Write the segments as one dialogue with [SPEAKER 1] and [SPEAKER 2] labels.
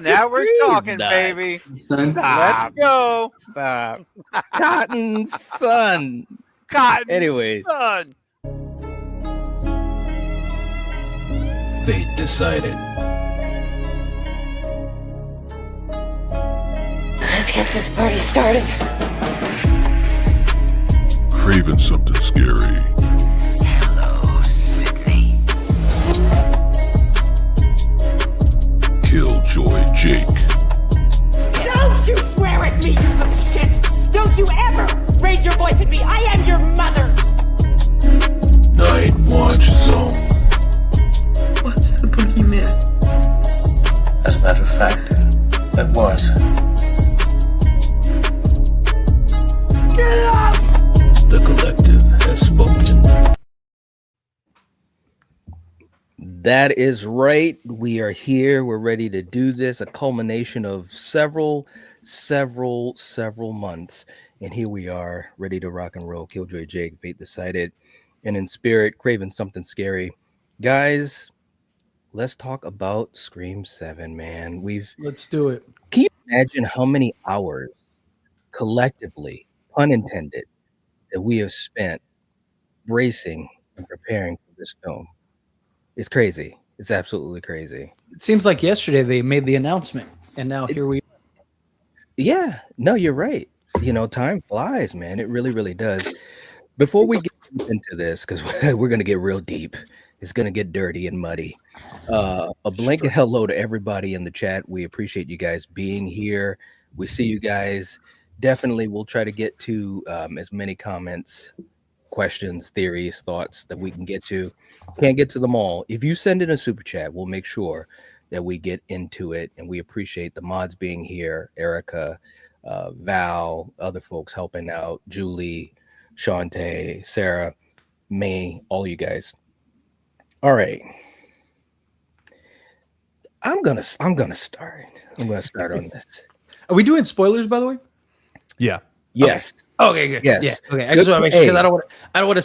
[SPEAKER 1] now we're talking,
[SPEAKER 2] not.
[SPEAKER 1] baby.
[SPEAKER 3] Son.
[SPEAKER 1] Let's go.
[SPEAKER 2] Stop. Cotton Son.
[SPEAKER 1] Cotton
[SPEAKER 2] Anyways.
[SPEAKER 1] Son.
[SPEAKER 3] Fate decided.
[SPEAKER 4] Let's get this party started.
[SPEAKER 5] Craven something scary.
[SPEAKER 4] Hello, Sidney.
[SPEAKER 5] Killjoy Jake.
[SPEAKER 6] Don't you swear at me, you little shit! Don't you ever raise your voice at me! I am your mother!
[SPEAKER 5] Night Watch Zone.
[SPEAKER 7] What's the boogeyman?
[SPEAKER 8] As a matter of fact, it was.
[SPEAKER 6] Get up!
[SPEAKER 3] The collective has spoken.
[SPEAKER 2] That is right. We are here. We're ready to do this. A culmination of several months. And here we are, ready to rock and roll. Killjoy Jake, Fate Decided. And in spirit, Craven something scary. Guys, let's talk about Scream 7, man.
[SPEAKER 9] Let's do it.
[SPEAKER 2] Can you imagine how many hours collectively, pun intended, that we have spent bracing and preparing for this film? It's crazy. It's absolutely crazy.
[SPEAKER 9] It seems like yesterday they made the announcement, and now here we are.
[SPEAKER 2] Yeah, no, you're right. You know, time flies, man. It really, really does. Before we get into this, because we're going to get real deep, it's going to get dirty and muddy. A blanket hello to everybody in the chat. We appreciate you guys being here. We see you guys. Definitely, we'll try to get to as many comments, questions, theories, thoughts that we can get to. Can't get to them all. If you send in a super chat, we'll make sure that we get into it. And we appreciate the mods being here. Erica, Val, other folks helping out, Julie, Shantae, Sarah, May, all you guys. All right. I'm gonna start. I'm gonna start on this.
[SPEAKER 9] Are we doing spoilers, by the way?
[SPEAKER 10] Yeah.
[SPEAKER 2] Yes.
[SPEAKER 9] Okay, good.
[SPEAKER 2] Yes.
[SPEAKER 9] Yeah. Okay. I just want to make sure because
[SPEAKER 2] Hey.
[SPEAKER 9] I don't want to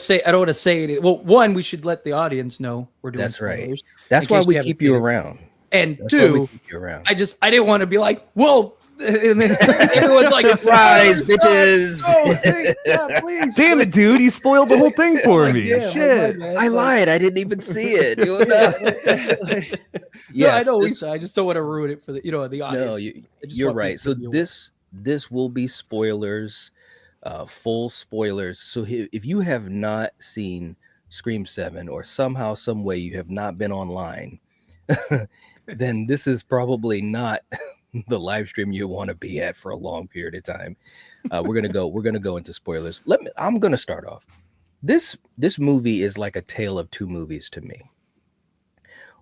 [SPEAKER 9] say it. Well, one, we should let the audience know we're doing
[SPEAKER 2] That's right.
[SPEAKER 9] spoilers.
[SPEAKER 2] That's
[SPEAKER 9] in
[SPEAKER 2] why
[SPEAKER 9] case
[SPEAKER 2] we
[SPEAKER 9] you haven't
[SPEAKER 2] keep you
[SPEAKER 9] seen it.
[SPEAKER 2] around.
[SPEAKER 9] And
[SPEAKER 2] That's why we
[SPEAKER 9] two,
[SPEAKER 2] keep you around.
[SPEAKER 9] I didn't want to be like, well, and then everyone's like,
[SPEAKER 2] Surprise, bitches.
[SPEAKER 9] Oh, hey, yeah, please.
[SPEAKER 10] Damn it, dude. You spoiled the whole thing for me.
[SPEAKER 9] Damn,
[SPEAKER 10] Shit.
[SPEAKER 2] I lied. I didn't even see it.
[SPEAKER 9] Yeah, I know,
[SPEAKER 2] this-
[SPEAKER 9] Lisa. I just don't want to ruin it for the the audience.
[SPEAKER 2] No,
[SPEAKER 9] I just
[SPEAKER 2] you're
[SPEAKER 9] want
[SPEAKER 2] right.
[SPEAKER 9] people
[SPEAKER 2] So
[SPEAKER 9] to be aware.
[SPEAKER 2] this will be spoilers, full spoilers. So if you have not seen Scream 7 or somehow, some way you have not been online, then this is probably not the live stream you want to be at for a long period of time. We're gonna go into spoilers. I'm gonna start off. This movie is like a tale of two movies to me.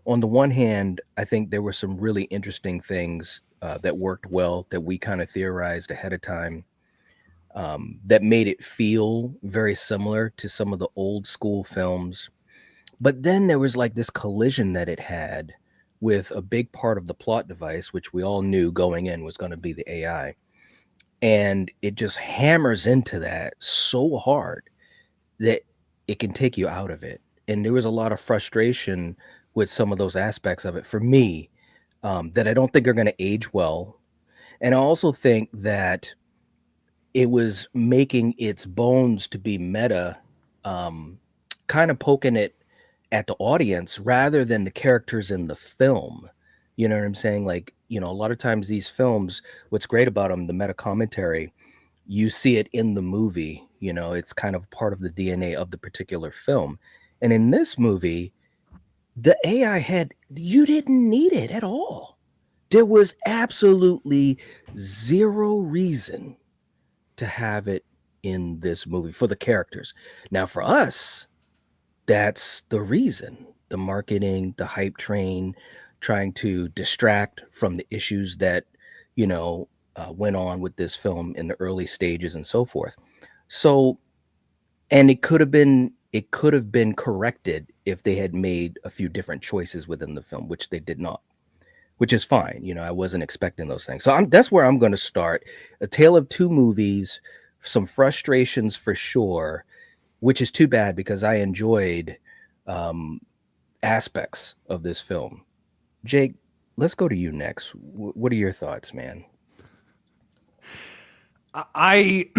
[SPEAKER 2] On the one hand, I think there were some really interesting things that worked well that we kind of theorized ahead of time that made it feel very similar to some of the old school films. But then there was like this collision that it had with a big part of the plot device, which we all knew going in was going to be the AI. And it just hammers into that so hard that it can take you out of it. And there was a lot of frustration with some of those aspects of it for me that I don't think are going to age well. And I also think that it was making its bones to be meta, kind of poking it at the audience rather than the characters in the film. You know what I'm saying? Like, you know, a lot of times these films, what's great about them, the meta commentary, you see it in the movie, you know, it's kind of part of the DNA of the particular film. And in this movie, the AI you didn't need it at all. There was absolutely zero reason to have it in this movie for the characters. Now, for us, that's the reason. The marketing, the hype train, trying to distract from the issues that, you know, went on with this film in the early stages and so forth. So, and it could have been corrected if they had made a few different choices within the film, which they did not, which is fine. You know, I wasn't expecting those things. So that's where I'm going to start. A tale of two movies, some frustrations for sure, which is too bad because I enjoyed aspects of this film. Jake, let's go to you next. What are your thoughts, man?
[SPEAKER 10] I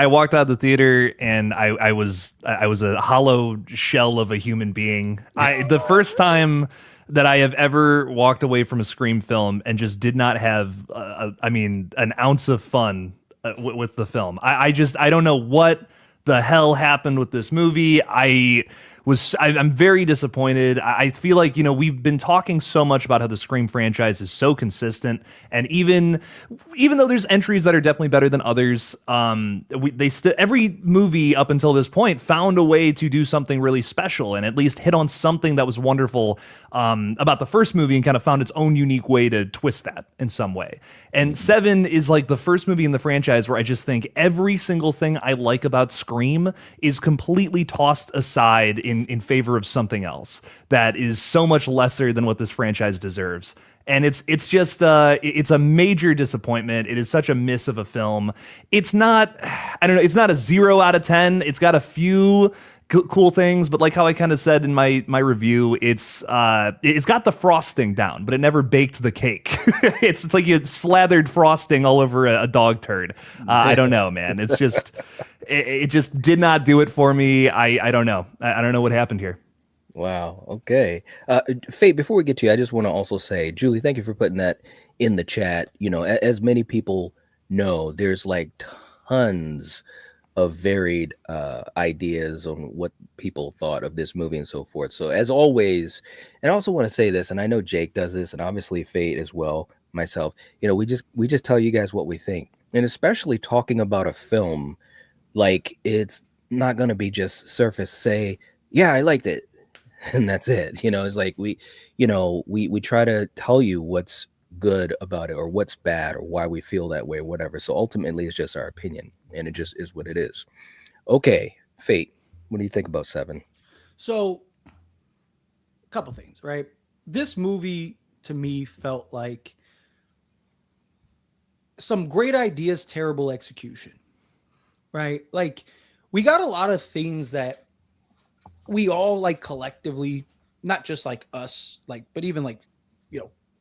[SPEAKER 10] walked out of the theater and I was a hollow shell of a human being. The first time that I have ever walked away from a Scream film and just did not have an ounce of fun with the film. I don't know what the hell happened with this movie. I'm very disappointed. I feel like, we've been talking so much about how the Scream franchise is so consistent, and even though there's entries that are definitely better than others, every movie up until this point found a way to do something really special and at least hit on something that was wonderful about the first movie and kind of found its own unique way to twist that in some way. And 7 is like the first movie in the franchise where I just think every single thing I like about Scream is completely tossed aside in favor of something else that is so much lesser than what this franchise deserves. And it's just it's a major disappointment. It is such a miss of a film. It's not, I don't know, it's not a 0 out of 10. It's got a few cool things, but like how I kind of said in my review, it's got the frosting down, but it never baked the cake. It's like you slathered frosting all over a dog turd. I don't know, man. It's just it just did not do it for me. I don't know. I don't know what happened here.
[SPEAKER 2] Wow. Okay. Fate, before we get to you, I just want to also say, Julie, thank you for putting that in the chat. As many people know, there's like tons of varied ideas on what people thought of this movie and so forth. So as always, and I also want to say this, and I know Jake does this, and obviously Fate as well, myself, we just tell you guys what we think. And especially talking about a film, like, it's not going to be just surface say, yeah, I liked it, and that's it. It's like we try to tell you what's good about it or what's bad or why we feel that way or whatever. So ultimately it's just our opinion, and it just is what it is. Okay, Fate, what do you think about 7?
[SPEAKER 9] So a couple things, right? This movie to me felt like some great ideas, terrible execution, right? Like, we got a lot of things that we all like collectively, not just like us, like, but even like,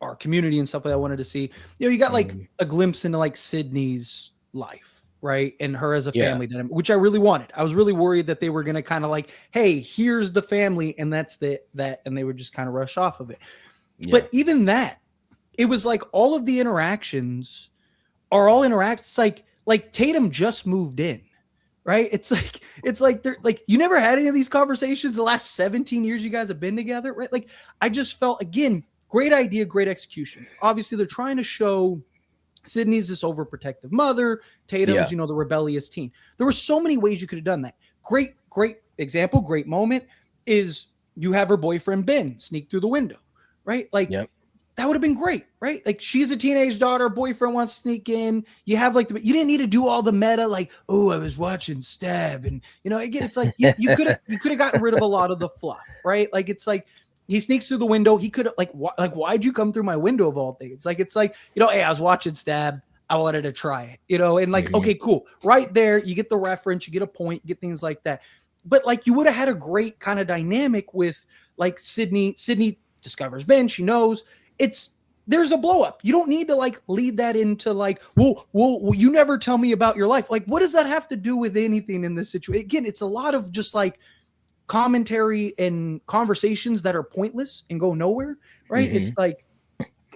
[SPEAKER 9] our community and stuff that I wanted to see. You got like a glimpse into like Sidney's life, right? And her as a family dynamic, which I really wanted. I was really worried that they were going to kind of like, hey, here's the family, and that's that, and they would just kind of rush off of it. Yeah. But even that, it was like all of the interactions are all interacts like Tatum just moved in, right? It's like they're like, you never had any of these conversations the last 17 years you guys have been together, right? Like, I just felt, again, great idea, great execution. Obviously, they're trying to show Sidney's this overprotective mother, Tatum's, the rebellious teen. There were so many ways you could have done that. Great example, great moment is you have her boyfriend Ben sneak through the window, right? Like, that would have been great, right? Like, she's a teenage daughter, boyfriend wants to sneak in. You have like you didn't need to do all the meta, like, oh, I was watching Stab, and again, it's like you could have gotten rid of a lot of the fluff, right? Like, it's like, he sneaks through the window. He could have why'd you come through my window of all things? It's like, hey, I was watching Stab. I wanted to try it, and like, okay, cool. Right there, you get the reference, you get a point, you get things like that. But like, you would have had a great kind of dynamic with like Sidney discovers Ben. She knows there's a blow up. You don't need to like lead that into like, well, you never tell me about your life. Like, what does that have to do with anything in this situation? Again, it's a lot of just like commentary and conversations that are pointless and go nowhere, right? It's like,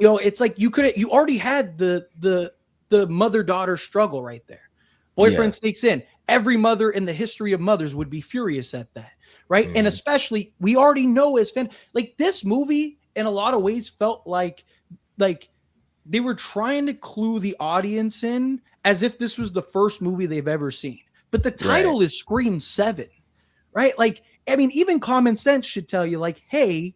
[SPEAKER 9] it's like you already had the mother-daughter struggle right there. Boyfriend sneaks in. Every mother in the history of mothers would be furious at that, right? And especially, we already know as fan, like, this movie in a lot of ways felt like they were trying to clue the audience in as if this was the first movie they've ever seen. But the title is Scream 7, right? Like, I mean, even common sense should tell you, like, hey,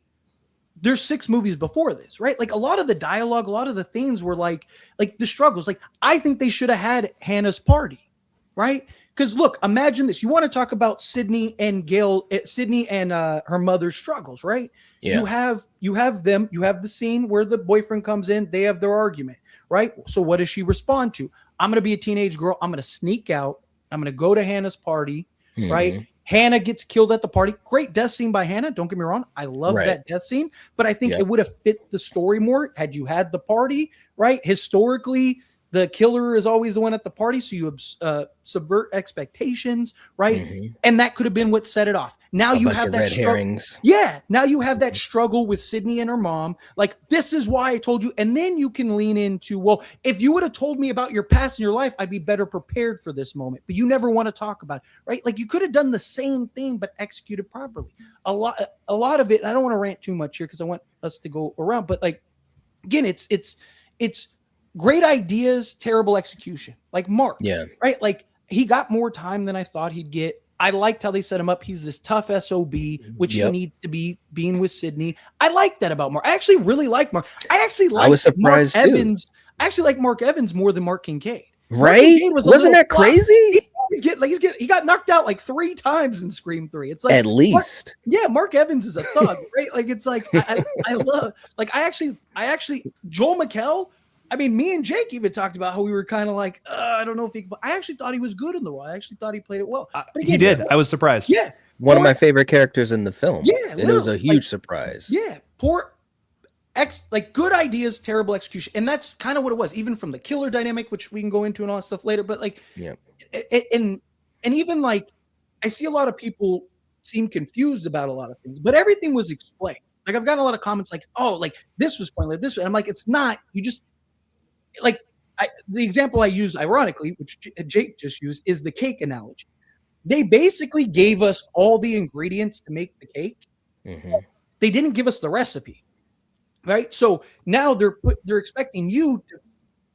[SPEAKER 9] there's 6 movies before this, right? Like, a lot of the dialogue, a lot of the things were like the struggles. Like, I think they should have had Hannah's party, right? Because look, imagine this. You want to talk about Sidney and her mother's struggles, right? Yeah. You have them. You have the scene where the boyfriend comes in. They have their argument, right? So what does she respond to? I'm going to be a teenage girl. I'm going to sneak out. I'm going to go to Hannah's party, right? Hannah gets killed at the party. Great death scene by Hannah. Don't get me wrong. I love
[SPEAKER 2] Right.
[SPEAKER 9] that death scene, but I think
[SPEAKER 2] Yep.
[SPEAKER 9] it would have fit the story more had you had the party, right? Historically, the killer is always the one at the party, so you subvert expectations, right?
[SPEAKER 2] Mhm.
[SPEAKER 9] And that could have been what set it off. Now
[SPEAKER 2] A
[SPEAKER 9] you
[SPEAKER 2] bunch
[SPEAKER 9] have
[SPEAKER 2] of
[SPEAKER 9] that
[SPEAKER 2] red
[SPEAKER 9] struggle.
[SPEAKER 2] herrings.
[SPEAKER 9] Yeah, now you have that struggle with Sidney and her mom. Like, this is why I told you. And then you can lean into, well, if you would have told me about your past and your life, I'd be better prepared for this moment. But you never want to talk about it, right? Like, you could have done the same thing, but executed properly. A lot of it, and I don't want to rant too much here because I want us to go around, but like, again, it's great ideas, terrible execution. Like Mark,
[SPEAKER 2] Yeah.
[SPEAKER 9] right? Like, he got more time than I thought he'd get. I liked how they set him up. He's this tough SOB, which he
[SPEAKER 2] Yep.
[SPEAKER 9] needs to be being with Sidney. I like that about Mark. I actually really like Mark. I actually like
[SPEAKER 2] I was surprised
[SPEAKER 9] Mark
[SPEAKER 2] too.
[SPEAKER 9] Evans. I actually like Mark Evans more than Mark Kincaid. Mark
[SPEAKER 2] Right?
[SPEAKER 9] Kincaid was a
[SPEAKER 2] Wasn't
[SPEAKER 9] little
[SPEAKER 2] that
[SPEAKER 9] flop.
[SPEAKER 2] crazy?
[SPEAKER 9] He got knocked out like 3 times in Scream 3. It's like
[SPEAKER 2] At least.
[SPEAKER 9] Mark Evans is a thug, right? Like, it's like I love, like, I actually Joel McHale. I mean, me and Jake even talked about how we were kind of like, I don't know if he, but I actually thought he was good in the role. I actually thought he played it well. But again,
[SPEAKER 10] He did. I was surprised.
[SPEAKER 9] Yeah.
[SPEAKER 2] One of my favorite characters in the film.
[SPEAKER 9] Yeah,
[SPEAKER 2] And it was a
[SPEAKER 9] literally,
[SPEAKER 2] huge
[SPEAKER 9] like,
[SPEAKER 2] surprise.
[SPEAKER 9] Yeah. Like, good ideas, terrible execution. And that's kind of what it was, even from the killer dynamic, which we can go into and all that stuff later. But like,
[SPEAKER 2] Yeah.
[SPEAKER 9] And even like, I see a lot of people seem confused about a lot of things, but everything was explained. Like, I've gotten a lot of comments like, oh, like this was pointless, this, and I'm like, it's not. You just, like, the example I use, ironically, which Jake just used, is the cake analogy. They basically gave us all the ingredients to make the cake.
[SPEAKER 2] Mhm.
[SPEAKER 9] They didn't give us the recipe, right? So now they're expecting you to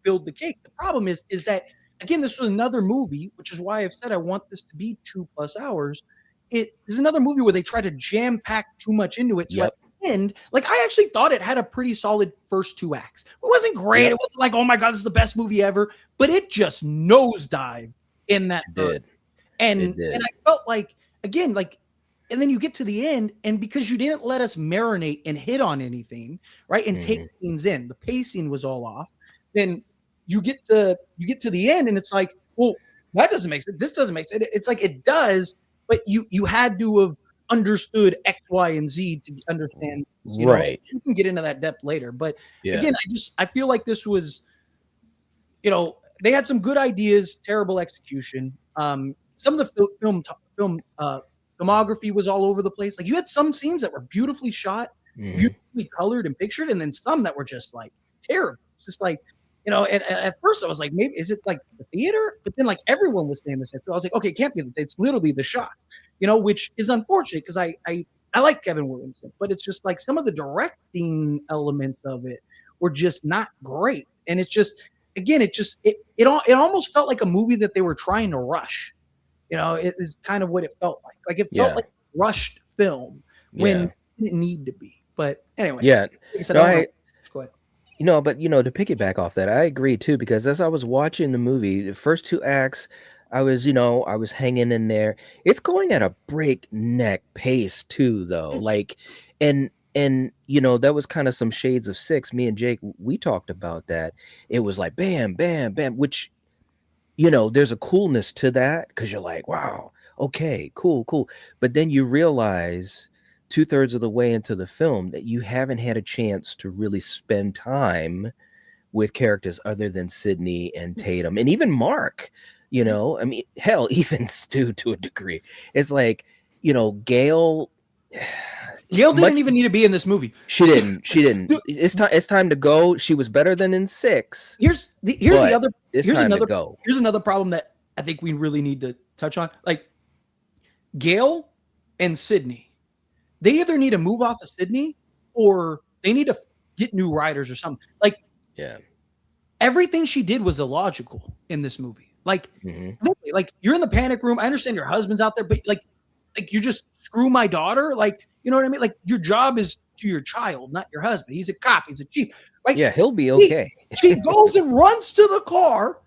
[SPEAKER 9] build the cake. The problem is that, again, this was another movie, which is why I've said I want this to be 2+ hours. It is another movie where they try to jam pack too much into it. So
[SPEAKER 2] Yep.
[SPEAKER 9] end, like, I actually thought it had a pretty solid first 2 acts. It wasn't great.
[SPEAKER 2] Yep.
[SPEAKER 9] It wasn't like, oh my God, this is the best movie ever, but it just nosedived in that
[SPEAKER 2] It
[SPEAKER 9] third.
[SPEAKER 2] did.
[SPEAKER 9] And
[SPEAKER 2] It did.
[SPEAKER 9] and I felt like, again, like, and then you get to the end, and because you didn't let us marinate and hit on anything, right, and take things in, the pacing was all off. Then you get to the end, and it's like, well, that doesn't make sense. This doesn't make sense. It's like, it does, but you had to have understood X, Y, and Z to understand. You know?
[SPEAKER 2] Right.
[SPEAKER 9] We can get into that depth later, but
[SPEAKER 2] Yeah.
[SPEAKER 9] again, I feel like this was, they had some good ideas, terrible execution. Some of the filmography was all over the place. Like, you had some scenes that were beautifully shot,
[SPEAKER 2] Mhm.
[SPEAKER 9] beautifully colored and pictured, and then some that were just like terrible. It's just like, and at first I was like, maybe is it like the theater? But then, like, everyone was saying this. So I was like, okay, it can't be. It's literally the shots, which is unfortunate because I like Kevin Williamson, but it's just like some of the directing elements of it were just not great. And it's just, again, it almost felt like a movie that they were trying to rush. It is kind of what it felt like. Like, it felt like a rushed film when it didn't need to be. But anyway,
[SPEAKER 2] Yeah.
[SPEAKER 9] like I said,
[SPEAKER 2] No,
[SPEAKER 9] go ahead.
[SPEAKER 2] But to piggyback off that, I agree too, because as I was watching the movie, the first 2 acts, I was hanging in there. It's going at a breakneck pace too, though. Like, and that was kind of some shades of Six. Me and Jake, we talked about that. It was like bam, bam, bam, which, there's a coolness to that because you're like, wow, okay, cool. But then you realize 2/3 of the way into the film that you haven't had a chance to really spend time with characters other than Sidney and Tatum and even Mark. I mean, hell, even Stu to a degree. It's like, Gail
[SPEAKER 9] didn't even need to be in this movie.
[SPEAKER 2] She didn't. It's time to go. She was better than in 6.
[SPEAKER 9] Here's another
[SPEAKER 2] go.
[SPEAKER 9] Here's another problem that I think we really need to touch on. Like, Gail and Sidney, they either need to move off of Sidney or they need to get new writers or something. Like,
[SPEAKER 2] yeah,
[SPEAKER 9] everything she did was illogical in this movie. Like, literally, like, you're in the panic room. I understand your husband's out there, but like you just screw my daughter. Like, you know what I mean? Like, your job is to your child, not your husband. He's a cop. He's a chief. Right?
[SPEAKER 2] Yeah, he'll be okay.
[SPEAKER 9] She goes and runs to the car.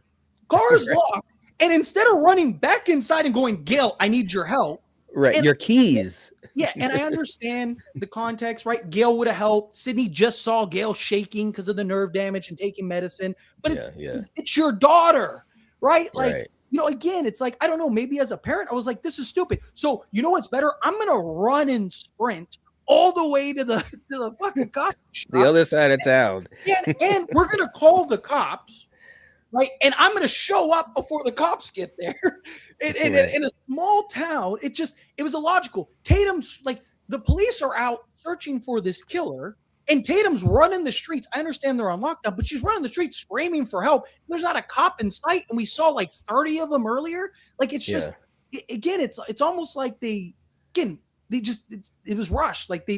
[SPEAKER 9] Car's locked. And instead of running back inside and going, Gail, I need your help.
[SPEAKER 2] Right,
[SPEAKER 9] And,
[SPEAKER 2] your keys.
[SPEAKER 9] Yeah, and I understand the context, right? Gail would have helped. Sidney just saw Gail shaking because of the nerve damage and taking medicine. But it's your daughter, right? Like,
[SPEAKER 2] Right.
[SPEAKER 9] again, it's like, I don't know, maybe as a parent, I was like, this is stupid. So you know what's better? I'm gonna run and sprint all the way to the fucking cops shop.
[SPEAKER 2] The other side of town.
[SPEAKER 9] And we're gonna call the cops, right? And I'm gonna show up before the cops get there. In a small town, it was illogical. Tatum's like, the police are out searching for this killer, and Tatum's running the streets. I understand they're on lockdown, but she's running the streets screaming for help. There's not a cop in sight, and we saw like 30 of them earlier. Like, it's just, again, it's almost like it was rushed. Like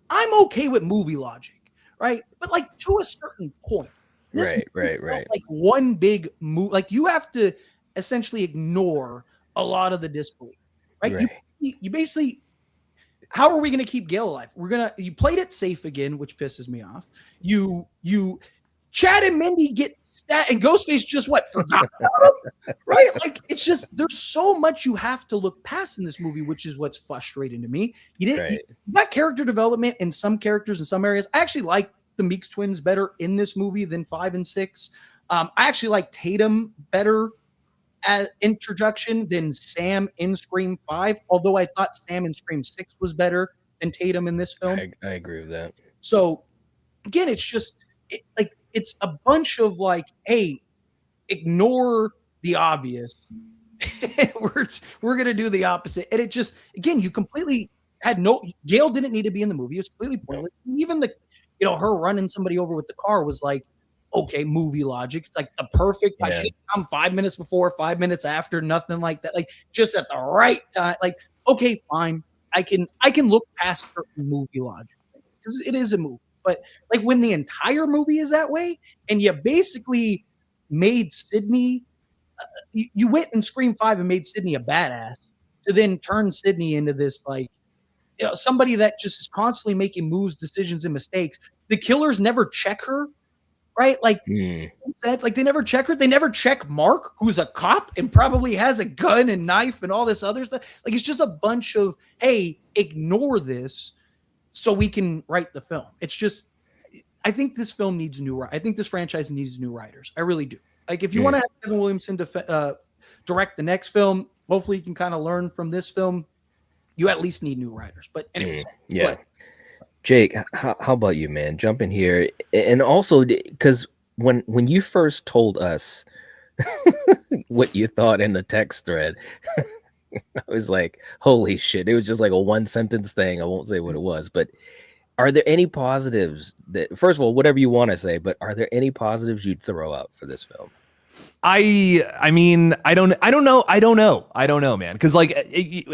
[SPEAKER 9] I'm okay with movie logic, right? But like to a certain point.
[SPEAKER 2] Right.
[SPEAKER 9] Like one big move, like you have to essentially ignore a lot of the disbelief, right? You basically, how are we going to keep Gale alive? You played it safe again, which pisses me off. You Chad and Mindy get stat, and Ghostface just forgot about him, right? Like, it's just, there's so much you have to look past in this movie, which is what's frustrating to me. You got character development in some characters in some areas. I actually like the Meeks twins better in this movie than 5 and 6. I actually like Tatum better as introduction than Sam in Scream 5, although I thought Sam in Scream 6 was better than Tatum in this film.
[SPEAKER 2] I agree with that.
[SPEAKER 9] So again, it's just it's a bunch of like, hey, ignore the obvious. we're gonna do the opposite. And it just, again, you completely had Gale didn't need to be in the movie. It's completely pointless. Even her running somebody over with the car was like, okay, movie logic. It's like the perfect. I should come 5 minutes before, 5 minutes after, nothing like that. Like, just at the right time. Like, okay, fine. I can look past certain movie logic because it is a movie. But like, when the entire movie is that way, and you basically made Sidney, you went in Scream 5 and made Sidney a badass to then turn Sidney into this somebody that just is constantly making moves, decisions, and mistakes. The killers never check her. Right? Like, like, they never check her. They never check Mark, who's a cop and probably has a gun and knife and all this other stuff. Like, it's just a bunch of, hey, ignore this so we can write the film. It's just, I think this film needs I think this franchise needs new writers. I really do. Like, if you want to have Kevin Williamson direct the next film, hopefully you can kind of learn from this film. You at least need new writers. But anyways,
[SPEAKER 2] Jake, how about you, man? Jump in here. And also, because when you first told us what you thought in the text thread, I was like, holy shit. It was just like a one sentence thing. I won't say what it was, but are there any positives that, first of all, whatever you want to say, but are there any positives you'd throw out for this film?
[SPEAKER 10] I mean, I don't know, man. Because like,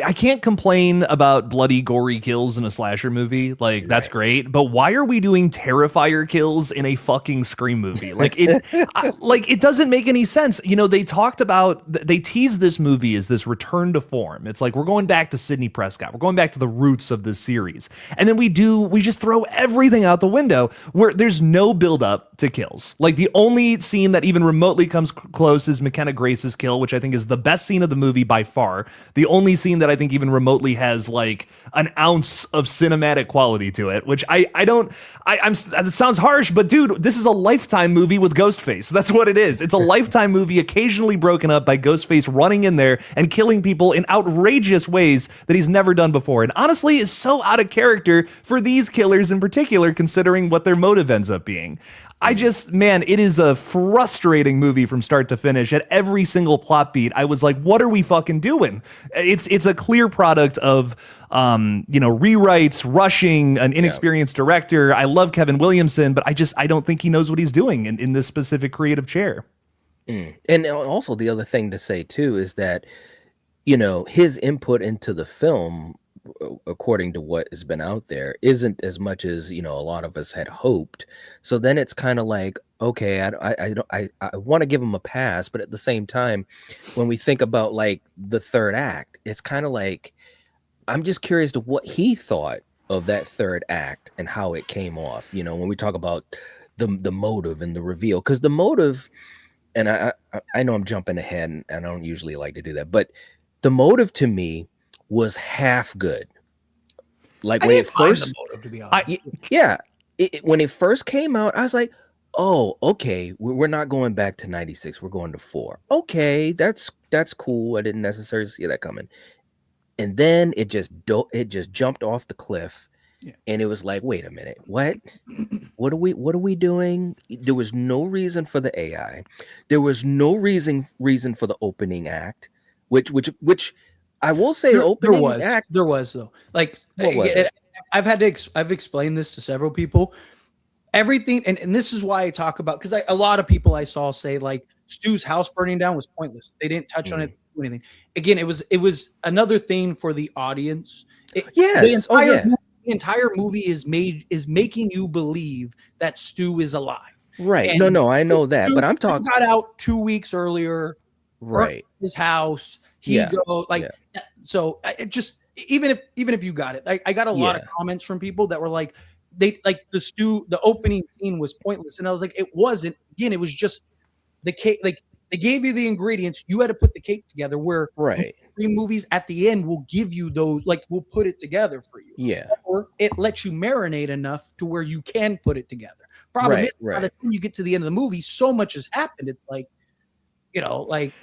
[SPEAKER 10] I can't complain about bloody, gory kills in a slasher movie. Like, that's great. But why are we doing Terrifier kills in a fucking Scream movie? Like, it doesn't make any sense. They talked about, they teased this movie as this return to form. It's like, we're going back to Sidney Prescott. We're going back to the roots of this series. And then we just throw everything out the window where there's no build up to kills. Like, the only scene that even remotely comes close is McKenna Grace's kill, which I think is the best scene of the movie by far. The only scene that I think even remotely has like an ounce of cinematic quality to it, which it sounds harsh, but dude, this is a Lifetime movie with Ghostface. That's what it is. It's a Lifetime movie occasionally broken up by Ghostface running in there and killing people in outrageous ways that he's never done before. And honestly is so out of character for these killers in particular, considering what their motive ends up being. It is a frustrating movie from start to finish. At every single plot beat, I was like, what are we fucking doing? It's a clear product of, rewrites, rushing, an inexperienced director. I love Kevin Williamson, but I don't think he knows what he's doing in this specific creative chair.
[SPEAKER 2] And also the other thing to say too, is that, his input into the film, according to what has been out there, isn't as much as a lot of us had hoped. So then it's kind of like, okay, I want to give him a pass, but at the same time, when we think about like the third act, it's kind of like, I'm just curious to what he thought of that third act and how it came off. When we talk about the motive and the reveal, because the motive, and I know I'm jumping ahead, and I don't usually like to do that, but the motive to me was half good. Like, when it first,
[SPEAKER 9] motive, to be honest.
[SPEAKER 2] when it first came out, I was like, oh, okay, we're not going back to 96. We're going to 4. Okay, that's cool. I didn't necessarily see that coming. And then it just jumped off the cliff.
[SPEAKER 9] Yeah.
[SPEAKER 2] And it was like, wait a minute, what are we doing? There was no reason for the AI. There was no reason for the opening act, which I will say
[SPEAKER 9] there was though. Like,
[SPEAKER 2] what was it?
[SPEAKER 9] I've explained this to several people. Everything, and this is why I talk about, because a lot of people I saw say like Stu's house burning down was pointless. They didn't touch on it, do anything. Again, it was another thing for the audience. The entire movie is making you believe that Stu is alive.
[SPEAKER 2] Right.
[SPEAKER 9] And
[SPEAKER 2] no, I know that, but I'm talking.
[SPEAKER 9] Got out 2 weeks earlier.
[SPEAKER 2] Right.
[SPEAKER 9] His house. So it just even if you got it, I got a lot of comments from people that were like, they like the opening scene was pointless, and I was like, it wasn't. Again, it was just the cake. Like, they gave you the ingredients, you had to put the cake together. Where Scream movies at the end will give you those, like, we'll put it together for you.
[SPEAKER 2] Yeah,
[SPEAKER 9] or it lets you marinate enough to where you can put it together. Problem is, by the time you get to the end of the movie, so much has happened. It's like, like.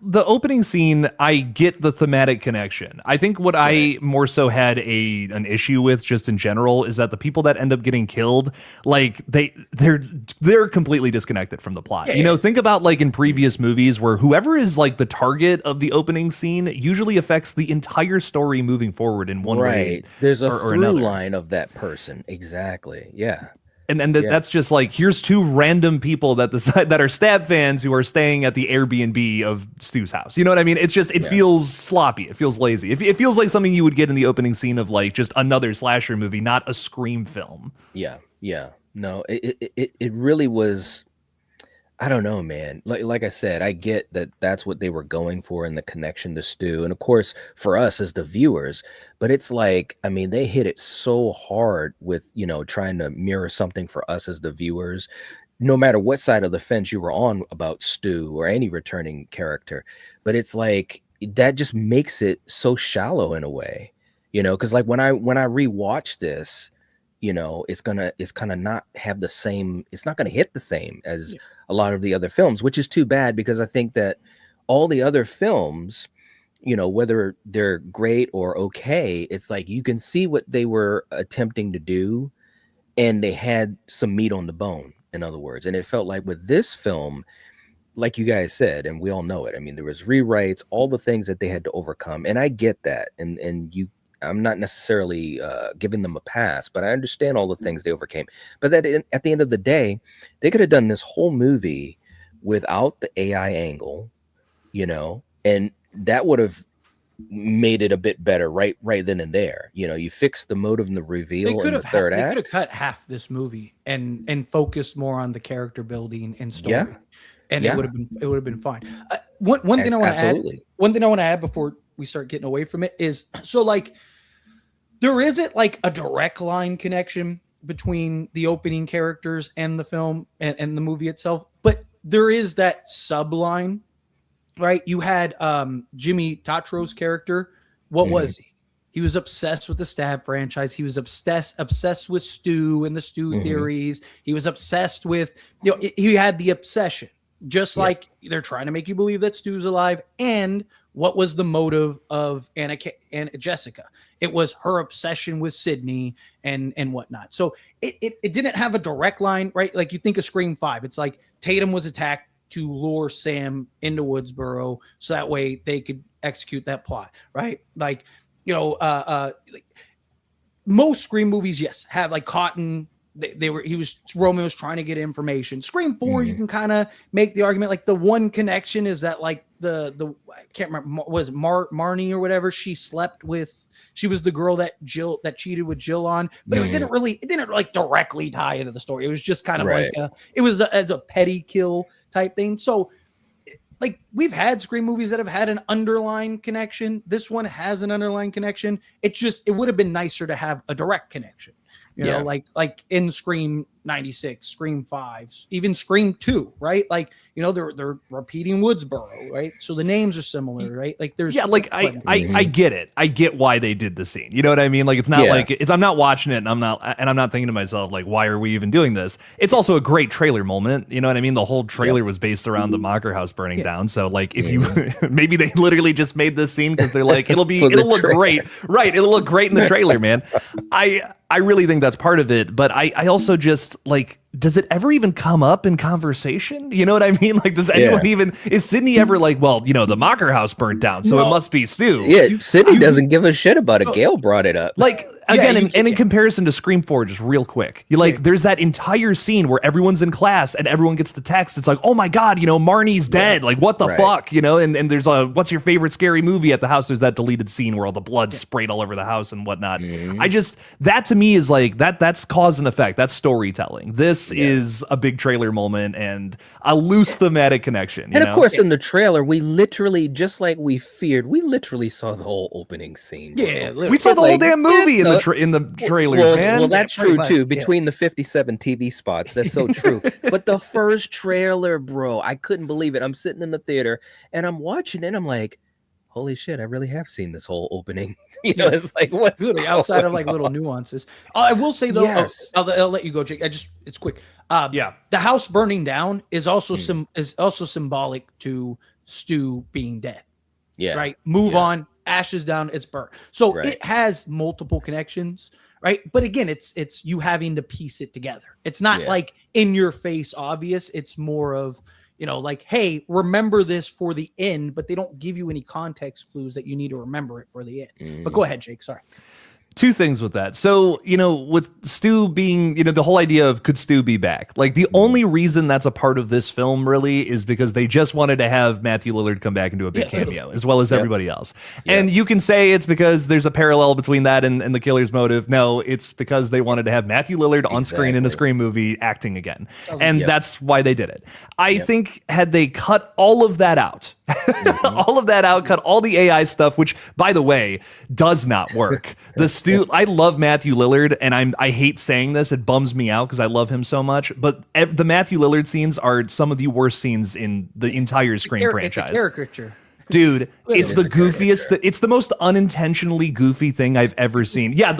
[SPEAKER 10] The opening scene, I get the thematic connection. I think what I more so had an issue with just in general is that the people that end up getting killed, like they're completely disconnected from the plot. Think about like in previous movies where whoever is like the target of the opening scene usually affects the entire story moving forward in one way.
[SPEAKER 2] There's a
[SPEAKER 10] or
[SPEAKER 2] through
[SPEAKER 10] another
[SPEAKER 2] line of that person. Exactly. Yeah.
[SPEAKER 10] And that's just like, here's two random people that are Stab fans who are staying at the Airbnb of Stu's house. You know what I mean? It's just, it feels sloppy. It feels lazy. It feels like something you would get in the opening scene of like just another slasher movie, not a Scream film.
[SPEAKER 2] Yeah. No, it really was. I don't know, man. Like I said, I get that that's what they were going for in the connection to Stu. And of course, for us as the viewers, but it's like, I mean, they hit it so hard with, trying to mirror something for us as the viewers, no matter what side of the fence you were on about Stu or any returning character. But it's like, that just makes it so shallow in a way, because like when I rewatch this, it's gonna not have the same, it's not gonna hit the same as a lot of the other films, which is too bad, because I think that all the other films, whether they're great or okay, it's like you can see what they were attempting to do, and they had some meat on the bone, in other words. And it felt like with this film, like you guys said, and we all know it, I mean, there was rewrites, all the things that they had to overcome, and I get that, and I'm not necessarily giving them a pass, but I understand all the things they overcame. But at the end of the day, they could have done this whole movie without the AI angle, and that would have made it a bit better right then and there. You fix the motive and the reveal in the third act.
[SPEAKER 9] They could have cut half this movie and focused more on the character building and story, and it would have been fine. One thing I want to add. One thing I want to add before we start getting away from it is, so like, there isn't like a direct line connection between the opening characters and the film and the movie itself, but there is that subline, right? You had Jimmy Tatro's character. What was he? He was obsessed with the Stab franchise. He was obsessed with Stu and the Stu theories. He was obsessed with, he had the obsession, just like they're trying to make you believe that Stu's alive. And what was the motive of Jessica? It was her obsession with Sidney and whatnot. So it didn't have a direct line, right? Like, you think of Scream 5. It's like Tatum was attacked to lure Sam into Woodsboro so that way they could execute that plot, right? Like, most Scream movies, yes, have like Cotton. Romeo was trying to get information. Scream 4, you can kind of make the argument, like, the one connection is that, like, the I can't remember, was Marnie or whatever, she was the girl that cheated with Jill on, but it didn't like directly tie into the story. It was just kind of like it was as a petty kill type thing. So, like, we've had Scream movies that have had an underlying connection. This one has an underlying connection. It would have been nicer to have a direct connection. Like in Scream 96, Scream 5, even Scream 2, right? Like, you know, they're repeating Woodsboro, right? So the names are similar, right? Like there's
[SPEAKER 10] like I get it. I get why they did the scene. You know what I mean? Like it's not like I'm not watching it and I'm not thinking to myself like, why are we even doing this? It's also a great trailer moment. You know what I mean? The whole trailer was based around the Mocker house burning down. So like if you maybe they literally just made this scene because they're like, it'll look great. Right. It'll look great in the trailer, man. I really think that's part of it, but I also just like, does it ever even come up in conversation? You know what I mean? Like, does anyone even, is Sidney ever like, well, you know, the Mocker house burnt down, so it must be Stu.
[SPEAKER 2] Yeah, Sidney doesn't give a shit about it. Gail brought it up.
[SPEAKER 10] Like, again, in comparison to Scream 4, just real quick, you like, there's that entire scene where everyone's in class and everyone gets the text. It's like, oh my God, you know, Marnie's dead. Like, what the fuck, you know? And there's a, what's your favorite scary movie at the house? There's that deleted scene where all the blood sprayed all over the house and whatnot. I just, that to me is like, that's cause and effect. That's storytelling. This is a big trailer moment and a loose thematic connection.
[SPEAKER 2] And of course, in the trailer, we literally, just like we feared, we literally saw the whole opening scene.
[SPEAKER 9] Yeah,
[SPEAKER 10] we saw the whole damn movie in the trailers, man.
[SPEAKER 2] Well, that's true too. Between the 57 TV spots, that's so true. But the first trailer, bro, I couldn't believe it. I'm sitting in the theater and I'm watching it. I'm like, holy shit, I really have seen this whole opening. You know, it's like what's
[SPEAKER 9] really outside of like little nuances. I will say though, I'll let you go, Jake. It's quick. The house burning down is also symbolic to Stu being dead. Yeah. Right. Move on. Ashes down. It's burnt. So it has multiple connections. Right. But again, it's you having to piece it together. It's not like in your face obvious. It's more of, you know, like, hey, remember this for the end, but they don't give you any context clues that you need to remember it for the end. But go ahead, Jake. Sorry.
[SPEAKER 10] Two things with that. So, you know, with Stu being, you know, the whole idea of could Stu be back? Like the only reason that's a part of this film really is because they just wanted to have Matthew Lillard come back and do a big cameo as well as everybody else. And you can say it's because there's a parallel between that and the killer's motive. No, it's because they wanted to have Matthew Lillard on screen in a Scream movie acting again. And that's why they did it. I think had they cut all of that out, cut all the AI stuff, which by the way, does not work. I love Matthew Lillard, and I hate saying this. It bums me out because I love him so much. But the Matthew Lillard scenes are some of the worst scenes in the entire Scream franchise.
[SPEAKER 9] It's a caricature.
[SPEAKER 10] Dude, it's the goofiest. It's the most unintentionally goofy thing I've ever seen. Yeah,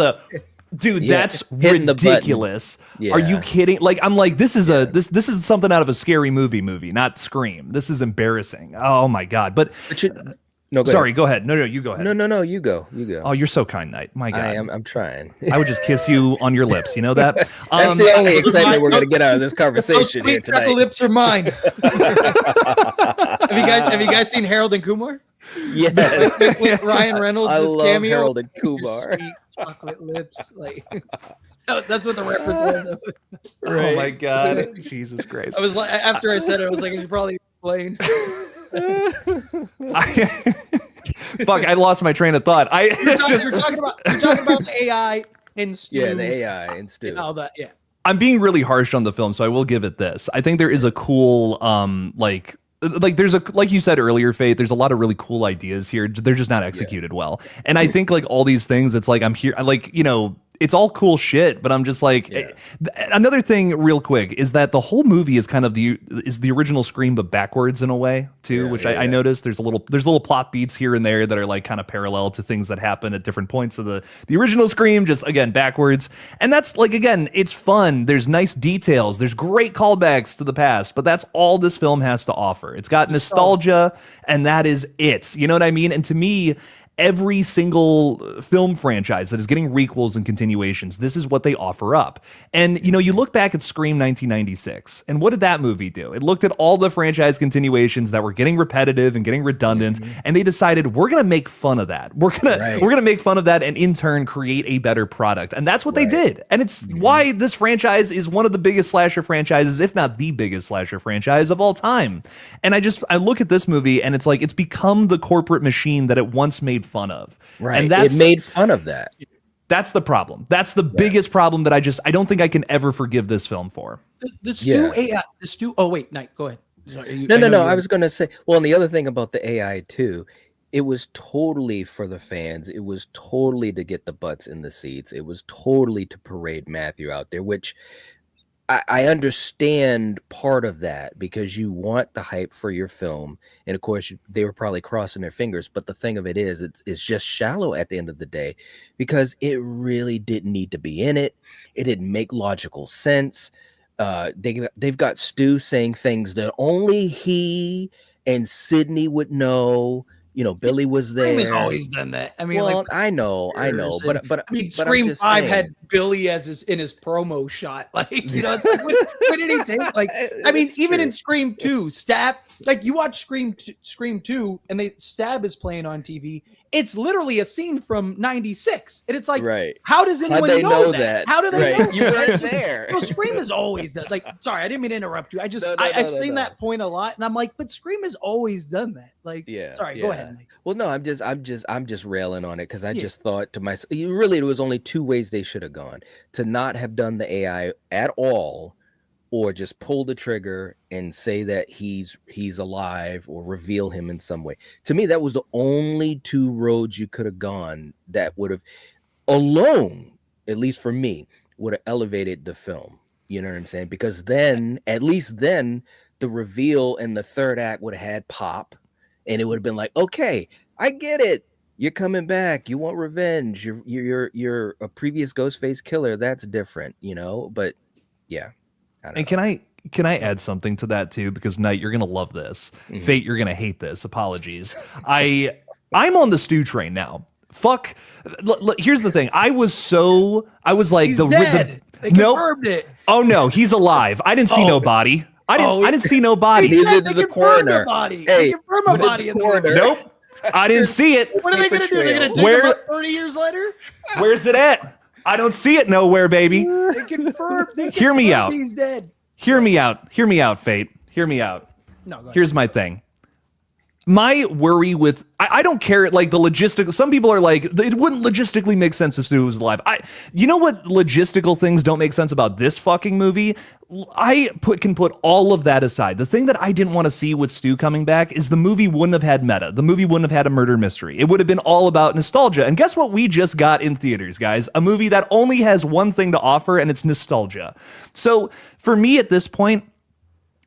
[SPEAKER 10] that's ridiculous. Are you kidding? Like, I'm like, this is something out of a scary movie, not Scream. This is embarrassing. Oh my God. But
[SPEAKER 2] no,
[SPEAKER 10] sorry, go ahead. No, you go ahead.
[SPEAKER 2] No, you go.
[SPEAKER 10] Oh, you're so kind, Knight. My God.
[SPEAKER 2] I'm trying.
[SPEAKER 10] I would just kiss you on your lips. You know that?
[SPEAKER 2] That's the only excitement we're going to get out of this conversation here tonight.
[SPEAKER 9] The lips are mine. Have you guys seen Harold and Kumar?
[SPEAKER 2] Yes.
[SPEAKER 9] with Ryan Reynolds'
[SPEAKER 2] I love
[SPEAKER 9] cameo.
[SPEAKER 2] Harold and Kumar.
[SPEAKER 9] Sweet chocolate lips. Like, that's what the reference was.
[SPEAKER 10] Right. Oh my God. Jesus Christ.
[SPEAKER 9] I was like, after I said it, I was like, I should probably explain.
[SPEAKER 10] Fuck, I lost my train of thought.
[SPEAKER 9] You're talking about the AI and Stu.
[SPEAKER 2] Yeah, the AI and Stu.
[SPEAKER 9] And all that, yeah.
[SPEAKER 10] I'm being really harsh on the film, so I will give it this. I think there is a cool, like there's like you said earlier, Faith, there's a lot of really cool ideas here. They're just not executed well. And I think like all these things, it's like I'm here, like, you know, it's all cool shit, but I'm just like, another thing real quick is that the whole movie is kind of the original Scream, but backwards in a way too, which I noticed there's little plot beats here and there that are like kind of parallel to things that happen at different points of the original Scream, just again, backwards. And that's like, again, it's fun. There's nice details. There's great callbacks to the past, but that's all this film has to offer. It's got nostalgia and that is it. You know what I mean? And to me, every single film franchise that is getting requels and continuations, this is what they offer up. And, you know, you look back at Scream 1996, and what did that movie do? It looked at all the franchise continuations that were getting repetitive and getting redundant, and they decided, we're going to make fun of that. We're going to make fun of that and in turn create a better product. And that's what they did. And it's why this franchise is one of the biggest slasher franchises, if not the biggest slasher franchise of all time. And I look at this movie and it's like, it's become the corporate machine that it once made fun of.
[SPEAKER 2] Right.
[SPEAKER 10] And
[SPEAKER 2] it made fun of that.
[SPEAKER 10] That's the problem. That's the biggest problem that I don't think I can ever forgive this film for.
[SPEAKER 9] The Stu AI, the Stu. Oh wait, Knight, go ahead.
[SPEAKER 2] No. I was going to say, well, and the other thing about the AI too, it was totally for the fans. It was totally to get the butts in the seats. It was totally to parade Matthew out there, which I understand part of that because you want the hype for your film, and of course they were probably crossing their fingers. But the thing of it is, it's just shallow at the end of the day, because it really didn't need to be in it. It didn't make logical sense. They've got Stu saying things that only he and Sidney would know. Billy was there.
[SPEAKER 9] Scream has always done that. I mean,
[SPEAKER 2] well, I know, but
[SPEAKER 9] I mean,
[SPEAKER 2] but
[SPEAKER 9] Scream
[SPEAKER 2] I'm
[SPEAKER 9] 5
[SPEAKER 2] just
[SPEAKER 9] had
[SPEAKER 2] saying.
[SPEAKER 9] Billy as in his promo shot. Like, it's like, when did he take? Like, I mean,
[SPEAKER 2] That's
[SPEAKER 9] even
[SPEAKER 2] true.
[SPEAKER 9] in Scream 2, Stab. Like, you watch Scream 2, and Stab is playing on TV. It's literally a scene from '96, and it's like,
[SPEAKER 2] Right.
[SPEAKER 9] how does anyone
[SPEAKER 2] they
[SPEAKER 9] know
[SPEAKER 2] know
[SPEAKER 9] that?
[SPEAKER 2] that?
[SPEAKER 9] How do they
[SPEAKER 2] Right.
[SPEAKER 9] know?
[SPEAKER 2] You
[SPEAKER 9] that?
[SPEAKER 2] weren't
[SPEAKER 9] It's just-
[SPEAKER 2] there.
[SPEAKER 9] No, Scream is always done. Like, sorry, I didn't mean to interrupt you.
[SPEAKER 2] No,
[SPEAKER 9] I've seen
[SPEAKER 2] no.
[SPEAKER 9] that point a lot, and I'm like, but Scream has always done that. Like,
[SPEAKER 2] Yeah.
[SPEAKER 9] sorry, go ahead, Mike.
[SPEAKER 2] Well, no, I'm just railing on it because I
[SPEAKER 9] Yeah.
[SPEAKER 2] just thought to myself, really, there was only two ways they should have gone: to not have done the AI at all, or just pull the trigger and say that he's alive or reveal him in some way. To me, that was the only two roads you could have gone that would have alone, at least for me, would have elevated the film. You know what I'm saying? Because then, at least then, the reveal in the third act would have had pop, and it would have been like, okay, I get it. You're coming back. You want revenge. You're a previous Ghostface killer. That's different, But yeah. I don't
[SPEAKER 10] And
[SPEAKER 2] know.
[SPEAKER 10] can I add something to that too? Because Knight, you're gonna love this.
[SPEAKER 2] Mhm.
[SPEAKER 10] Fate, you're gonna hate this. Apologies. I'm on the Stu train now. Fuck. Here's the thing. I was like
[SPEAKER 9] He's
[SPEAKER 10] the
[SPEAKER 9] dead. They
[SPEAKER 10] nope.
[SPEAKER 9] confirmed it.
[SPEAKER 10] Oh no, he's alive. I didn't see no body. I didn't see no body.
[SPEAKER 9] He's
[SPEAKER 2] Neither
[SPEAKER 9] dead.
[SPEAKER 2] did
[SPEAKER 9] They
[SPEAKER 2] the
[SPEAKER 9] confirmed
[SPEAKER 2] coroner.
[SPEAKER 9] a body.
[SPEAKER 2] Hey,
[SPEAKER 9] They confirmed a
[SPEAKER 2] neither did
[SPEAKER 9] body
[SPEAKER 2] the
[SPEAKER 9] in the
[SPEAKER 2] coroner.
[SPEAKER 9] movie.
[SPEAKER 10] Nope. I didn't see it.
[SPEAKER 9] What are they going to do? They're going to dig
[SPEAKER 10] Where-
[SPEAKER 9] him up 30 years later?
[SPEAKER 10] Where's it at? I don't see it nowhere, baby.
[SPEAKER 9] They confirmed.
[SPEAKER 10] Hear me out.
[SPEAKER 9] He's dead.
[SPEAKER 10] Hear me out, Fate. Hear me out.
[SPEAKER 9] No, go ahead.
[SPEAKER 10] Here's my thing. My worry with I don't care like the logistics. Some people are like, it wouldn't logistically make sense if Stu was alive. You know what logistical things don't make sense about this fucking movie? Can put all of that aside. The thing that I didn't want to see with Stu coming back is the movie wouldn't have had meta. The movie wouldn't have had a murder mystery. It would have been all about nostalgia. And guess what we just got in theaters, guys? A movie that only has one thing to offer, and it's nostalgia. So for me at this point,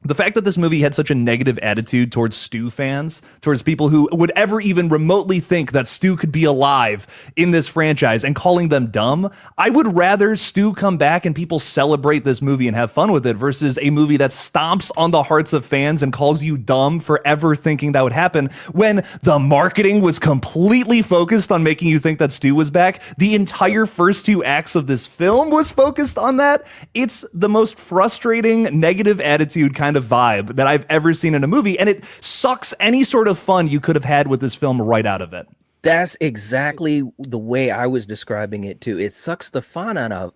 [SPEAKER 10] the fact that this movie had such a negative attitude towards Stu fans, towards people who would ever even remotely think that Stu could be alive in this franchise and calling them dumb, I would rather Stu come back and people celebrate this movie and have fun with it versus a movie that stomps on the hearts of fans and calls you dumb for ever thinking that would happen when the marketing was completely focused on making you think that Stu was back. The entire first two acts of this film was focused on that. It's the most frustrating negative attitude kind of vibe that I've ever seen in a movie, and it sucks any sort of fun you could have had with this film right out of it.
[SPEAKER 2] That's exactly the way I was describing it too. It sucks the fun out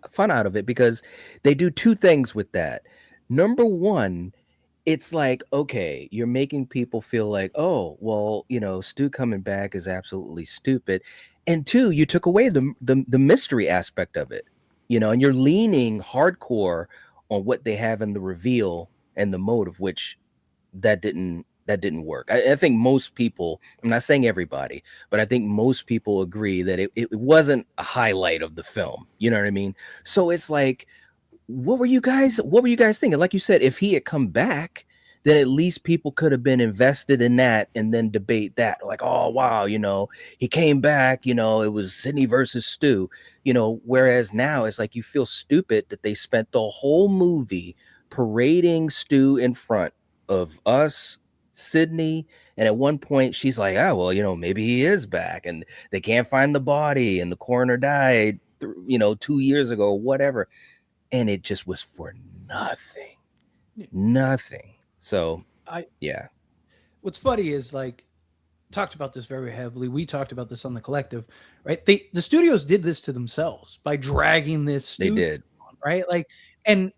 [SPEAKER 2] of it because they do two things with that. Number one, it's like, okay, you're making people feel like, oh, well, Stu coming back is absolutely stupid. And two, you took away the mystery aspect of it, and you're leaning hardcore on what they have in the reveal and the motive, which that didn't work. I think most people, I'm not saying everybody, but I think most people agree that it wasn't a highlight of the film. You know what I mean? So it's like, what were you guys thinking? Like you said, if he had come back, then at least people could have been invested in that and then debate that. Like, oh, wow, he came back, it was Sidney versus Stu, whereas now it's like you feel stupid that they spent the whole movie parading Stu in front of us, Sidney, and at one point she's like, maybe he is back, and they can't find the body, and the coroner died 2 years ago or whatever, and it just was for nothing. So yeah.
[SPEAKER 9] What's funny is, like, talked about this very heavily. We talked about this on the collective, right? The studios did this to themselves by dragging this Stu
[SPEAKER 2] They did.
[SPEAKER 9] on, right? Like, and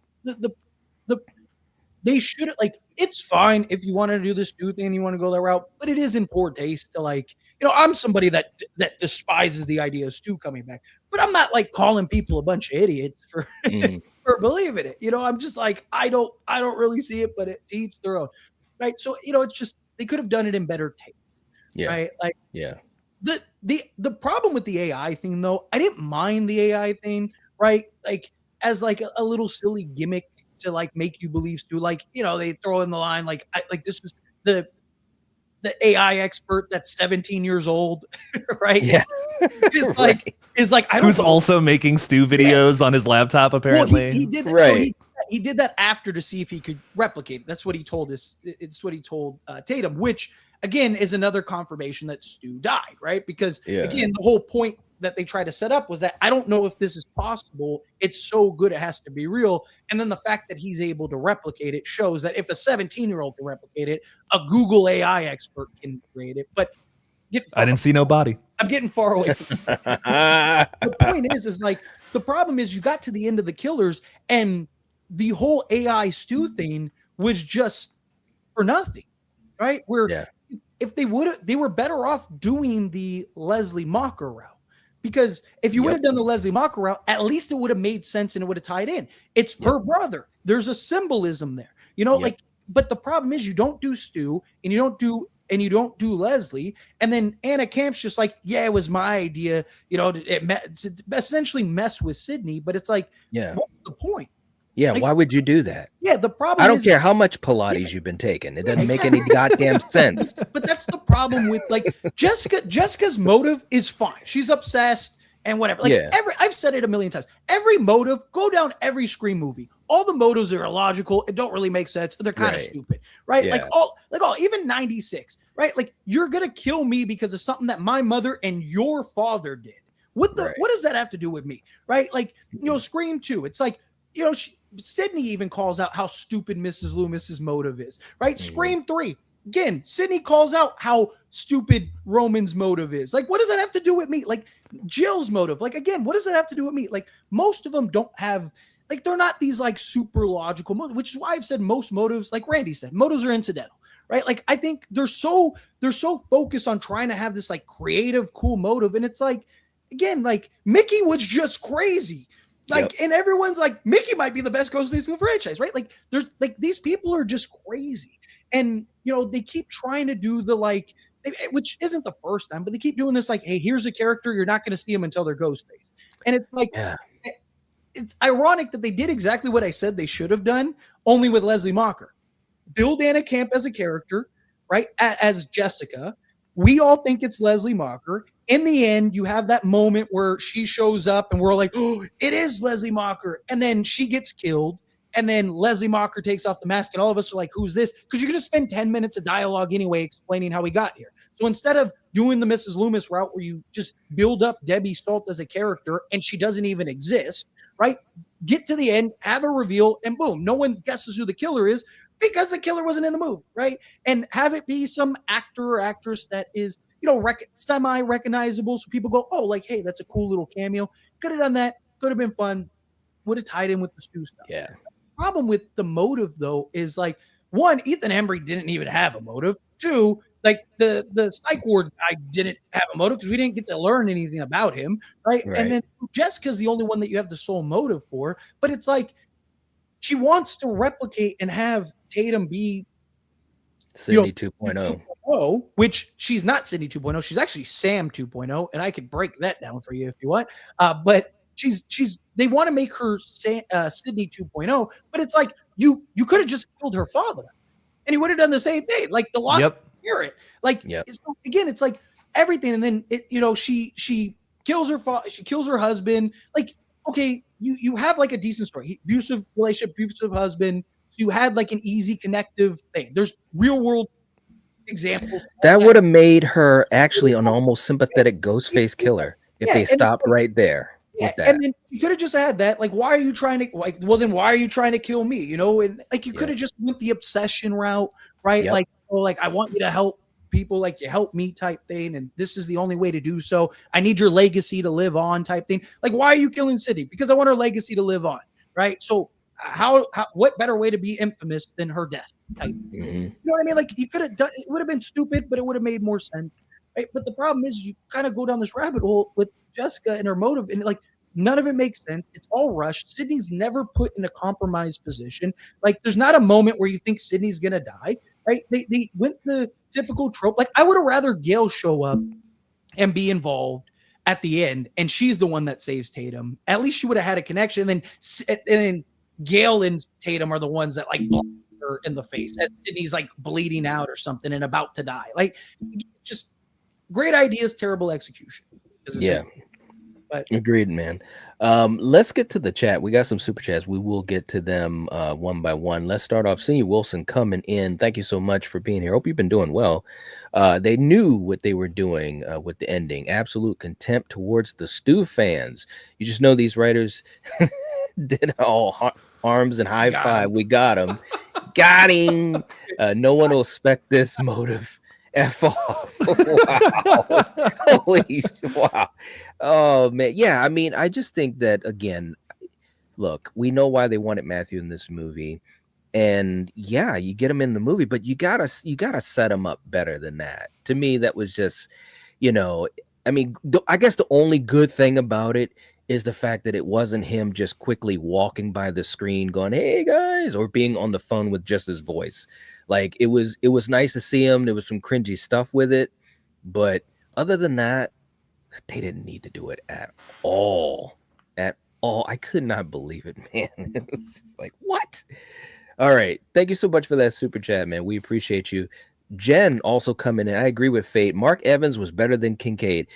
[SPEAKER 9] they should, like, it's fine if you want to do this Stu thing and you want to go that route, but it is in poor taste to, like, I'm somebody that despises the idea of Stu coming back, but I'm not like calling people a bunch of idiots for for believing it. I'm just like, I don't really see it, but to each their own, right? So it's just, they could have done it in better taste, right? Like,
[SPEAKER 2] Yeah.
[SPEAKER 9] The problem with the AI thing, though, I didn't mind the AI thing, right? Like, as like a little silly gimmick to like make you believe Stu. Like, you know, they throw in the line like this was the AI expert that's 17 years old, right?
[SPEAKER 2] Yeah.
[SPEAKER 9] is like I don't
[SPEAKER 10] Who's
[SPEAKER 9] know.
[SPEAKER 10] also making Stu videos on his laptop apparently.
[SPEAKER 9] Well, he did that.
[SPEAKER 2] Right.
[SPEAKER 9] So he did that after to see if he could replicate it. That's what he told us. It's what he told Tatum, which again is another confirmation that Stu died, right? Because again, the whole point that they tried to set up was that I don't know if this is possible. It's so good it has to be real. And then the fact that he's able to replicate it shows that if a 17-year-old can replicate it, a Google AI expert can create it. But
[SPEAKER 10] I didn't see no body.
[SPEAKER 9] I'm getting far away from the point is like the problem is you got to the end of the killers and the whole AI Stu thing was just for nothing, right? Where if they were better off doing the Leslie Mocker route. Because if you would have done the Leslie Mocker route, at least it would have made sense and it would have tied in. It's her brother. There's a symbolism there, you know. Like, but the problem is you don't do Stu and you don't do Leslie, and then Anna Camp's just like, yeah, it was my idea, you know. It's essentially mess with Sidney, but it's like, what's the point?
[SPEAKER 2] Yeah,
[SPEAKER 9] like,
[SPEAKER 2] why would you do that?
[SPEAKER 9] Yeah, the problem
[SPEAKER 2] I don't care how much Pilates you've been taking. It doesn't make any goddamn sense.
[SPEAKER 9] But that's the problem with like Jessica's motive is fine. She's obsessed and whatever. Like I've said it a million times. Every motive, go down every Scream movie. All the motives are illogical. It don't really make sense. They're kind of stupid, right?
[SPEAKER 2] Yeah.
[SPEAKER 9] Even 96, right? Like you're gonna kill me because of something that my mother and your father did. What does that have to do with me, right? Like, you know, Scream 2. It's like, you know, Sidney even calls out how stupid Mrs. Loomis's motive is, right? Scream 3. Again, Sidney calls out how stupid Roman's motive is. Like, what does that have to do with me? Like, Jill's motive. Like, again, what does that have to do with me? Like, most of them don't have, like, they're not these, like, super logical motives, which is why I've said most motives, like Randy said, motives are incidental, right? Like, I think they're so focused on trying to have this, like, creative, cool motive. And it's like, again, like, Mickey was just crazy. Like, and everyone's like, Mickey might be the best Ghostface in the franchise, right? Like, there's like these people are just crazy, and you know they keep trying to do the like, which isn't the first time, but they keep doing this like, hey, here's a character you're not going to see him until they're Ghostface, and it's like, it's ironic that they did exactly what I said they should have done, only with Leslie Mocker. Build Anna Camp as a character, right? As Jessica, we all think it's Leslie Mocker. In the end, you have that moment where she shows up and we're like, oh, it is Leslie Mocker. And then she gets killed. And then Leslie Mocker takes off the mask and all of us are like, who's this? Because you're going to spend 10 minutes of dialogue anyway explaining how we got here. So instead of doing the Mrs. Loomis route where you just build up Debbie Salt as a character and she doesn't even exist, right? Get to the end, have a reveal, and boom, no one guesses who the killer is because the killer wasn't in the movie, right? And have it be some actor or actress that is, you know, semi-recognizable, so people go, oh, like, hey, that's a cool little cameo. Could have done that. Could have been fun. Would have tied in with the Stu stuff.
[SPEAKER 2] Yeah.
[SPEAKER 9] The problem with the motive, though, is like, one, Ethan Embry didn't even have a motive. Two, like the psych ward guy didn't have a motive because we didn't get to learn anything about him, right? And then Jessica's the only one that you have the sole motive for. But it's like she wants to replicate and have Tatum be
[SPEAKER 2] Sidney 2.0.
[SPEAKER 9] Which she's not Sidney 2.0. She's actually Sam 2.0, and I could break that down for you if you want. But they want to make her Sidney 2.0, but it's like you could have just killed her father, and he would have done the same thing, like the lost spirit. Like so again, it's like everything, and then she kills her father, she kills her husband. Like, okay, you have like a decent story, abusive relationship, abusive husband. You had like an easy connective thing. There's real world examples.
[SPEAKER 2] That would have made her actually an almost sympathetic Ghostface killer if they stopped right there.
[SPEAKER 9] Yeah, and then you could have just had that. Like, why are you trying to like? Well, then why are you trying to kill me? You know, and like you could have just went the obsession route, right? Like, oh, like I want you to help people, like you help me type thing, and this is the only way to do so. I need your legacy to live on type thing. Like, why are you killing Sidney? Because I want her legacy to live on, right? So how what better way to be infamous than her death type? You know what I mean? Like, you could have done it, would have been stupid, but it would have made more sense, right? But the problem is you kind of go down this rabbit hole with Jessica and her motive, and like none of it makes sense. It's all rushed. Sidney's never put in a compromised position. Like, there's not a moment where you think Sidney's gonna die, right? They went the typical trope. Like, I would have rather Gail show up and be involved at the end, and she's the one that saves Tatum. At least she would have had a connection. And then Gale and Tatum are the ones that like block her in the face as Sydney's like bleeding out or something and about to die. Like, just great ideas, terrible execution.
[SPEAKER 2] Yeah. Agreed, man. Let's get to the chat. We got some super chats. We will get to them one by one. Let's start off. Senior Wilson coming in. Thank you so much for being here. Hope you've been doing well. They knew what they were doing with the ending. Absolute contempt towards the Stu fans. You just know these writers did all arms and high five. We got him. Got him. No one will expect this motive. F off. Wow. Holy wow. Oh man, yeah. I mean, I just think that again, look, we know why they wanted Matthew in this movie, and yeah, you get him in the movie, but you gotta set him up better than that. To me, that was just, I mean, I guess the only good thing about it is the fact that it wasn't him just quickly walking by the screen going, "Hey guys," or being on the phone with just his voice. Like it was nice to see him. There was some cringy stuff with it, but other than that, they didn't need to do it at all. At all. I could not believe it, man. It was just like, what? All right. Thank you so much for that super chat, man. We appreciate you. Jen also coming in. I agree with Fate. Mark Evans was better than Kincaid.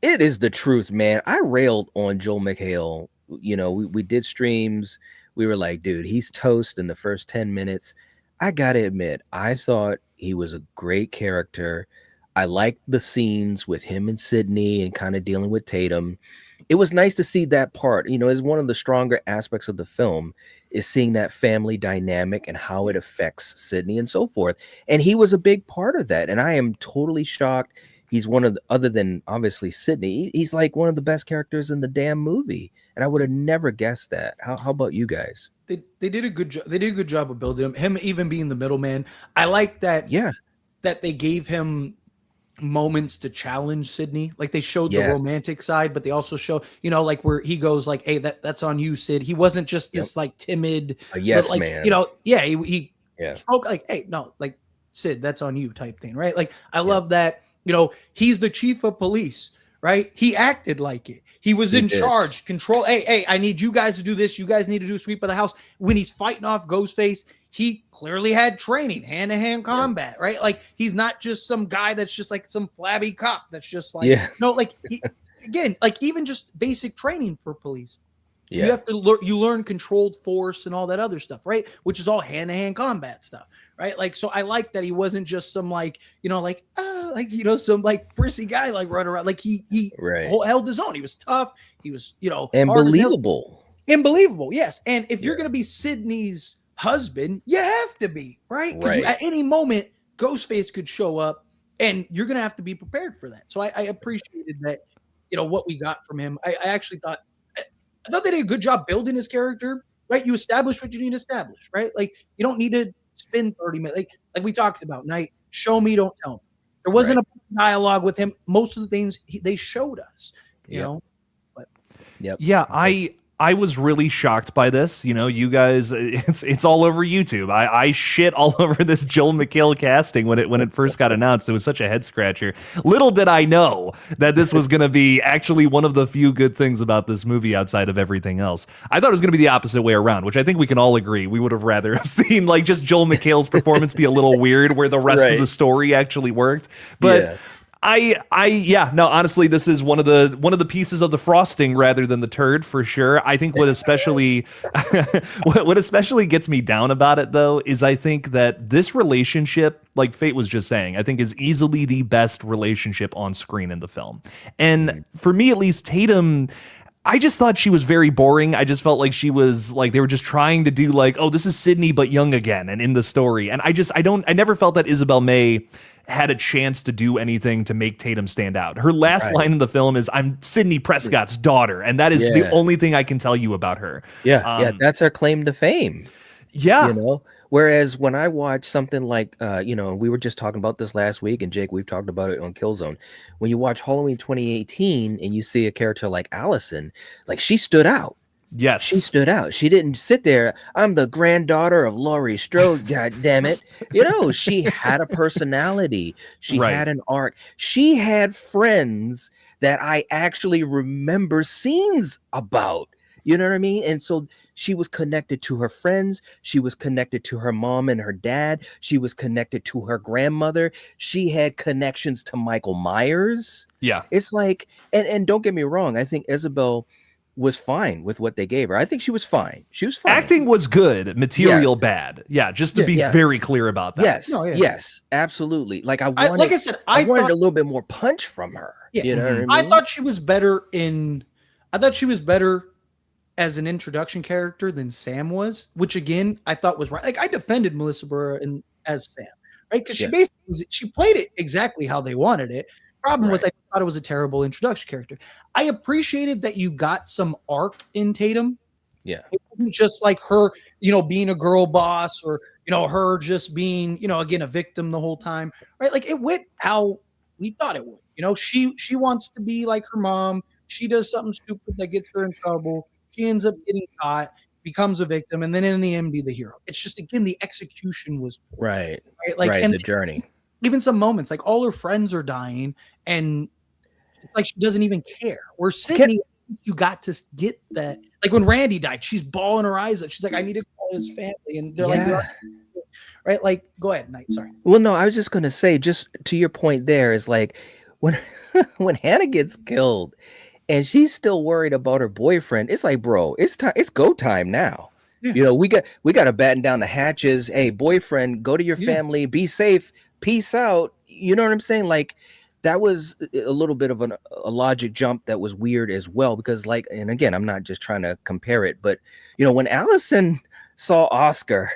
[SPEAKER 2] It is the truth, man. I railed on Joel McHale. We did streams. We were like, dude, he's toast in the first 10 minutes. I got to admit, I thought he was a great character. I liked the scenes with him and Sidney and kind of dealing with Tatum. It was nice to see that part. Is one of the stronger aspects of the film is seeing that family dynamic and how it affects Sidney and so forth. And he was a big part of that. And I am totally shocked. He's one of the, other than obviously Sidney, he's like one of the best characters in the damn movie. And I would have never guessed that. How about you guys?
[SPEAKER 9] They did a good job. They did a good job of building him even being the middleman. I like that.
[SPEAKER 2] Yeah.
[SPEAKER 9] That they gave him moments to challenge Sidney. Like they showed the romantic side, but they also show, like where he goes like, "Hey, that's on you, Sid." He wasn't just this like timid,
[SPEAKER 2] yes
[SPEAKER 9] like,
[SPEAKER 2] man.
[SPEAKER 9] He spoke like, "Hey, no, like Sid, that's on you," type thing, right? Like I love that. He's the chief of police, right? He acted like it. He was in charge, control. Hey, I need you guys to do this. You guys need to do sweep of the house. When he's fighting off Ghostface, he clearly had training, hand-to-hand combat, right? Like he's not just some guy that's just like some flabby cop that's just like, no, like again, like even just basic training for police. Yeah. You have to learn controlled force and all that other stuff, right? Which is all hand-to-hand combat stuff, right? Like, so I like that he wasn't just some like, some like prissy guy like running around. Like he held his own. He was tough. He was,
[SPEAKER 2] and believable.
[SPEAKER 9] Unbelievable, yes. And if you're gonna be Sidney's husband, you have to be, right? Because at any moment, Ghostface could show up, and you're gonna have to be prepared for that. So I appreciated that, what we got from him. I actually thought they did a good job building his character, right? You establish what you need to establish, right? Like you don't need to spend 30 minutes, like we talked about. Night, show me, don't tell me. There wasn't a dialogue with him. Most of the things they showed us, you know. But
[SPEAKER 10] yeah, I was really shocked by this. You guys, it's all over YouTube. I shit all over this Joel McHale casting when it first got announced. It was such a head scratcher. Little did I know that this was going to be actually one of the few good things about this movie outside of everything else. I thought it was going to be the opposite way around, which I think we can all agree. We would have rather have seen like just Joel McHale's performance be a little weird where the rest of the story actually worked. But honestly, this is one of the pieces of the frosting rather than the turd for sure. I think what especially what especially gets me down about it though is I think that this relationship, like Fate was just saying, I think is easily the best relationship on screen in the film. And for me at least, Tatum, I just thought she was very boring. I just felt like she was like they were just trying to do like, oh, this is Sidney but young again and in the story. And I never felt that Isabel May had a chance to do anything to make Tatum stand out. Her last line in the film is, "I'm Sidney Prescott's daughter," and that is the only thing I can tell you about her.
[SPEAKER 2] That's her claim to fame.
[SPEAKER 10] Yeah.
[SPEAKER 2] Whereas when I watch something like, we were just talking about this last week, and Jake, we've talked about it on Killzone. When you watch Halloween 2018 and you see a character like Allison, like she stood out.
[SPEAKER 10] Yes.
[SPEAKER 2] She stood out. She didn't sit there. I'm the granddaughter of Laurie Strode, God damn it. She had a personality. She had an arc. She had friends that I actually remember scenes about. You know what I mean? And so she was connected to her friends. She was connected to her mom and her dad. She was connected to her grandmother. She had connections to Michael Myers.
[SPEAKER 10] Yeah.
[SPEAKER 2] It's like, and don't get me wrong, I think Isabel was fine with what they gave her. I think she was fine. She was fine.
[SPEAKER 10] Acting was good, material bad. Yeah, just to be very clear about that.
[SPEAKER 2] Yes, yes, absolutely. Like I wanted,
[SPEAKER 9] like I said,
[SPEAKER 2] I wanted
[SPEAKER 9] thought,
[SPEAKER 2] a little bit more punch from her.
[SPEAKER 9] Yeah,
[SPEAKER 2] you know what I mean?
[SPEAKER 9] I thought she was better as an introduction character than Sam was, which again I thought was right. Like I defended Melissa Barrera as Sam, right? Because she basically she played it exactly how they wanted it. Problem was I thought it was a terrible introduction character. I appreciated that you got some arc in Tatum.
[SPEAKER 2] Yeah.
[SPEAKER 9] It wasn't just like her, being a girl boss or, her just being, again, a victim the whole time, right? Like it went how we thought it would. She wants to be like her mom. She does something stupid that gets her in trouble. She ends up getting caught, becomes a victim, and then in the end be the hero. It's just, again, the execution was poor,
[SPEAKER 2] right.
[SPEAKER 9] Like,
[SPEAKER 2] right.
[SPEAKER 9] and
[SPEAKER 2] The journey.
[SPEAKER 9] Even some moments, like all her friends are dying, and it's like she doesn't even care. Where Sidney, you got to get that. Like when Randy died, she's bawling her eyes out. She's like, I need to call his family. And they're like, right? Like, go ahead, Knight. Sorry.
[SPEAKER 2] Well, no, I was just going to say, just to your point there, is like when when Hannah gets killed and she's still worried about her boyfriend, it's like, bro, it's time. It's go time now. Yeah. We got to batten down the hatches. Hey, boyfriend, go to your family. Be safe. Peace out. You know what I'm saying? Like that was a little bit of a logic jump that was weird as well, because and again, I'm not just trying to compare it, but when Allison saw Oscar,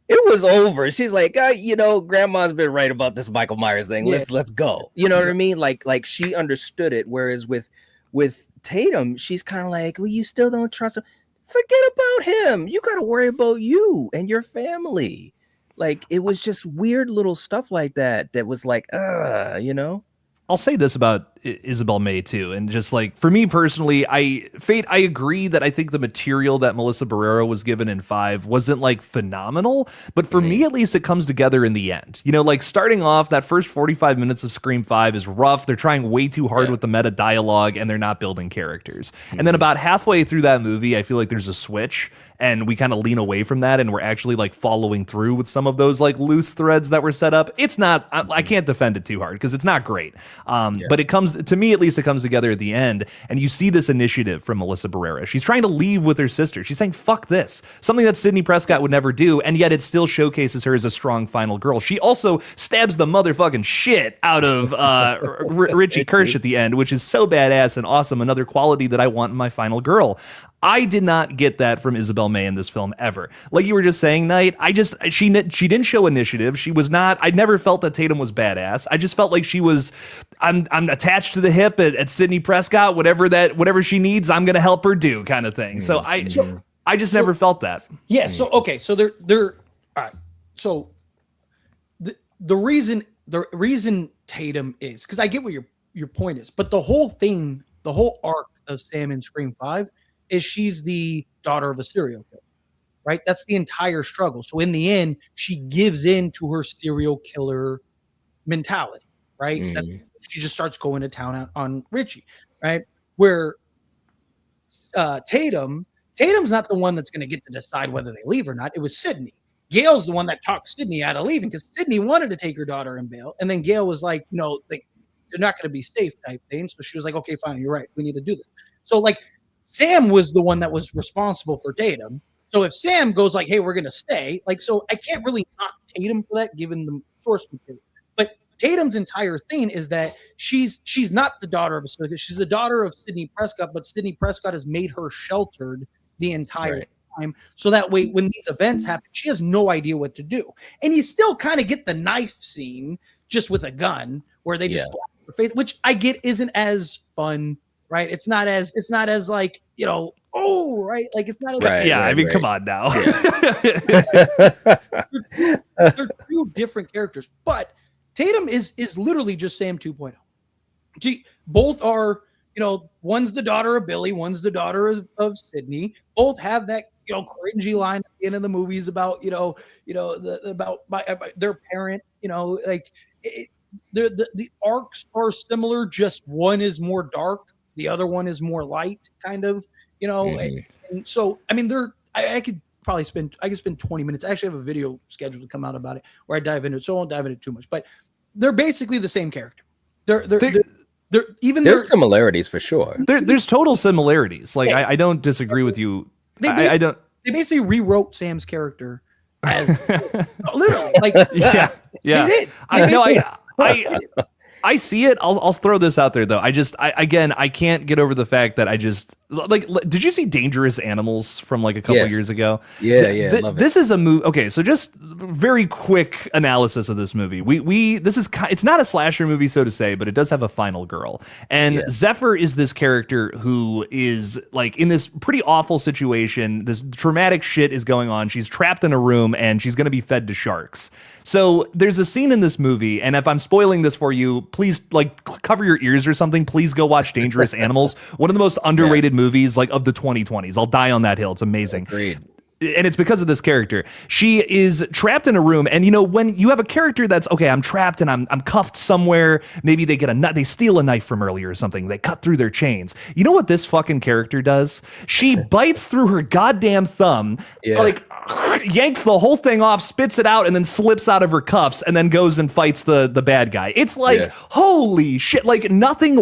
[SPEAKER 2] it was over. She's like, grandma's been right about this Michael Myers thing. Let's go. You know what I mean? Like she understood it. Whereas with Tatum, she's kind of like, well, you still don't trust him. Forget about him. You got to worry about you and your family. Like it was just weird little stuff like that was like,
[SPEAKER 10] I'll say this about Isabel May too, and just like for me personally, I agree that I think the material that Melissa Barrera was given in 5 wasn't like phenomenal, but for me at least, it comes together in the end. Like starting off, that first 45 minutes of Scream 5 is rough. They're trying way too hard with the meta dialogue, and they're not building characters. And then about halfway through that movie, I feel like there's a switch, and we kind of lean away from that, and we're actually like following through with some of those like loose threads that were set up. It's not, I can't defend it too hard because it's not great. But it comes, to me at least, it comes together at the end, and you see this initiative from Melissa Barrera. She's trying to leave with her sister. She's saying, fuck this. Something that Sidney Prescott would never do, and yet it still showcases her as a strong final girl. She also stabs the motherfucking shit out of Richie Kirsch at the end, which is so badass and awesome. Another quality that I want in my final girl. I did not get that from Isabel May in this film ever. Like you were just saying, Knight, she didn't show initiative. She was not, I never felt that Tatum was badass. I just felt like she was, I'm attached to the hip at Sidney Prescott, whatever she needs, I'm going to help her do kind of thing. So I just never felt that.
[SPEAKER 9] Yeah. So, okay. So they're all right. So the reason Tatum is, because I get what your point is, but the whole arc of Sam in Scream 5 is she's the daughter of a serial killer, right? That's the entire struggle. So in the end, she gives in to her serial killer mentality, right? She just starts going to town on Richie, right? Where Tatum's not the one that's going to get to decide whether they leave or not. It was Sidney. Gail's the one that talked Sidney out of leaving because Sidney wanted to take her daughter in bail. And then Gail was like, no, they're not going to be safe type thing. So she was like, okay, fine, you're right. We need to do this. So like, Sam was the one that was responsible for Tatum. So if Sam goes like, hey, we're going to stay, like, so I can't really knock Tatum for that given the source material. But Tatum's entire thing is that she's not the daughter of a surrogate. She's the daughter of Sidney Prescott, but Sidney Prescott has made her sheltered the entire time. So that way, when these events happen, she has no idea what to do. And you still kind of get the knife scene just with a gun where they just block her face, which I get isn't as fun. Right, it's not as like right, like it's not as
[SPEAKER 10] I mean, come on now.
[SPEAKER 9] They're two different characters, but Tatum is literally just Sam 2.0. Both are, one's the daughter of Billy, one's the daughter of Sidney. Both have that cringy line at the end of the movies about about their parent. The arcs are similar, just one is more dark. The other one is more light, kind of, you know. And so, I mean, I could probably spend 20 minutes. I actually have a video scheduled to come out about it where I dive into it, so I won't dive into it too much. But they're basically the same character. There's
[SPEAKER 2] similarities for sure.
[SPEAKER 10] There's total similarities. Like I don't disagree with you. I don't.
[SPEAKER 9] They basically rewrote Sam's character as literally, like
[SPEAKER 10] yeah.
[SPEAKER 9] They did.
[SPEAKER 10] I see it. I'll throw this out there though. I can't get over the fact that I just like. Did you see Dangerous Animals from like a couple years ago?
[SPEAKER 2] Yeah, love it.
[SPEAKER 10] This is a movie. Okay, so just very quick analysis of this movie. It's not a slasher movie, so to say, but it does have a final girl, and Zephyr is this character who is like in this pretty awful situation. This traumatic shit is going on. She's trapped in a room and she's going to be fed to sharks. So there's a scene in this movie, and if I'm spoiling this for you, please like cover your ears or something. Please go watch Dangerous Animals, one of the most underrated movies like of the 2020s. I'll die on that hill. It's amazing.
[SPEAKER 2] Agreed.
[SPEAKER 10] And it's because of this character. She is trapped in a room, and you know when you have a character that's okay, I'm trapped and I'm cuffed somewhere. Maybe they they steal a knife from earlier or something. They cut through their chains. You know what this fucking character does? She bites through her goddamn thumb, like yanks the whole thing off, spits it out, and then slips out of her cuffs, and then goes and fights the bad guy. It's like holy shit! Like nothing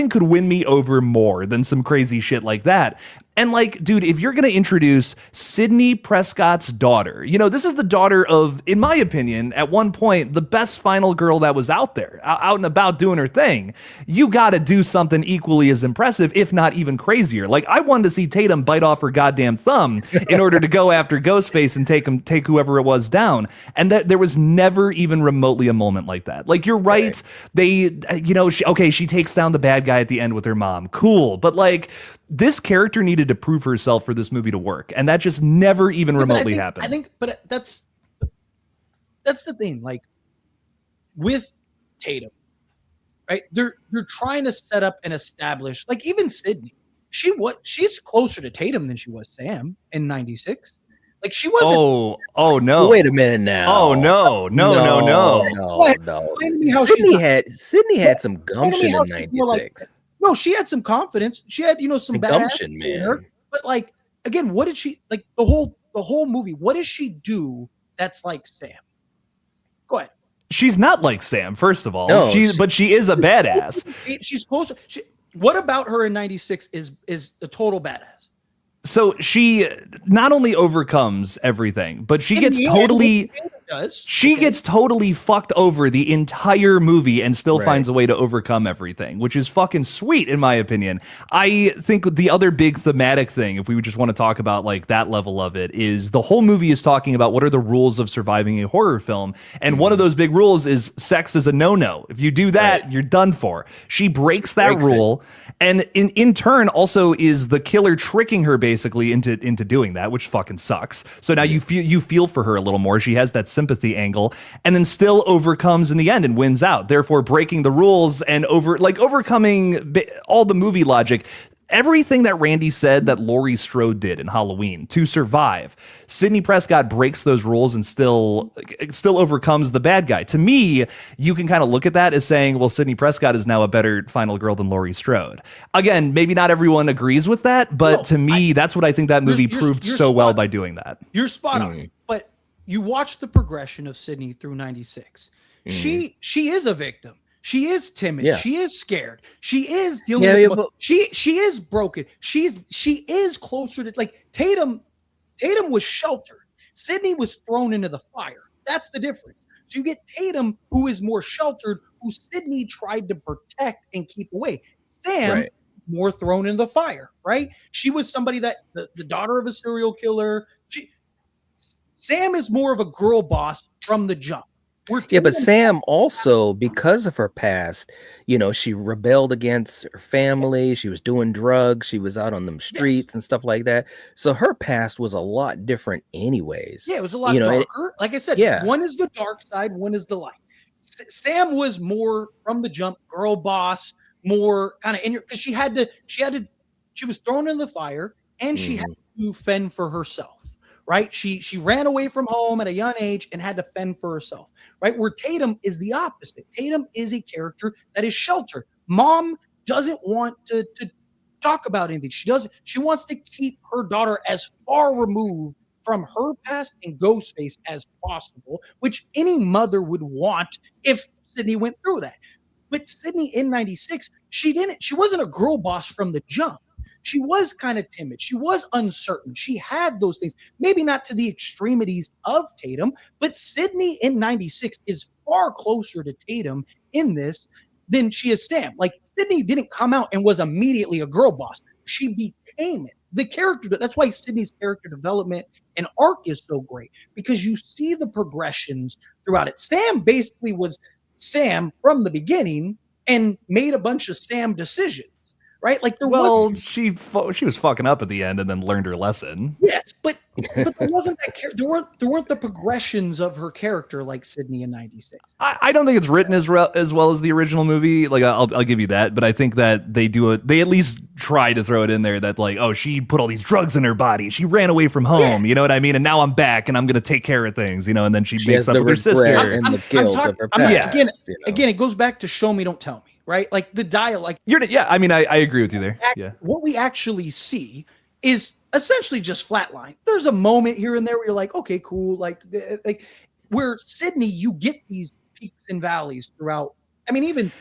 [SPEAKER 10] could win me over more than some crazy shit like that. And like, dude, if you're going to introduce Sidney Prescott's daughter, you know, this is the daughter of, in my opinion, at one point, the best final girl that was out there, out and about doing her thing. You got to do something equally as impressive, if not even crazier. Like, I wanted to see Tatum bite off her goddamn thumb in order to go after Ghostface and take whoever it was down. And that there was never even remotely a moment like that. Like, you're right. They, you know, she takes down the bad guy at the end with her mom. Cool. But like, this character needed to prove herself for this movie to work, and that just never even remotely happened.
[SPEAKER 9] I think, but that's the thing. Like with Tatum, right? They're trying to set up and establish. Like even Sidney, she's closer to Tatum than she was Sam in '96. Like she wasn't.
[SPEAKER 10] Oh no!
[SPEAKER 2] Wait a minute now.
[SPEAKER 10] Oh no!
[SPEAKER 2] Sydney had some gumption in '96.
[SPEAKER 9] No, she had some confidence. She had, you know, some
[SPEAKER 2] gumption, man.
[SPEAKER 9] But like, again, what did she like the whole movie? What does she do that's like Sam? Go ahead.
[SPEAKER 10] She's not like Sam, first of all.
[SPEAKER 2] No,
[SPEAKER 10] but she is a badass.
[SPEAKER 9] She's close. What about her in '96 is a total badass?
[SPEAKER 10] So she not only overcomes everything, but she gets totally fucked over the entire movie and still finds a way to overcome everything, which is fucking sweet in my opinion. I think the other big thematic thing, if we just want to talk about like that level of it, is the whole movie is talking about what are the rules of surviving a horror film. And one of those big rules is sex is a no-no. If you do that, you're done for. She breaks that rule. And in turn also is the killer tricking her basically into doing that, which fucking sucks. So now you feel for her a little more. She has that sympathy angle, and then still overcomes in the end and wins out, therefore breaking the rules and overcoming all the movie logic. Everything that Randy said that Laurie Strode did in Halloween to survive, Sidney Prescott breaks those rules and still overcomes the bad guy. To me, you can kind of look at that as saying, well, Sidney Prescott is now a better final girl than Laurie Strode. Again, maybe not everyone agrees with that, but to me, that's what I think that movie proved so well by doing that.
[SPEAKER 9] You're spot on. But you watch the progression of Sidney through '96. She is a victim. She is timid. Yeah. She is scared. She is dealing with she is broken. She is closer to like Tatum. Tatum was sheltered. Sidney was thrown into the fire. That's the difference. So you get Tatum, who is more sheltered, who Sidney tried to protect and keep away. Sam more thrown in the fire, right? She was somebody that the daughter of a serial killer. Sam is more of a girl boss from the jump.
[SPEAKER 2] Yeah, but Sam also, because of her past, you know, she rebelled against her family. She was doing drugs. She was out on them streets and stuff like that. So her past was a lot different anyways.
[SPEAKER 9] Yeah, it was a lot darker. Like I said, one is the dark side, one is the light. Sam was more from the jump, girl boss, more kind of in your, because she was thrown in the fire and she had to fend for herself. Right? She ran away from home at a young age and had to fend for herself. Right? Where Tatum is the opposite. Tatum is a character that is sheltered. Mom doesn't want to talk about anything. She wants to keep her daughter as far removed from her past and Ghostface as possible, which any mother would want if Sidney went through that. But Sidney in 96, she wasn't a girl boss from the jump. She was kind of timid. She was uncertain. She had those things, maybe not to the extremities of Tatum, but Sidney in 96 is far closer to Tatum in this than she is Sam. Like, Sidney didn't come out and was immediately a girl boss. She became it. The character, that's why Sidney's character development and arc is so great, because you see the progressions throughout it. Sam basically was Sam from the beginning and made a bunch of Sam decisions, right? Like,
[SPEAKER 10] she was fucking up at the end and then learned her lesson.
[SPEAKER 9] Yes, but there wasn't that there weren't the progressions of her character like Sidney in 96.
[SPEAKER 10] I don't think it's written as well as the original movie. Like, I'll give you that, but I think that they at least try to throw it in there that, like, oh, she put all these drugs in her body, she ran away from home, you know what I mean, and now I'm back and I'm gonna take care of things, you know, and then she makes up with her sister.
[SPEAKER 9] Again, it goes back to show me, don't tell me, right? Like, the dialogue.
[SPEAKER 10] I mean, I agree with you there. Yeah,
[SPEAKER 9] what we actually see is essentially just flatline. There's a moment here and there where you're like, okay, cool. Like where Sidney, you get these peaks and valleys throughout. I mean, even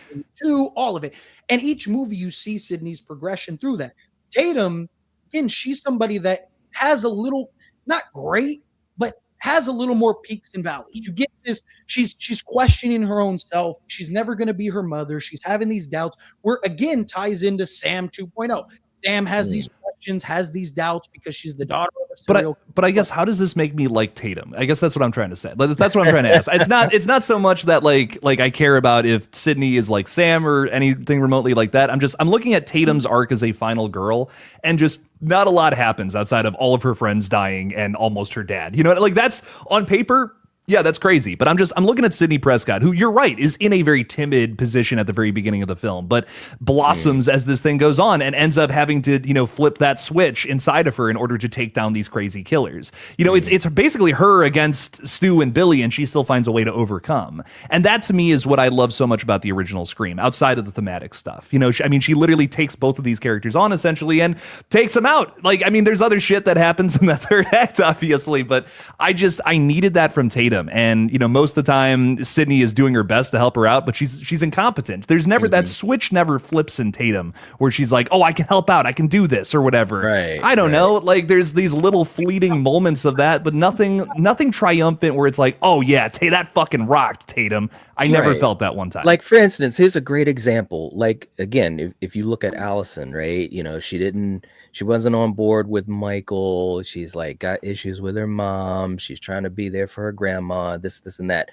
[SPEAKER 9] two, all of it. And each movie you see Sidney's progression through that. Tatum, again, she's somebody that has a little, not great, but has a little more peaks and valleys. You get this, she's questioning her own self. She's never going to be her mother. She's having these doubts, where again ties into Sam 2.0. Sam has these questions, has these doubts because she's the daughter of a serial.
[SPEAKER 10] But I guess, how does this make me like Tatum? I guess that's what I'm trying to say. That's what I'm trying to ask. It's not so much that like I care about if Sidney is like Sam or anything remotely like that. I'm looking at Tatum's arc as a final girl, and just not a lot happens outside of all of her friends dying and almost her dad. You know, like, that's on paper. Yeah, that's crazy. But I'm looking at Sidney Prescott, who, you're right, is in a very timid position at the very beginning of the film, but blossoms as this thing goes on and ends up having to, you know, flip that switch inside of her in order to take down these crazy killers. You know, it's basically her against Stu and Billy, and she still finds a way to overcome. And that, to me, is what I love so much about the original Scream, outside of the thematic stuff. You know, she literally takes both of these characters on, essentially, and takes them out. Like, I mean, there's other shit that happens in the third act, obviously, but I needed that from Tatum. And, you know, most of the time Sidney is doing her best to help her out, but she's incompetent. There's never that switch never flips in Tatum where she's like, oh, I can help out, I can do this or whatever.
[SPEAKER 2] Right,
[SPEAKER 10] I don't know. Like, there's these little fleeting moments of that, but nothing triumphant where it's like, oh yeah, that fucking rocked, Tatum. I never felt that one time.
[SPEAKER 2] Like, for instance, here's a great example. Like, again, if you look at Allison, right? You know, she wasn't on board with Michael. She's like got issues with her mom. She's trying to be there for her grandma, this and that.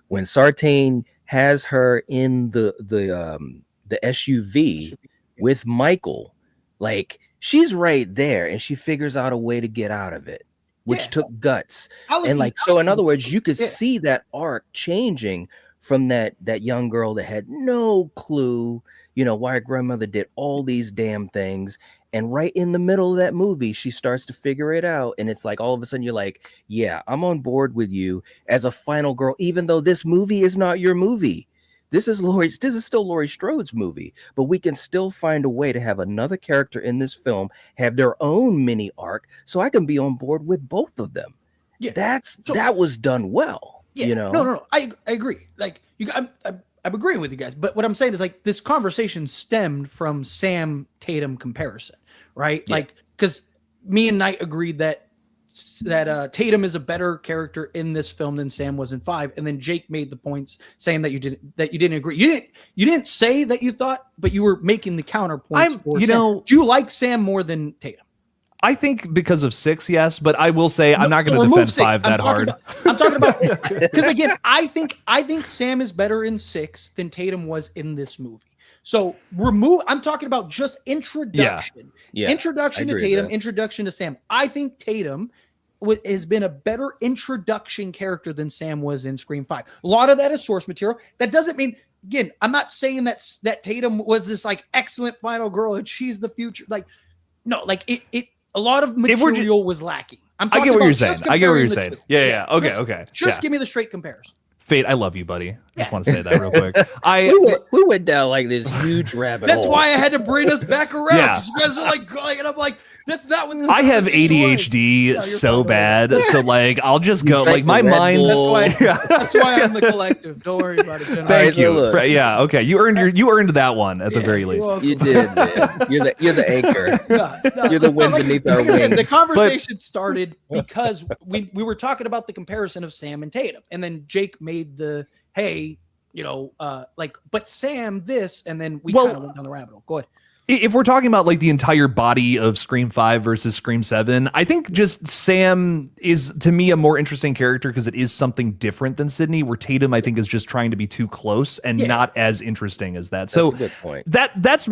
[SPEAKER 2] When Sartain has her in the SUV with Michael, like, she's right there and she figures out a way to get out of it, which took guts. And like, so in other words, you could see that arc changing from that young girl that had no clue, you know, why her grandmother did all these damn things. And right in the middle of that movie, she starts to figure it out. And it's like, all of a sudden you're like, yeah, I'm on board with you as a final girl, even though this movie is not your movie. This is still Laurie Strode's movie, but we can still find a way to have another character in this film have their own mini arc, so I can be on board with both of them. Yeah, that was done well.
[SPEAKER 9] Yeah,
[SPEAKER 2] you know,
[SPEAKER 9] no, I agree. Like, I'm agreeing with you guys, but what I'm saying is, like, this conversation stemmed from Sam Tatum comparison, right? Yeah. Like, because me and Knight agreed that Tatum is a better character in this film than Sam was in 5, and then Jake made the points saying that you didn't agree. You didn't say that you thought, but you were making the counterpoints. Do you like Sam more than Tatum?
[SPEAKER 10] I think because of 6, yes, but I will say I'm not going to defend 5 that hard.
[SPEAKER 9] I'm talking about because, again, I think Sam is better in 6 than Tatum was in this movie. So I'm talking about just introduction. Yeah. Introduction to Tatum, introduction to Sam. I think Tatum has been a better introduction character than Sam was in Scream 5. A lot of that is source material. That doesn't mean, again, I'm not saying that Tatum was this like excellent final girl and she's the future. Like, no, like it a lot of material was lacking.
[SPEAKER 10] I get what you're saying. Yeah. Okay.
[SPEAKER 9] Just give me the straight comparison.
[SPEAKER 10] Fate, I love you, buddy. Just want to say that real quick.
[SPEAKER 2] We went down like this huge rabbit
[SPEAKER 9] That's
[SPEAKER 2] hole.
[SPEAKER 9] why I had to bring us back around.
[SPEAKER 10] Yeah.
[SPEAKER 9] 'Cause you guys are like going, and I'm like, that's not what this
[SPEAKER 10] I have
[SPEAKER 9] conversation was.
[SPEAKER 10] ADHD
[SPEAKER 9] No,
[SPEAKER 10] so
[SPEAKER 9] you're fine,
[SPEAKER 10] bad, so like I'll just go.
[SPEAKER 2] drank
[SPEAKER 10] Like my
[SPEAKER 2] the Red
[SPEAKER 10] mind's.
[SPEAKER 2] Bull.
[SPEAKER 9] That's why I'm the collective. Don't worry about it. Gentlemen.
[SPEAKER 10] Thank
[SPEAKER 2] so
[SPEAKER 10] you.
[SPEAKER 2] look.
[SPEAKER 10] Yeah. Okay. You earned that one at the very
[SPEAKER 9] You're
[SPEAKER 10] least.
[SPEAKER 9] welcome.
[SPEAKER 2] You did, man. You're the anchor.
[SPEAKER 9] No.
[SPEAKER 2] You're the wind beneath our
[SPEAKER 9] Like I said, the
[SPEAKER 2] wings.
[SPEAKER 9] conversation started because we were talking about the comparison of Sam and Tatum, and then Jake made the hey, but Sam this, and then we kind of went down the rabbit hole. Go ahead.
[SPEAKER 10] If we're talking about like the entire body of Scream 5 versus Scream 7, I think just Sam is to me a more interesting character because it is something different than Sidney, where Tatum I think is just trying to be too close and not as interesting as that. So
[SPEAKER 2] That's a good point.
[SPEAKER 10] That's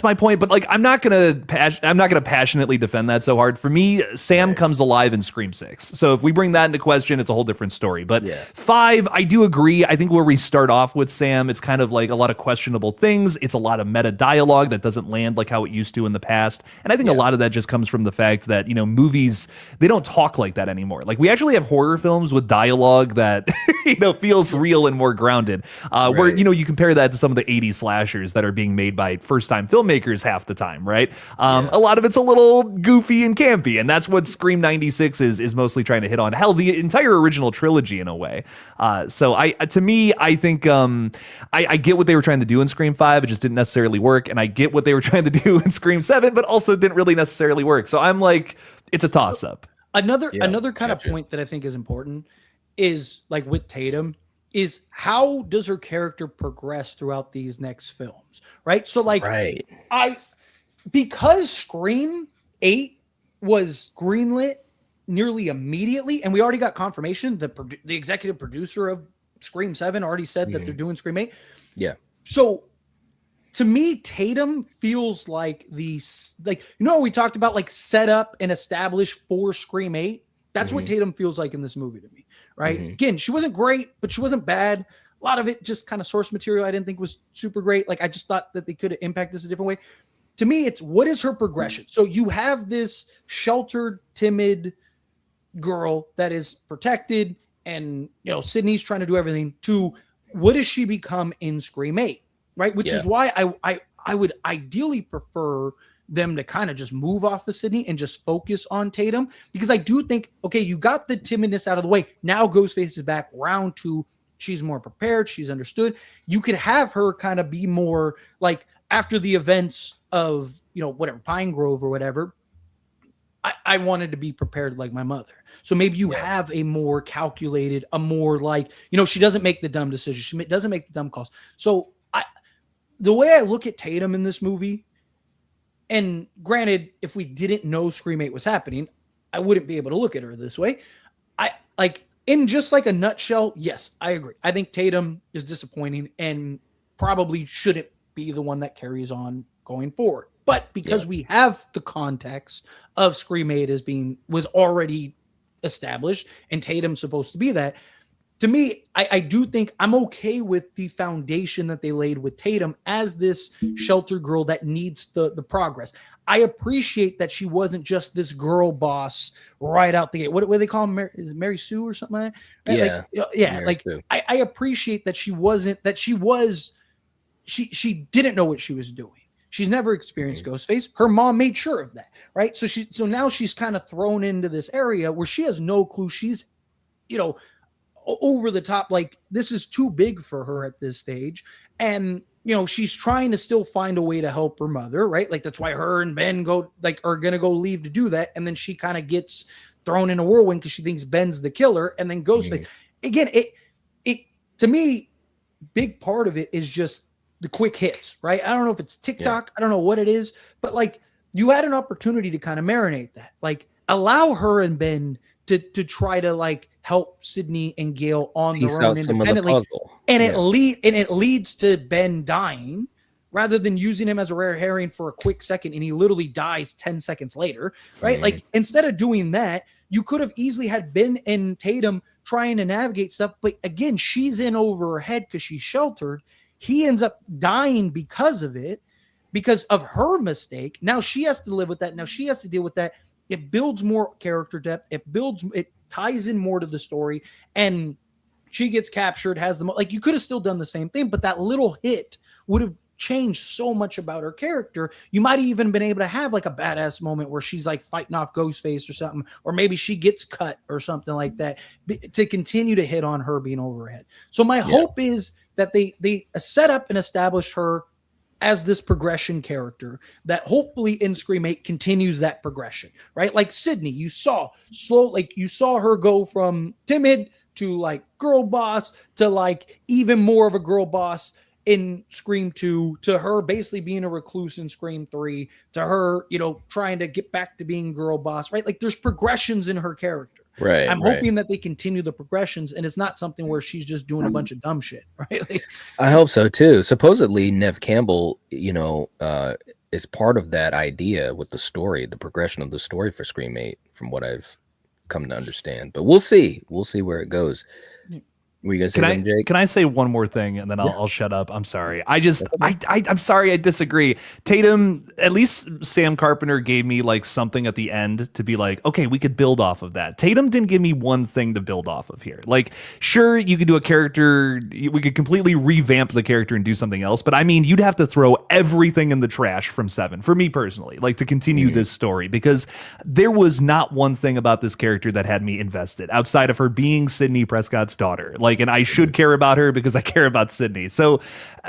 [SPEAKER 10] my point, but like I'm not gonna passionately defend that so hard. For me, Sam comes alive in Scream 6. So if we bring that into question, it's a whole different story. But 5, I do agree. I think where we start off with Sam, it's kind of like a lot of questionable things. It's a lot of meta dialogue that doesn't land like how it used to in the past. And I think a lot of that just comes from the fact that, movies, they don't talk like that anymore. Like we actually have horror films with dialogue that, feels real and more grounded. Where, you compare that to some of the 80s slashers that are being made by first-time filmmakers half the time, right? A lot of it's a little goofy and campy, and that's what Scream 96 is mostly trying to hit on. Hell, the entire original trilogy in a way. So I think I get what they were trying to do in Scream 5. It just didn't necessarily work. And I get what they were trying to do in Scream 7, but also didn't really necessarily work. So I'm like, it's a toss up.
[SPEAKER 9] Another kind of point that I think is important is like with Tatum is how does her character progress throughout these next films, right? So like because Scream 8 was greenlit nearly immediately, and we already got confirmation, the executive producer of Scream 7 already said that they're doing Scream 8.
[SPEAKER 2] Yeah.
[SPEAKER 9] So to me, Tatum feels like we talked about like set up and establish for Scream 8. That's what Tatum feels like in this movie to me, right? Again, she wasn't great, but she wasn't bad. A lot of it just kind of source material I didn't think was super great. Like I just thought that they could have impacted this a different way. To me, it's what is her progression? So you have this sheltered, timid girl that is protected, and Sidney's trying to do everything, to what does she become in Scream 8? Right, which is why I would ideally prefer them to kind of just move off of Sidney and just focus on Tatum, because I do think, okay, you got the timidness out of the way. Now Ghostface is back, round 2. She's more prepared. She's understood. You could have her kind of be more like after the events of, whatever, Pine Grove or whatever. I wanted to be prepared like my mother. So maybe you have a more calculated, a more like, she doesn't make the dumb decisions. She doesn't make the dumb calls. So the way I look at Tatum in this movie, and granted, if we didn't know Scream 8 was happening, I wouldn't be able to look at her this way. In just like a nutshell, yes, I agree. I think Tatum is disappointing and probably shouldn't be the one that carries on going forward. But because we have the context of Scream 8 was already established, and Tatum's supposed to be that, to me, I do think I'm okay with the foundation that they laid with Tatum as this sheltered girl that needs the progress. I appreciate that she wasn't just this girl boss right out the gate. What do they call her? Is it Mary Sue or something like that?
[SPEAKER 2] Mary Sue.
[SPEAKER 9] I appreciate that she didn't know what she was doing. She's never experienced Ghostface. Her mom made sure of that, right? So now she's kind of thrown into this area where she has no clue. She's, over the top, like this is too big for her at this stage. And, she's trying to still find a way to help her mother, right? Like that's why her and Ben are going to go leave to do that. And then she kind of gets thrown in a whirlwind because she thinks Ben's the killer. And then Ghostface. Again, it to me, big part of it is just the quick hits, right? I don't know if it's TikTok. I don't know what it is, but like you had an opportunity to kind of marinate that, like allow her and Ben to try to like help Sidney and Gail on their own independently. And it leads to Ben dying rather than using him as a rare herring for a quick second. And he literally dies 10 seconds later, right? Like instead of doing that, you could have easily had Ben and Tatum trying to navigate stuff. But again, she's in over her head because she's sheltered. He ends up dying because of it, because of her mistake. Now she has to live with that. Now she has to deal with that. It builds more character depth. It ties in more to the story. And she gets captured, has the like you could have still done the same thing, but that little hit would have changed so much about her character. You might have even been able to have like a badass moment where she's like fighting off Ghostface or something, or maybe she gets cut or something like that to continue to hit on her being overhead. So my hope is that they set up and establish her as this progression character that hopefully in Scream 8 continues that progression, right? Like Sidney, you saw her go from timid to like girl boss to like even more of a girl boss in Scream 2, to her basically being a recluse in Scream 3, to her, trying to get back to being girl boss, right? Like there's progressions in her character.
[SPEAKER 2] Right.
[SPEAKER 9] I'm hoping that they continue the progressions and it's not something where she's just doing a bunch of dumb shit, right? Like,
[SPEAKER 2] I hope so too. Supposedly Nev Campbell, is part of that idea with the story, the progression of the story for Scream 8, from what I've come to understand. But we'll see. We'll see where it goes. Were you gonna say something, Jake?
[SPEAKER 10] Can I say one more thing and then I'll shut up? I'm sorry. I'm sorry. I disagree. Tatum, at least Sam Carpenter gave me like something at the end to be like, okay, we could build off of that. Tatum didn't give me one thing to build off of here. Like, sure, you could do a character. We could completely revamp the character and do something else. But I mean, you'd have to throw everything in the trash from 7 for me personally, like to continue this story, because there was not one thing about this character that had me invested outside of her being Sidney Prescott's daughter. And I should care about her because I care about Sidney. So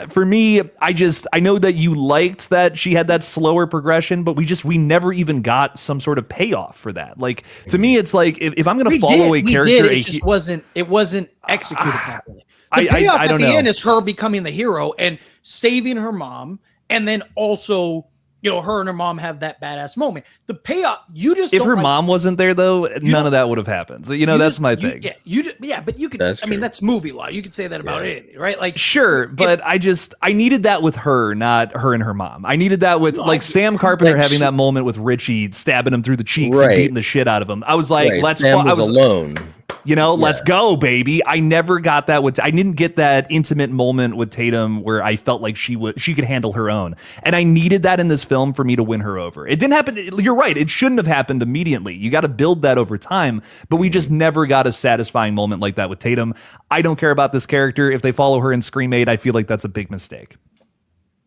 [SPEAKER 10] for me, I know that you liked that she had that slower progression, but we never even got some sort of payoff for that. Like, to me, it's like, if I'm going to follow a character,
[SPEAKER 9] it just wasn't executed properly. The payoff
[SPEAKER 10] I don't
[SPEAKER 9] at the
[SPEAKER 10] know.
[SPEAKER 9] end is her becoming the hero and saving her mom, and then also, her and her mom have that badass moment. The payoff,
[SPEAKER 10] if her mom wasn't there though, none of that would have happened. So, that's my thing.
[SPEAKER 9] But you could, that's movie law. You could say that about anything, right? Like,
[SPEAKER 10] sure, but I needed that with her, not her and her mom. I needed that with Sam Carpenter having that moment with Richie stabbing him through the cheeks and beating the shit out of him. I was like, I was alone. Let's go, baby. I never got that I didn't get that intimate moment with Tatum where I felt like she could handle her own. And I needed that in this film for me to win her over. It didn't happen. You're right. It shouldn't have happened immediately. You got to build that over time, but we just never got a satisfying moment like that with Tatum. I don't care about this character. If they follow her in Scream 8, I feel like that's a big mistake.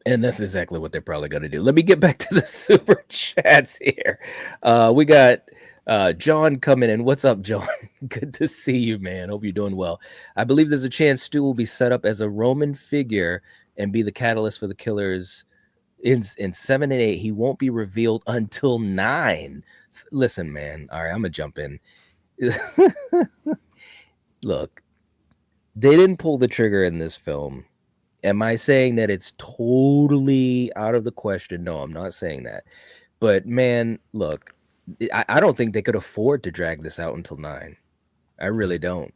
[SPEAKER 2] And that's exactly what they're probably going to do. Let me get back to the super chats here. We got John coming in. What's up, John? Good to see you, man. Hope you're doing well. I believe there's a chance Stu will be set up as a Roman figure and be the catalyst for the killers in 7 and 8. He won't be revealed until 9. Listen, man. All right, I'm gonna jump in. Look, they didn't pull the trigger in this film. Am I saying that it's totally out of the question? No, I'm not saying that. But man, look, I don't think they could afford to drag this out until 9. I really don't.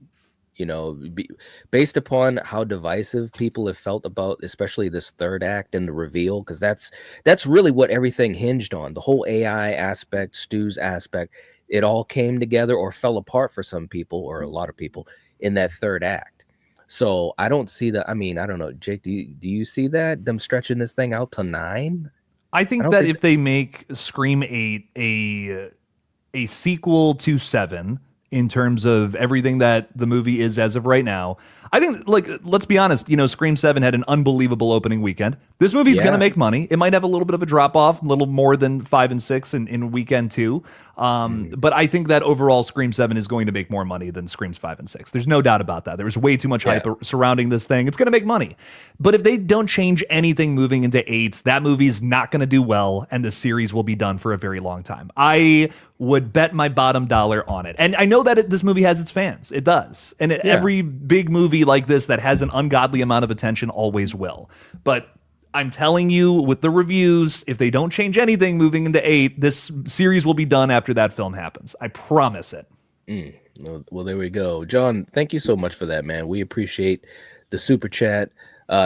[SPEAKER 2] Based upon how divisive people have felt about, especially this third act and the reveal, because that's really what everything hinged on. The whole AI aspect, Stu's aspect, it all came together or fell apart for some people or a lot of people in that third act. So I don't see that. I mean, I don't know, Jake, do you see that them stretching this thing out to 9?
[SPEAKER 10] I think that if they make Scream 8 a sequel to 7 in terms of everything that the movie is as of right now, I think, let's be honest, Scream 7 had an unbelievable opening weekend. This movie's going to make money. It might have a little bit of a drop off, a little more than 5 and 6 in weekend 2. But I think that overall Scream 7 is going to make more money than Screams 5 and 6. There's no doubt about that. There was way too much hype surrounding this thing. It's going to make money. But if they don't change anything moving into 8, that movie's not going to do well, and the series will be done for a very long time. I would bet my bottom dollar on it. And I know that this movie has its fans. It does. And every big movie like this that has an ungodly amount of attention always will. But I'm telling you, with the reviews, if they don't change anything moving into 8, this series will be done after that film happens. I promise it.
[SPEAKER 2] Well, there we go. John, thank you so much for that, man. We appreciate the super chat.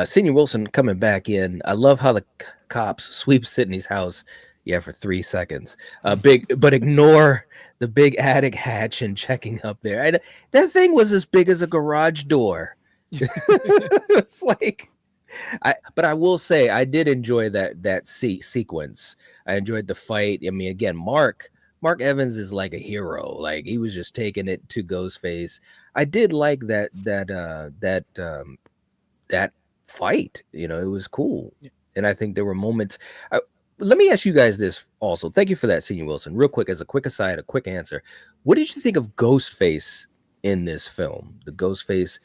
[SPEAKER 2] Senior Wilson coming back in. I love how the cops sweep Sidney's house. For 3 seconds. But ignore the big attic hatch and checking up there. That thing was as big as a garage door. It's like, but I will say I did enjoy that sequence. I enjoyed the fight. I mean, again, Mark Mark Evans is like a hero. Like he was just taking it to Ghostface. I did like that fight. You know, it was cool. And I think there were moments. Let me ask you guys this also. Thank you for that, Senior Wilson. Real quick, as a quick aside, a quick answer. What did you think of Ghostface in this film? The Ghostface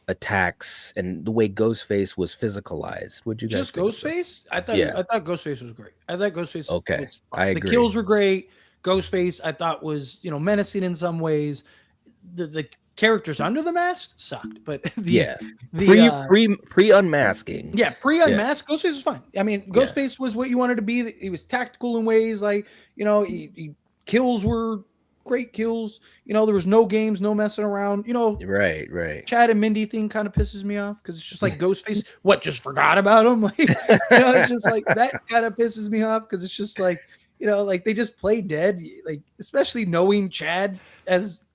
[SPEAKER 2] attacks and the way Ghostface was physicalized. Would you guys
[SPEAKER 9] just
[SPEAKER 2] think of
[SPEAKER 9] Ghostface?
[SPEAKER 2] that?
[SPEAKER 9] I thought Ghostface was great. I thought Ghostface.
[SPEAKER 2] Okay,
[SPEAKER 9] was
[SPEAKER 2] I agree.
[SPEAKER 9] The kills were great. Ghostface, I thought was menacing in some ways. The characters under the mask sucked, but
[SPEAKER 2] pre unmasking.
[SPEAKER 9] Yeah, pre unmask, Ghostface was fine. I mean, Ghostface was what you wanted to be. He was tactical in ways like he kills were great kills. There was no games, no messing around.
[SPEAKER 2] Right.
[SPEAKER 9] Chad and Mindy thing kind of pisses me off because it's just like Ghostface. What, just forgot about him? Like, it's just like that kind of pisses me off because it's just like like they just play dead. Like, especially knowing Chad has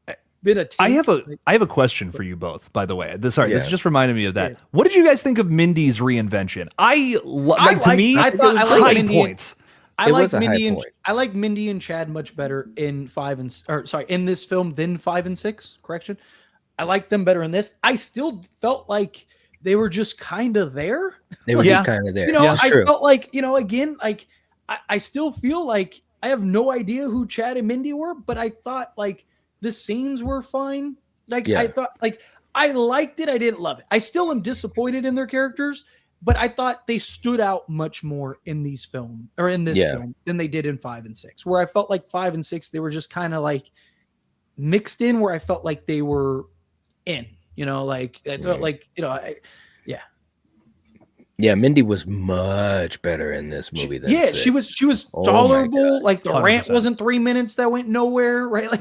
[SPEAKER 9] been a.
[SPEAKER 10] I have a question for you both. By the way, this just reminded me of that. Yeah. What did you guys think of Mindy's reinvention? I thought high points.
[SPEAKER 9] I like Mindy and Chad much better in in this film than 5 and 6. Correction, I like them better in this. I still felt like they were just kind of there.
[SPEAKER 2] They were just kind of there.
[SPEAKER 9] I felt like again, like I still feel like I have no idea who Chad and Mindy were, but I thought like the scenes were fine. Like I thought like I liked it. I didn't love it. I still am disappointed in their characters. But I thought they stood out much more in this film than they did in 5 and 6, where I felt like 5 and 6, they were just kind of like mixed in where I felt like they were in, like I felt like,
[SPEAKER 2] Yeah, Mindy was much better in this movie than 6.
[SPEAKER 9] she was tolerable. Like the 100%. Rant wasn't 3 minutes that went nowhere, right? Like,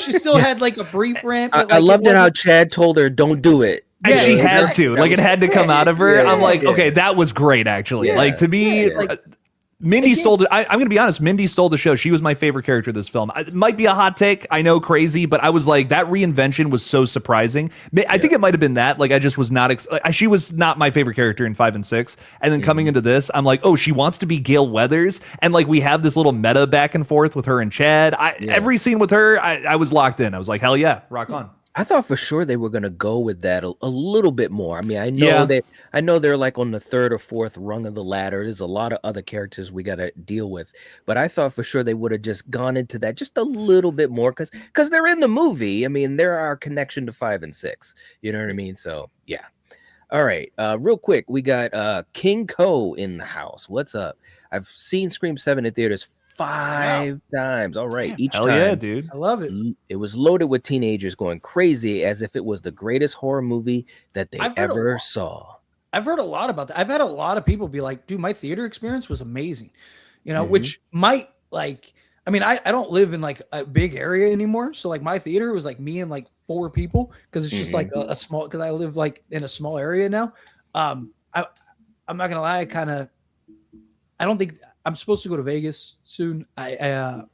[SPEAKER 9] she still had like a brief rant. But,
[SPEAKER 2] I loved it how Chad told her, "Don't do it."
[SPEAKER 10] And she had to. Like, it had to come out of her. I'm like, okay, that was great, actually.
[SPEAKER 2] Yeah.
[SPEAKER 10] Like, to me, Mindy stole it. I'm going to be honest. Mindy stole the show. She was my favorite character of this film. It might be a hot take. I know, crazy, but I was like, that reinvention was so surprising. I think it might have been that. Like, I just was not. She was not my favorite character in 5 and 6. And then coming into this, I'm like, oh, she wants to be Gale Weathers. And like, we have this little meta back and forth with her and Chad. Every scene with her, I was locked in. I was like, hell yeah, rock on.
[SPEAKER 2] I thought for sure they were going to go with that a little bit more. I mean, I know they're like on the 3rd or 4th rung of the ladder. There's a lot of other characters we got to deal with, but I thought for sure they would have just gone into that just a little bit more because they're in the movie. I mean, they're our connection to 5 and 6. You know what I mean? So yeah. All right. Real quick, we got King Co in the house. What's up? I've seen Scream 7 in theaters 5 times. All right. Each
[SPEAKER 10] Hell
[SPEAKER 2] time.
[SPEAKER 10] Yeah, dude.
[SPEAKER 9] I love it.
[SPEAKER 2] It was loaded with teenagers going crazy as if it was the greatest horror movie that they ever saw.
[SPEAKER 9] I've heard a lot about that. I've had a lot of people be like, dude, my theater experience was amazing. Which might like, I mean, I don't live in like a big area anymore. So like my theater was like me and like 4 people because it's just like a small, because I live like in a small area now. I'm not going to lie. I don't think I'm supposed to go to Vegas soon. I'm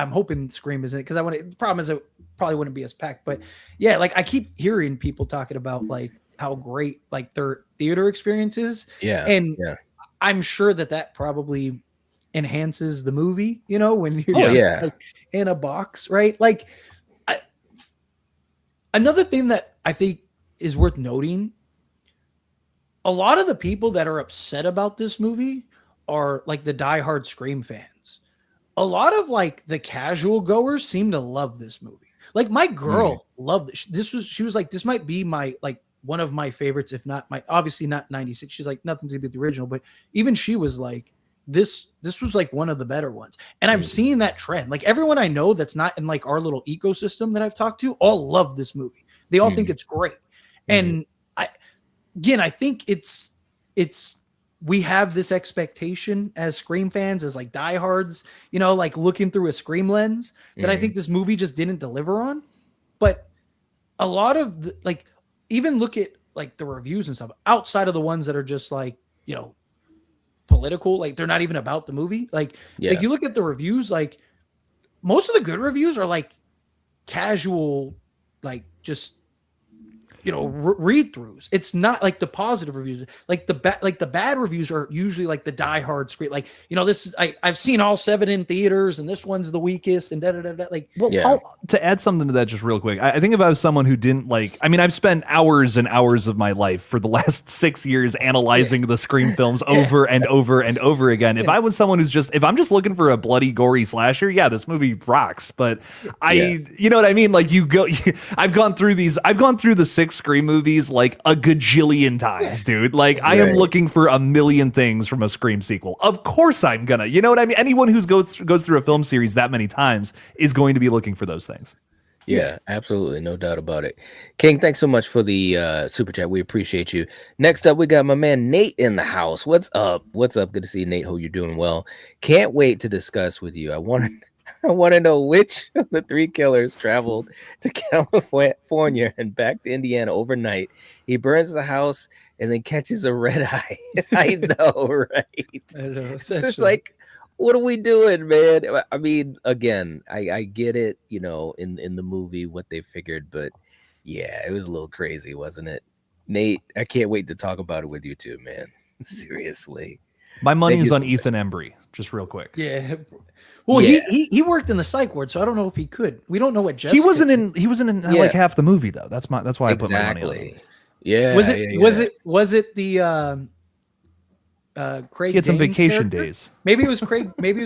[SPEAKER 9] hoping Scream isn't it because the problem is it probably wouldn't be as packed. But yeah, like I keep hearing people talking about like how great like their theater experience is.
[SPEAKER 2] Yeah.
[SPEAKER 9] And I'm sure that probably enhances the movie, when you're just like in a box, right? Like another thing that I think is worth noting, a lot of the people that are upset about this movie are like the diehard Scream fans. A lot of like the casual goers seem to love this movie. Like my girl loved it. She was like, this might be my like one of my favorites, if not my, obviously not 96. She's like, nothing's gonna be the original, but even she was like, this was like one of the better ones. And I'm seeing that trend. Like everyone I know that's not in like our little ecosystem that I've talked to all love this movie. They all think it's great. And I think it's we have this expectation as Scream fans, as like diehards, like looking through a Scream lens that I think this movie just didn't deliver on. But a lot of like, even look at like the reviews and stuff outside of the ones that are just like, political, like they're not even about the movie. Like you look at the reviews, like most of the good reviews are like casual, like just, read-throughs. It's not like the positive reviews. Like the bad reviews are usually like the diehard screen. Like, this is I've seen all 7 in theaters, and this one's the weakest, and like.
[SPEAKER 10] Well, to add something to that, just real quick, I think if I was someone who didn't like, I mean, I've spent hours and hours of my life for the last 6 years analyzing the Scream films over and over and over again. If I was someone if I'm just looking for a bloody, gory slasher, yeah, this movie rocks. But you know what I mean? Like I've gone through the 6 Scream movies like a gajillion times, dude. Like I am looking for a million things from a Scream sequel. Of course I'm gonna, you know what I mean? Anyone who goes through a film series that many times is going to be looking for those things.
[SPEAKER 2] Yeah, absolutely. No doubt about it. King, thanks so much for the super chat. We appreciate you. Next up, we got my man Nate in the house. What's up? What's up? Good to see you, Nate. Hope you're doing well. Can't wait to discuss with you. I want to know which of the 3 killers traveled to California and back to Indiana overnight. He burns the house and then catches a red eye. I know, right? I know, it's like, what are we doing, man? I mean, again, I get it, in the movie, what they figured, but yeah, it was a little crazy, wasn't it? Nate, I can't wait to talk about it with you too, man. Seriously.
[SPEAKER 10] My money is on Ethan Embry, just real quick.
[SPEAKER 9] Yeah. Well, he worked in the psych ward, so I don't know if he could. We don't know what Jessica.
[SPEAKER 10] He wasn't in like half the movie though. That's why I put my money on him.
[SPEAKER 2] Yeah.
[SPEAKER 9] Was it the Craig?
[SPEAKER 10] He had some
[SPEAKER 9] Danes
[SPEAKER 10] vacation
[SPEAKER 9] character?
[SPEAKER 10] days.
[SPEAKER 9] Maybe it was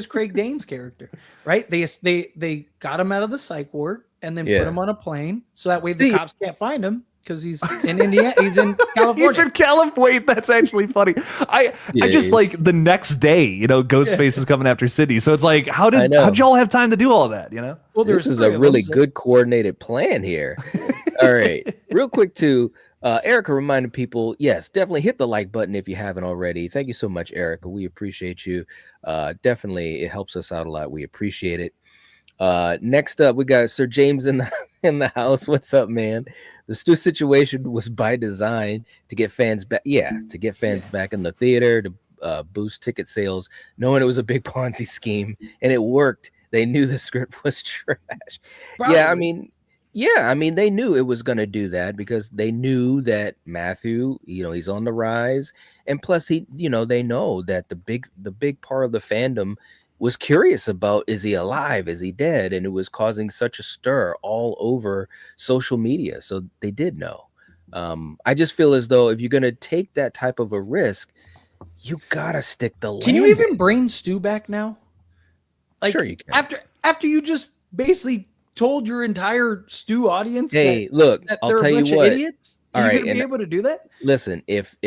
[SPEAKER 9] Craig Dane's character, right? They got him out of the psych ward and then put him on a plane so that way the cops can't find him because he's in Indiana. He's in California.
[SPEAKER 10] He's in California. Wait, that's actually funny. I just like the next day, Ghostface is coming after Sidney. So it's like, how'd y'all have time to do all that?
[SPEAKER 9] Well,
[SPEAKER 2] this is a really good coordinated plan here. All right, real quick too. Erica reminded people, yes, definitely hit the like button if you haven't already. Thank you so much, Erica. We appreciate you. Definitely, it helps us out a lot. We appreciate it. Next up, we got Sir James in the house. What's up, man? The Stu situation was by design to get fans back. Yeah, to get fans back in the theater, to boost ticket sales, knowing it was a big Ponzi scheme, and it worked. They knew the script was trash. Probably. Yeah, I mean, they knew it was going to do that because they knew that Matthew, he's on the rise, and plus they know that the big part of the fandom was curious about, is he alive? Is he dead? And it was causing such a stir all over social media. So they did know. I just feel as though if you're going to take that type of a risk, you got to stick the landing.
[SPEAKER 9] Can you even bring Stu back now? Like,
[SPEAKER 2] sure you can.
[SPEAKER 9] After you just basically told your entire Stu audience
[SPEAKER 2] that
[SPEAKER 9] I'll
[SPEAKER 2] tell
[SPEAKER 9] a bunch
[SPEAKER 2] you what.
[SPEAKER 9] Of idiots? Are you gonna be able to do that?
[SPEAKER 2] Listen, if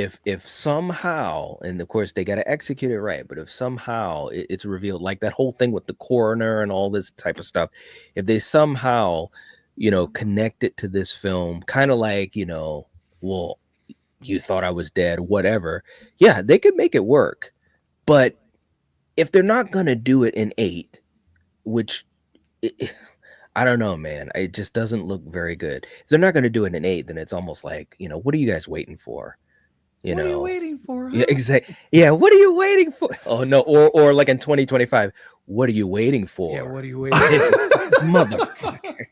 [SPEAKER 2] somehow, and of course they got to execute it right, but if somehow it's revealed, like that whole thing with the coroner and all this type of stuff, if they somehow, connect it to this film, kind of like, well, you thought I was dead, whatever. Yeah, they could make it work. But if they're not gonna do it in 8, which I don't know, man. It just doesn't look very good. If they're not going to do it in 8, then it's almost like, what are you guys waiting for?
[SPEAKER 9] What are you waiting for? Huh?
[SPEAKER 2] Yeah, exactly. Yeah, what are you waiting for? Oh no, or like in 2025, what are you waiting for?
[SPEAKER 9] Yeah, what are you waiting for?
[SPEAKER 2] Motherfucker.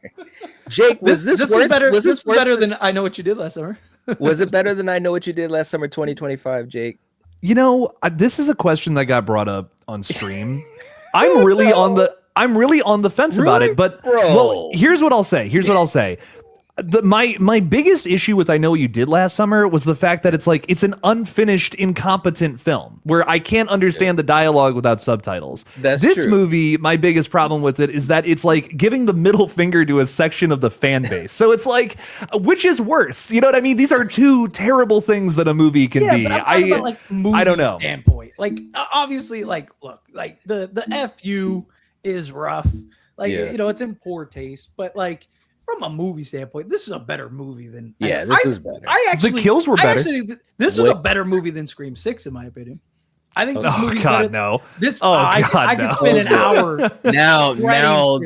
[SPEAKER 2] Jake, was this worse?
[SPEAKER 9] Was this better than I Know What You Did Last Summer?
[SPEAKER 2] Was it better than I Know What You Did Last Summer 2025, Jake?
[SPEAKER 10] This is a question that got brought up on stream. I'm really on the fence about it, but well, here's what I'll say. My biggest issue with I Know What You Did Last Summer was the fact that it's an unfinished, incompetent film where I can't understand the dialogue without subtitles. This movie, my biggest problem with it is that it's like giving the middle finger to a section of the fan base. So it's like, which is worse? You know what I mean? These are two terrible things that a movie can be.
[SPEAKER 9] But I'm talking about, like, movie
[SPEAKER 10] I don't know.
[SPEAKER 9] Standpoint. Like, obviously, like, look, like the FU is rough. Like, it's in poor taste, but like, from a movie standpoint, this is a better movie than.
[SPEAKER 2] This is better.
[SPEAKER 10] The kills were better.
[SPEAKER 9] This was a better movie than Scream 6, in my opinion. I think this movie.
[SPEAKER 10] No.
[SPEAKER 9] I could spend an hour
[SPEAKER 2] now.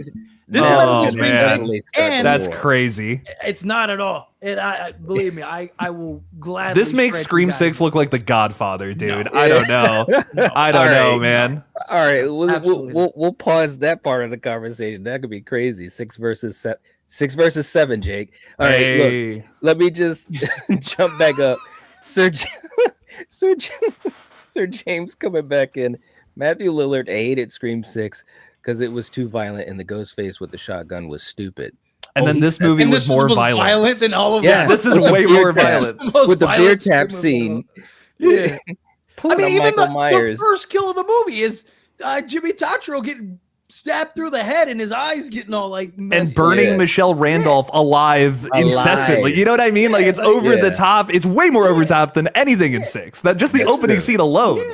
[SPEAKER 9] This is better than Scream 6, and
[SPEAKER 10] that's crazy.
[SPEAKER 9] It's not at all. And I believe me, I will gladly.
[SPEAKER 10] This makes Scream 6 look like The Godfather, dude. No. I don't know. I don't know, man.
[SPEAKER 2] All right, we'll pause that part of the conversation. That could be crazy. 6 versus 7. 6 versus 7, Jake. All right, look, let me just jump back up. Sir James coming back in. Matthew Lillard hated Scream 6 because it was too violent, and the Ghostface with the shotgun was stupid.
[SPEAKER 10] And then this movie was more violent
[SPEAKER 9] than all of
[SPEAKER 10] yeah,
[SPEAKER 9] them.
[SPEAKER 10] this is way more violent.
[SPEAKER 2] With the beer tap scene.
[SPEAKER 9] Yeah. I mean, even
[SPEAKER 2] the
[SPEAKER 9] first kill of the movie is Jimmy Tatro getting stabbed through the head and his eyes getting all like messy.
[SPEAKER 10] And burning Michelle Randolph alive incessantly. You know what I mean? Like it's over the top. It's way more over the top than anything in 6. That just the opening scene alone.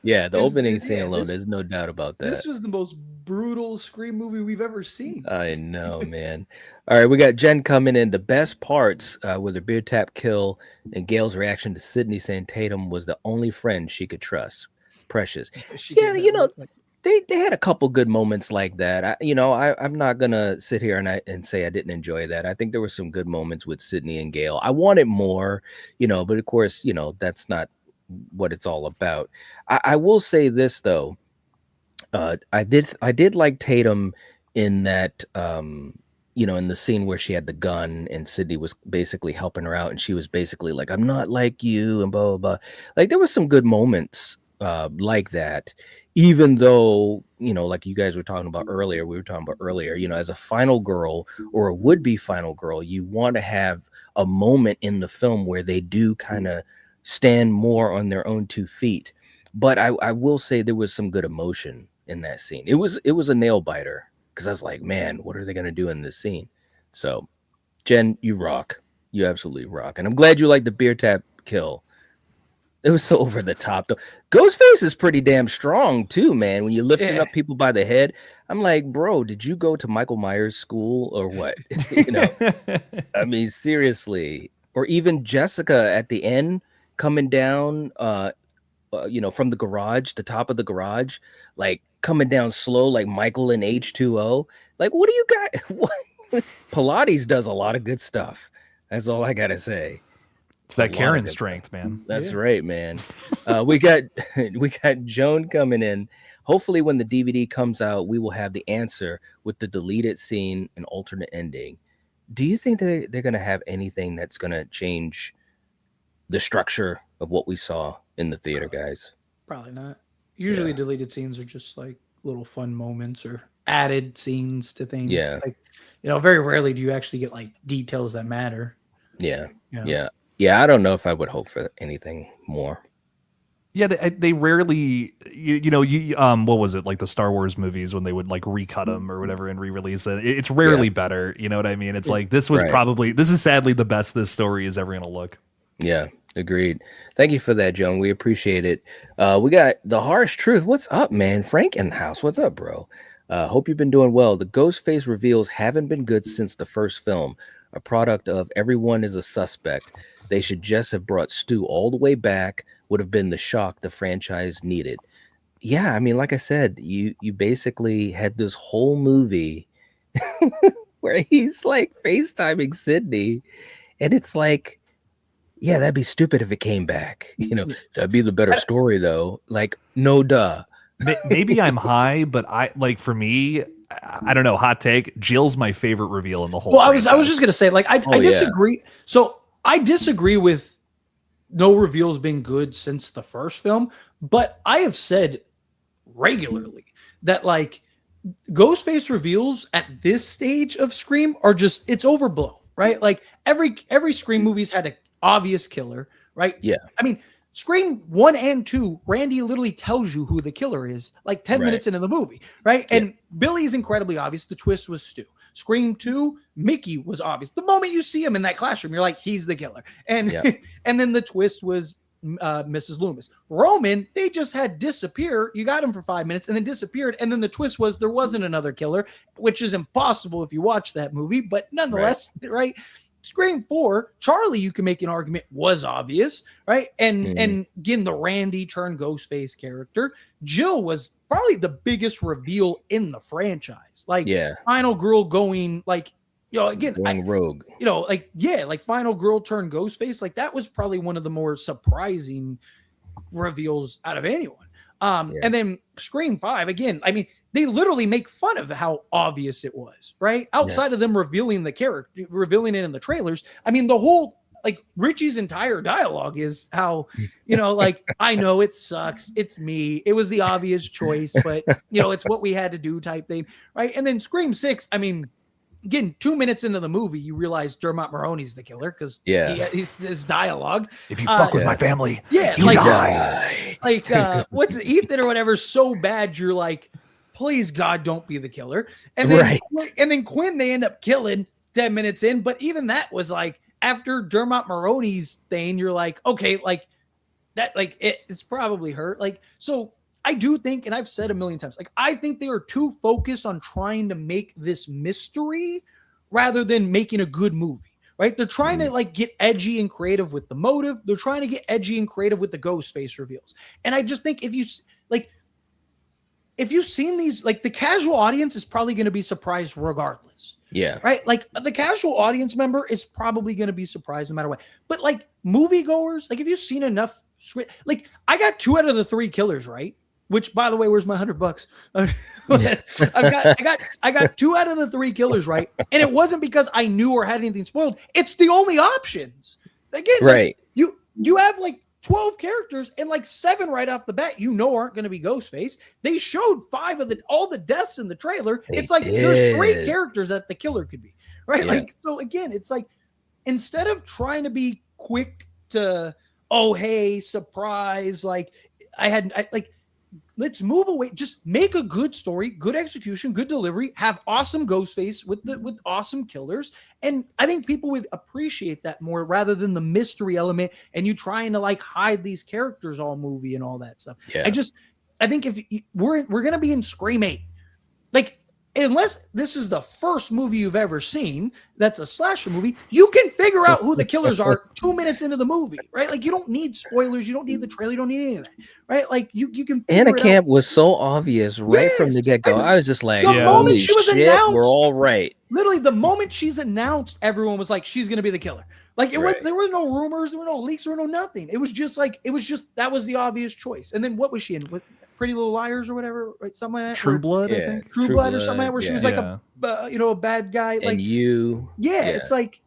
[SPEAKER 2] Yeah, the opening scene alone. There's no doubt about that.
[SPEAKER 9] This was the most brutal Scream movie we've ever seen.
[SPEAKER 2] I know, man. All right, we got Jen coming in. The best parts were the beer tap kill and Gail's reaction to Sidney saying Tatum was the only friend she could trust. Precious. Yeah, you know, they had a couple good moments like that. I'm not gonna sit here and say I didn't enjoy that. I think there were some good moments with Sidney and Gail. I wanted more, but of course, that's not what it's all about. I will say this though. I did like Tatum in that in the scene where she had the gun and Sidney was basically helping her out and she was basically like, I'm not like you and blah blah blah. Like there were some good moments like that, even though like you guys were talking about earlier, as a final girl or a would-be final girl, you want to have a moment in the film where they do kind of stand more on their own 2 feet. But I will say there was some good emotion in that scene. It was a nail biter because I was like, man, what are they going to do in this scene? So Jen, you rock. You absolutely rock. And I'm glad you like the beer tap kill. It was so over the top though. Ghostface is pretty damn strong too, man. When you're lifting up people by the head, I'm like, bro, did you go to Michael Myers school or what? I mean, seriously. Or even Jessica at the end coming down from the garage, the top of the garage, like coming down slow like Michael in H2O. Like, what do you got? What? Pilates does a lot of good stuff. That's all I gotta say.
[SPEAKER 10] It's that Karen strength, man.
[SPEAKER 2] That's right, man. We got Joan coming in. Hopefully when the DVD comes out, we will have the answer with the deleted scene and alternate ending. Do you think they're going to have anything that's going to change the structure of what we saw in the theater, guys?
[SPEAKER 9] Probably not. Usually deleted scenes are just like little fun moments or added scenes to things.
[SPEAKER 2] Yeah.
[SPEAKER 9] Like, very rarely do you actually get like details that matter.
[SPEAKER 2] Yeah. Yeah, I don't know if I would hope for anything more.
[SPEAKER 10] Yeah, they rarely, what was it, like the Star Wars movies when they would like recut them or whatever and re-release it? It's rarely better, you know what I mean? It's like this is sadly the best this story is ever going to look.
[SPEAKER 2] Yeah, agreed. Thank you for that, Joan. We appreciate it. We got the harsh truth. What's up, man? Frank in the house. What's up, bro? Hope you've been doing well. The Ghostface reveals haven't been good since the first film, a product of everyone is a suspect. They should just have brought Stu all the way back, would have been the shock the franchise needed. Yeah, I mean, like I said, you basically had this whole movie where he's like FaceTiming Sidney, and it's like, yeah, that'd be stupid if it came back. That'd be the better story, though. Like, no duh.
[SPEAKER 10] Maybe I'm high, but for me, I don't know. Hot take. Jill's my favorite reveal in the whole.
[SPEAKER 9] Well, I was just gonna say, like, I disagree. Yeah. So I disagree with no reveals being good since the first film, but I have said regularly that like Ghostface reveals at this stage of Scream are just it's overblown, right? Like every Scream movie's had an obvious killer, right?
[SPEAKER 2] Yeah.
[SPEAKER 9] I mean, Scream 1 and 2, Randy literally tells you who the killer is like 10 minutes into the movie, right? Yeah. And Billy's incredibly obvious. The twist was Stu. Scream 2, Mickey was obvious. The moment you see him in that classroom, you're like, he's the killer. And and then the twist was Mrs. Loomis. Roman, they just had disappear. You got him for 5 minutes and then disappeared. And then the twist was there wasn't another killer, which is impossible if you watch that movie. But nonetheless, right? Scream 4, Charlie, you can make an argument, was obvious, right? And again, the Randy turned Ghostface character. Jill was probably the biggest reveal in the franchise. Like, final girl going, like,
[SPEAKER 2] going rogue.
[SPEAKER 9] Like final girl turned Ghostface. Like, that was probably one of the more surprising reveals out of anyone. And then Scream 5, again, I mean, they literally make fun of how obvious it was, right? Outside of them revealing the character, revealing it in the trailers. I mean, the whole, like, Richie's entire dialogue is how, you know, like, I know it sucks. It's me. It was the obvious choice, but, you know, it's what we had to do type thing, right? And then Scream 6, I mean, again, 2 minutes into the movie, you realize Dermot Mulroney's the killer because he's this dialogue.
[SPEAKER 10] If you fuck with my family,
[SPEAKER 9] you
[SPEAKER 10] like,
[SPEAKER 9] die. Like, what's it, Ethan or whatever, so bad, you're like, please, God, don't be the killer. And then, and then Quinn, they end up killing 10 minutes in, but even that was like, after Dermot Mulroney's thing, you're like, okay, like that, like it's probably her. Like, so I do think, and I've said a million times, like, I think they are too focused on trying to make this mystery rather than making a good movie, right? They're trying to like get edgy and creative with the motive. They're trying to get edgy and creative with the Ghostface reveals. And I just think if you've seen these, like, the casual audience is probably going to be surprised regardless.
[SPEAKER 2] Yeah.
[SPEAKER 9] Right. Like, the casual audience member is probably going to be surprised no matter what. But like moviegoers, like, if you've seen enough, like, I got 2 out of the 3 killers right. Which, by the way, where's my $100? I got 2 out of the 3 killers right, and it wasn't because I knew or had anything spoiled. It's the only options. Again,
[SPEAKER 2] right?
[SPEAKER 9] Like, you have like 12 characters, and like 7 right off the bat, you know, aren't going to be Ghostface. They showed 5 of all the deaths in the trailer. It's like there's 3 characters that the killer could be, right? Yeah. Like, so again, it's like, instead of trying to be quick to, oh, hey, surprise, like let's move away. Just make a good story, good execution, good delivery, have awesome Ghostface with awesome killers. And I think people would appreciate that more rather than the mystery element and you trying to like hide these characters all movie and all that stuff.
[SPEAKER 2] Yeah.
[SPEAKER 9] I think if we're going to be in Scream 8, like, unless this is the first movie you've ever seen that's a slasher movie, you can figure out who the killers are 2 minutes into the movie, right? Like, you don't need spoilers, you don't need the trailer, you don't need any of that, right? Like, you can figure
[SPEAKER 2] Anna Camp was so obvious right from the get-go. I was just like, the moment she was announced, we're all right.
[SPEAKER 9] Literally, the moment she's announced, everyone was like, she's gonna be the killer. Like, there were no rumors, there were no leaks, there were no nothing. It was just that was the obvious choice. And then what was she in? With Pretty Little Liars or whatever, right? Something like that.
[SPEAKER 10] True Blood, I think.
[SPEAKER 9] True Blood or something like that, where she was like a bad guy.
[SPEAKER 2] And
[SPEAKER 9] like
[SPEAKER 2] it's
[SPEAKER 9] like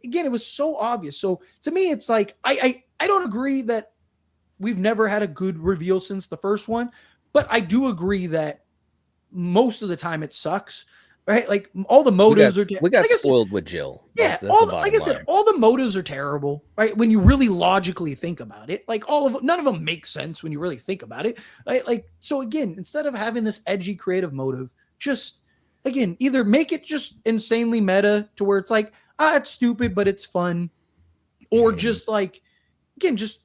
[SPEAKER 9] again, it was so obvious. So to me, it's like I don't agree that we've never had a good reveal since the first one, but I do agree that most of the time it sucks. Right, like all the motives
[SPEAKER 2] we got spoiled with Jill.
[SPEAKER 9] Yeah, like I said, all the motives are terrible. Right, when you really logically think about it, like none of them make sense when you really think about it. Right, like, so again, instead of having this edgy creative motive, just again either make it just insanely meta to where it's like, it's stupid but it's fun, or just like, again, just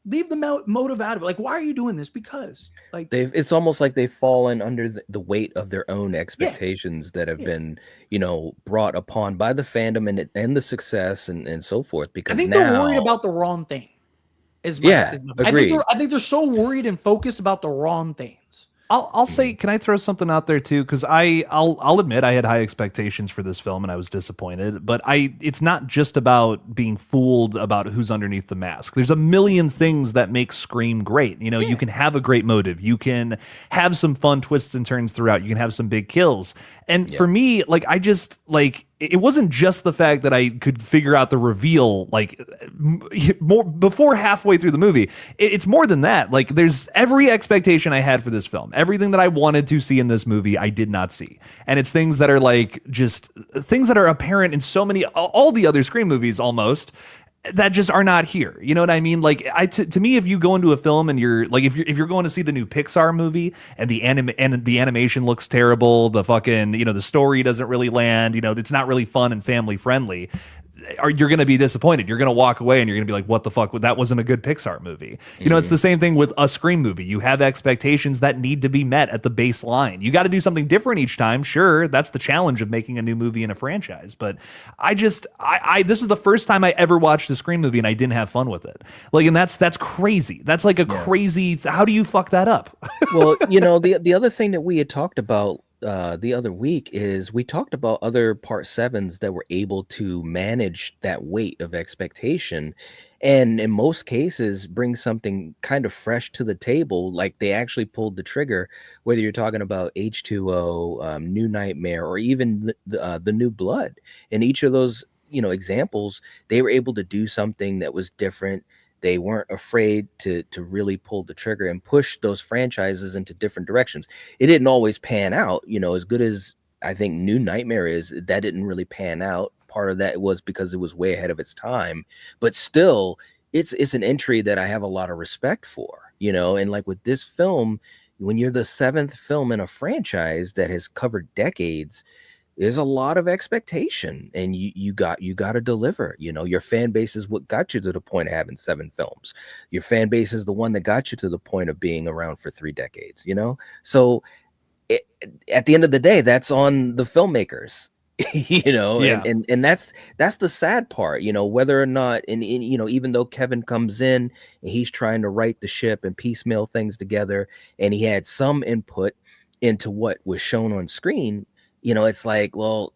[SPEAKER 9] leave the motive out of it. Like, why are you doing this? Because like
[SPEAKER 2] it's almost like they've fallen under the weight of their own expectations that have been, you know, brought upon by the fandom and the success and so forth. Because
[SPEAKER 9] I think they're worried about the wrong thing.
[SPEAKER 2] Agreed.
[SPEAKER 9] I think they're so worried and focused about the wrong things.
[SPEAKER 10] I'll say, can I throw something out there too? Because I'll admit I had high expectations for this film and I was disappointed. But it's not just about being fooled about who's underneath the mask. There's a million things that make Scream great. You know, you can have a great motive, you can have some fun twists and turns throughout, you can have some big kills. And for me, like, I just like, it wasn't just the fact that I could figure out the reveal like more before halfway through the movie. It's more than that. Like, there's every expectation I had for this film, everything that I wanted to see in this movie, I did not see. And it's things that are like just things that are apparent in so many, all the other Scream movies almost, that just are not here. You know what I mean? Like, to me, if you go into a film and you're like, if you're going to see the new Pixar movie and the animation looks terrible, the fucking, you know, the story doesn't really land, you know, it's not really fun and family friendly, you're going to be disappointed. You're going to walk away and you're going to be like, what the fuck? That wasn't a good Pixar movie. You know, it's the same thing with a Scream movie. You have expectations that need to be met at the baseline. You got to do something different each time. Sure, that's the challenge of making a new movie in a franchise. But this is the first time I ever watched a Scream movie and I didn't have fun with it. Like, and that's crazy. That's like a crazy, how do you fuck that up?
[SPEAKER 2] Well, you know, the other thing that we had talked about the other week is we talked about other part sevens that were able to manage that weight of expectation, and in most cases bring something kind of fresh to the table. Like they actually pulled the trigger, whether you're talking about H2O, New Nightmare, or even the New Blood. In each of those, examples, they were able to do something that was different. They weren't afraid to really pull the trigger and push those franchises into different directions. It didn't always pan out, as good as I think New Nightmare is. That didn't really pan out. Part of that was because it was way ahead of its time, but still, it's an entry that I have a lot of respect for, And like with this film, when you're the seventh film in a franchise that has covered decades, there's a lot of expectation, and you got to deliver. Your fan base is what got you to the point of having 7 films. Your fan base is the one that got you to the point of being around for 3 decades. So at the end of the day, that's on the filmmakers.
[SPEAKER 10] Yeah.
[SPEAKER 2] And that's the sad part. Whether or not, and even though Kevin comes in and he's trying to right the ship and piecemeal things together, and he had some input into what was shown on screen. It's like, well,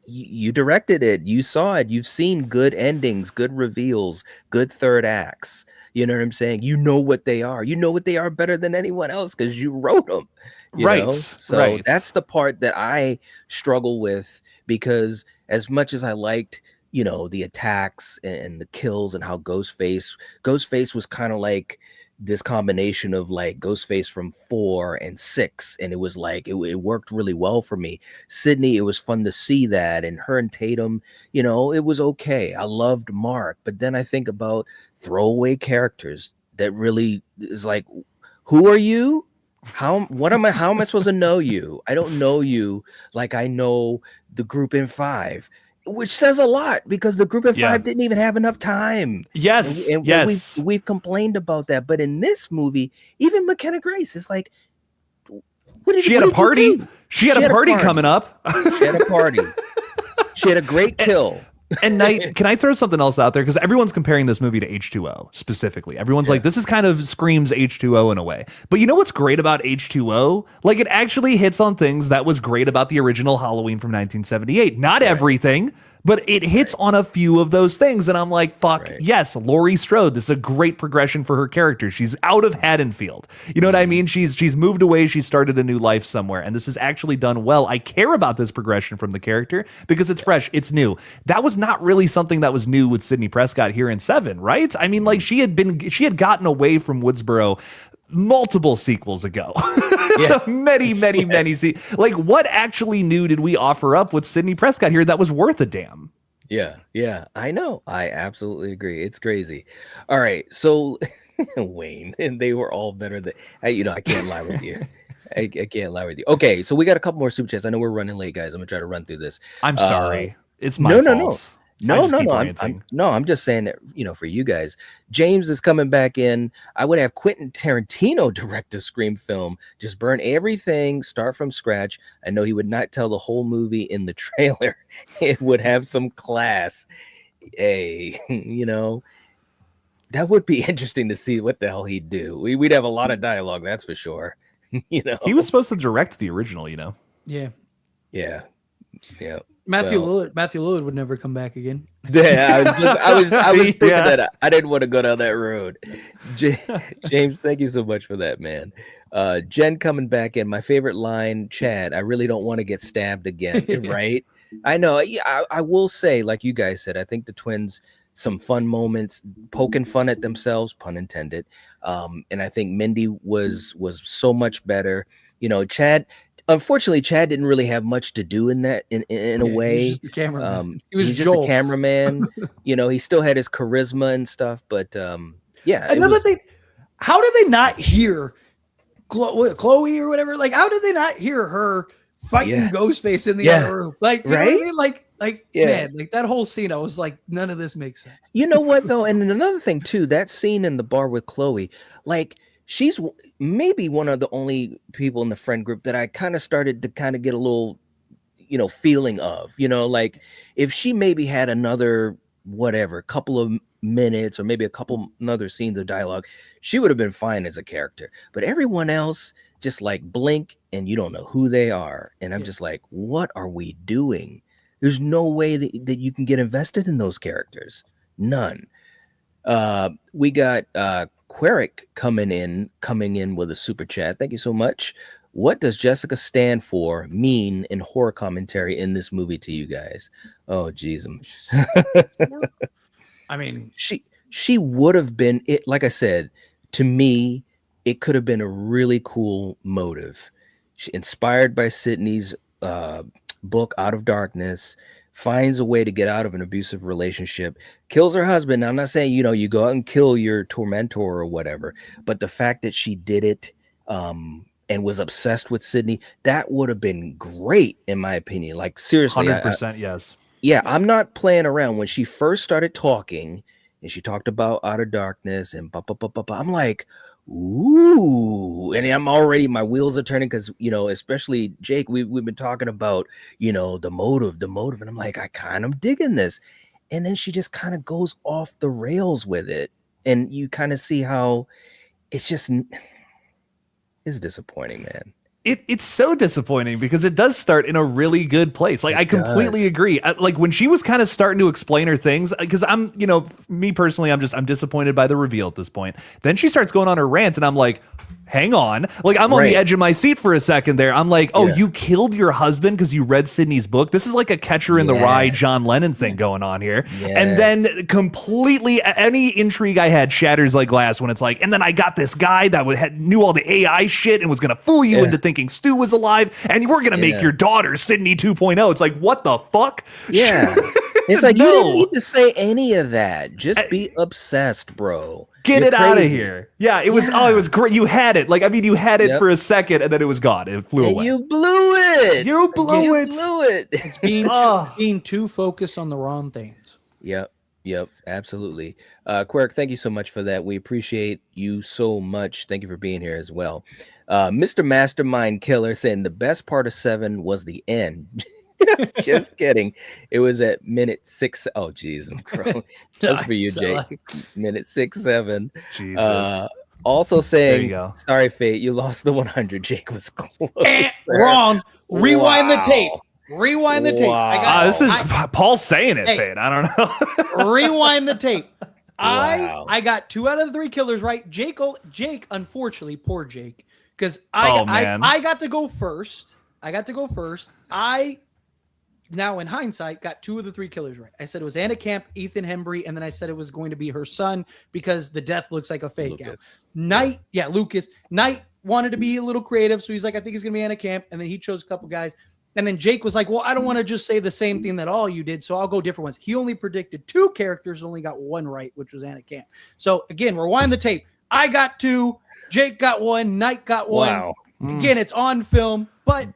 [SPEAKER 2] you directed it, you saw it, you've seen good endings, good reveals, good third acts. You know what I'm saying? You know what they are. You know what they are better than anyone else because you wrote them.
[SPEAKER 10] Right.
[SPEAKER 2] So that's the part that I struggle with, because as much as I liked, the attacks and the kills and how Ghostface was kind of like this combination of like Ghostface from 4 and 6, and it was like it worked really well for me. Sidney, it was fun to see that, and her and Tatum, it was okay. I loved Mark, but then I think about throwaway characters that really is like, who are you? How am I supposed to know you? I don't know you like I know the group in 5. Which says a lot, because the group of 5 didn't even have enough time.
[SPEAKER 10] Yes,
[SPEAKER 2] and we've complained about that. But in this movie, even McKenna Grace is like,
[SPEAKER 10] she had a party. She had a party coming up.
[SPEAKER 2] She had a party. She had a great kill.
[SPEAKER 10] And Knight, can I throw something else out there? Because everyone's comparing this movie to H2O specifically. Everyone's like, this is kind of screams H2O in a way. But you know what's great about H2O? Like, it actually hits on things that was great about the original Halloween from 1978. Not everything, but it hits on a few of those things. And I'm like, fuck, yes, Laurie Strode. This is a great progression for her character. She's out of Haddonfield. You know what I mean? She's moved away. She started a new life somewhere. And this is actually done well. I care about this progression from the character because it's fresh. It's new. That was not really something that was new with Sidney Prescott here in 7, right? I mean, like she had gotten away from Woodsboro multiple sequels ago. many like, what actually new did we offer up with Sidney Prescott here that was worth a damn?
[SPEAKER 2] Yeah, I know. I absolutely agree. It's crazy. All right, so Wayne, and they were all better than I can't lie with you. I can't lie with you. Okay, so we got a couple more super chats. I know we're running late, guys. I'm gonna try to run through this.
[SPEAKER 10] I'm sorry. It's my fault.
[SPEAKER 2] No. I'm just saying that, for you guys, James is coming back in. I would have Quentin Tarantino direct a Scream film, just burn everything, start from scratch. I know he would not tell the whole movie in the trailer. It would have some class. Hey, that would be interesting to see what the hell he'd do. We'd have a lot of dialogue, that's for sure. He
[SPEAKER 10] was supposed to direct the original,
[SPEAKER 9] Yeah. Matthew Lillard would never come back again.
[SPEAKER 2] Yeah, I was thinking that I didn't want to go down that road. James, thank you so much for that, man. Jen coming back in. My favorite line, Chad, I really don't want to get stabbed again. Right? I know. I will say, like you guys said, I think the twins, some fun moments, poking fun at themselves, pun intended. And I think Mindy was so much better. Unfortunately, Chad didn't really have much to do in that in a way.
[SPEAKER 9] He was just the cameraman.
[SPEAKER 2] He was just a cameraman. He still had his charisma and stuff, but
[SPEAKER 9] Another thing, how did they not hear Chloe or whatever? Like, how did they not hear her fighting Ghostface in the other room? Like, you know what I mean? Man, like that whole scene, I was like, none of this makes sense.
[SPEAKER 2] You know what though? And another thing too, that scene in the bar with Chloe, like, she's maybe one of the only people in the friend group that I kind of started to kind of get a little, feeling of, like if she maybe had another, whatever, couple of minutes or maybe a couple another scenes of dialogue, she would have been fine as a character. But everyone else just like blink and you don't know who they are. And I'm just like, what are we doing? There's no way that you can get invested in those characters. None. We got Queric coming in with a super chat. Thank you so much. What does Jessica stand for, mean in horror commentary in this movie to you guys? Oh, geez.
[SPEAKER 9] I mean,
[SPEAKER 2] she would have been it. Like I said, to me, it could have been a really cool motive. She, inspired by Sidney's book Out of Darkness, finds a way to get out of an abusive relationship, kills her husband. Now, I'm not saying, you go out and kill your tormentor or whatever, but the fact that she did it and was obsessed with Sidney, that would have been great, in my opinion. Like, seriously.
[SPEAKER 10] 100% yes.
[SPEAKER 2] Yeah, I'm not playing around. When she first started talking and she talked about Out of Darkness and I'm like, ooh, and I'm already, my wheels are turning because, especially Jake, we've been talking about, the motive, and I'm like, I kind of digging this. And then she just kind of goes off the rails with it. And you kind of see how it's disappointing, man.
[SPEAKER 10] It's so disappointing because it does start in a really good place. Like, I completely agree. Like, when she was kind of starting to explain her things, because I'm, me personally, I'm disappointed by the reveal at this point. Then she starts going on her rant and I'm like, hang on. Like, I'm on the edge of my seat for a second there. I'm like, oh, you killed your husband because you read Sidney's book. This is like a Catcher in the Rye, John Lennon thing going on here. Yeah. And then completely any intrigue I had shatters like glass when it's like, and then I got this guy that knew all the AI shit and was going to fool you into thinking Stu was alive, and we're going to make your daughter Sidney 2.0. It's like, what the fuck?
[SPEAKER 2] Yeah. It's like, you didn't need to say any of that. Just be obsessed, bro.
[SPEAKER 10] Get it out of here. Yeah, it was great. You had it. Like, I mean, you had it for a second and then it was gone. It flew away.
[SPEAKER 2] You blew it.
[SPEAKER 10] You blew it.
[SPEAKER 9] It's being too focused on the wrong things.
[SPEAKER 2] Yep, absolutely. Quirk, thank you so much for that. We appreciate you so much. Thank you for being here as well. Mr. Mastermind Killer saying the best part of 7 was the end. Just kidding. It was at minute 6. Oh, geez, I'm crowing. That's for you, Jake. Minute 6-7.
[SPEAKER 10] Jesus.
[SPEAKER 2] Also saying,
[SPEAKER 10] there you go.
[SPEAKER 2] Sorry, Fate, you lost the 100. Jake was close.
[SPEAKER 9] Wrong. Rewind the tape. Rewind the tape.
[SPEAKER 10] This is Paul's saying it, Fate. I don't know.
[SPEAKER 9] Rewind the tape. I got 2 out of the 3 killers right. Jake, unfortunately, poor Jake, because I got to go first. I now, in hindsight, got 2 of the 3 killers right. I said it was Anna Camp, Ethan Hembry, and then I said it was going to be her son because the death looks like a fake out. Lucas. Knight wanted to be a little creative, so he's like, I think it's going to be Anna Camp, and then he chose a couple guys. And then Jake was like, well, I don't want to just say the same thing that all you did, so I'll go different ones. He only predicted 2 characters, only got 1 right, which was Anna Camp. So, again, rewind the tape. I got 2, Jake got 1, Knight got 1.
[SPEAKER 2] Wow.
[SPEAKER 9] Again, it's on film, but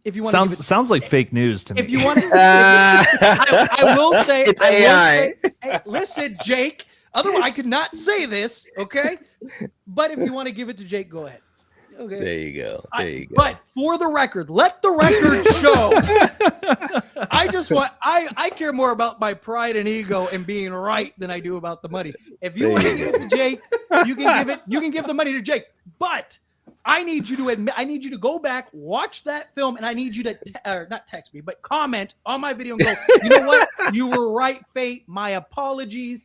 [SPEAKER 9] if you want
[SPEAKER 10] sounds like fake news to me.
[SPEAKER 9] If you want I will say, hey, listen, Jake, otherwise I could not say this, okay? But if you want to give it to Jake, go ahead. Okay.
[SPEAKER 2] There you go.
[SPEAKER 9] But for the record, let the record show. I care more about my pride and ego and being right than I do about the money. If you want to give it to Jake, you can give the money to Jake. But I need you to admit, I need you to go back, watch that film, and I need you to not text me, but comment on my video and go, you know what? You were right, Fate. My apologies.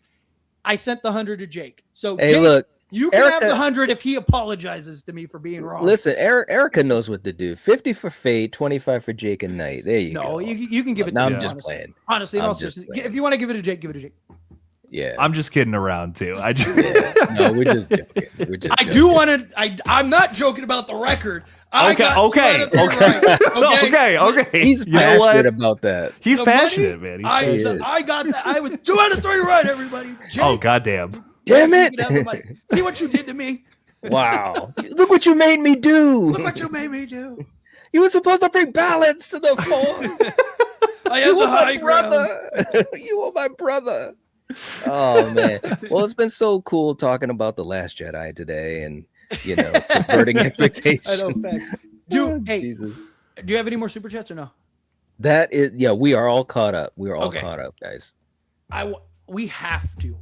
[SPEAKER 9] I sent the 100 to Jake. So
[SPEAKER 2] hey,
[SPEAKER 9] Jake,
[SPEAKER 2] look,
[SPEAKER 9] you can have the 100 if he apologizes to me for being wrong.
[SPEAKER 2] Listen, Erica knows what to do. 50 for Fate, 25 for Jake and Knight. There you go.
[SPEAKER 9] No, you can give it to me.
[SPEAKER 2] I'm just playing.
[SPEAKER 9] Honestly, if you want to give it to Jake, give it to Jake.
[SPEAKER 2] Yeah,
[SPEAKER 10] I'm just kidding around too.
[SPEAKER 2] No, we're just joking.
[SPEAKER 9] I do want to. I'm not joking about the record.
[SPEAKER 10] Okay.
[SPEAKER 2] He's passionate about that.
[SPEAKER 10] He's passionate, man.
[SPEAKER 9] I got that. I was 2 out of 3 right, everybody. Jake,
[SPEAKER 10] oh, goddamn.
[SPEAKER 2] Damn it.
[SPEAKER 9] See what you did to me.
[SPEAKER 2] Wow. Look what you made me do.
[SPEAKER 9] Look what you made me do.
[SPEAKER 2] You were supposed to bring balance to the force.
[SPEAKER 9] I am the high ground.
[SPEAKER 2] You were my brother. Oh, man. Well, it's been so cool talking about The Last Jedi today and, subverting expectations.
[SPEAKER 9] I know, facts. Jesus. Do you have any more super chats or no?
[SPEAKER 2] That is, we are all caught up. We are all caught up, guys.
[SPEAKER 9] we have to,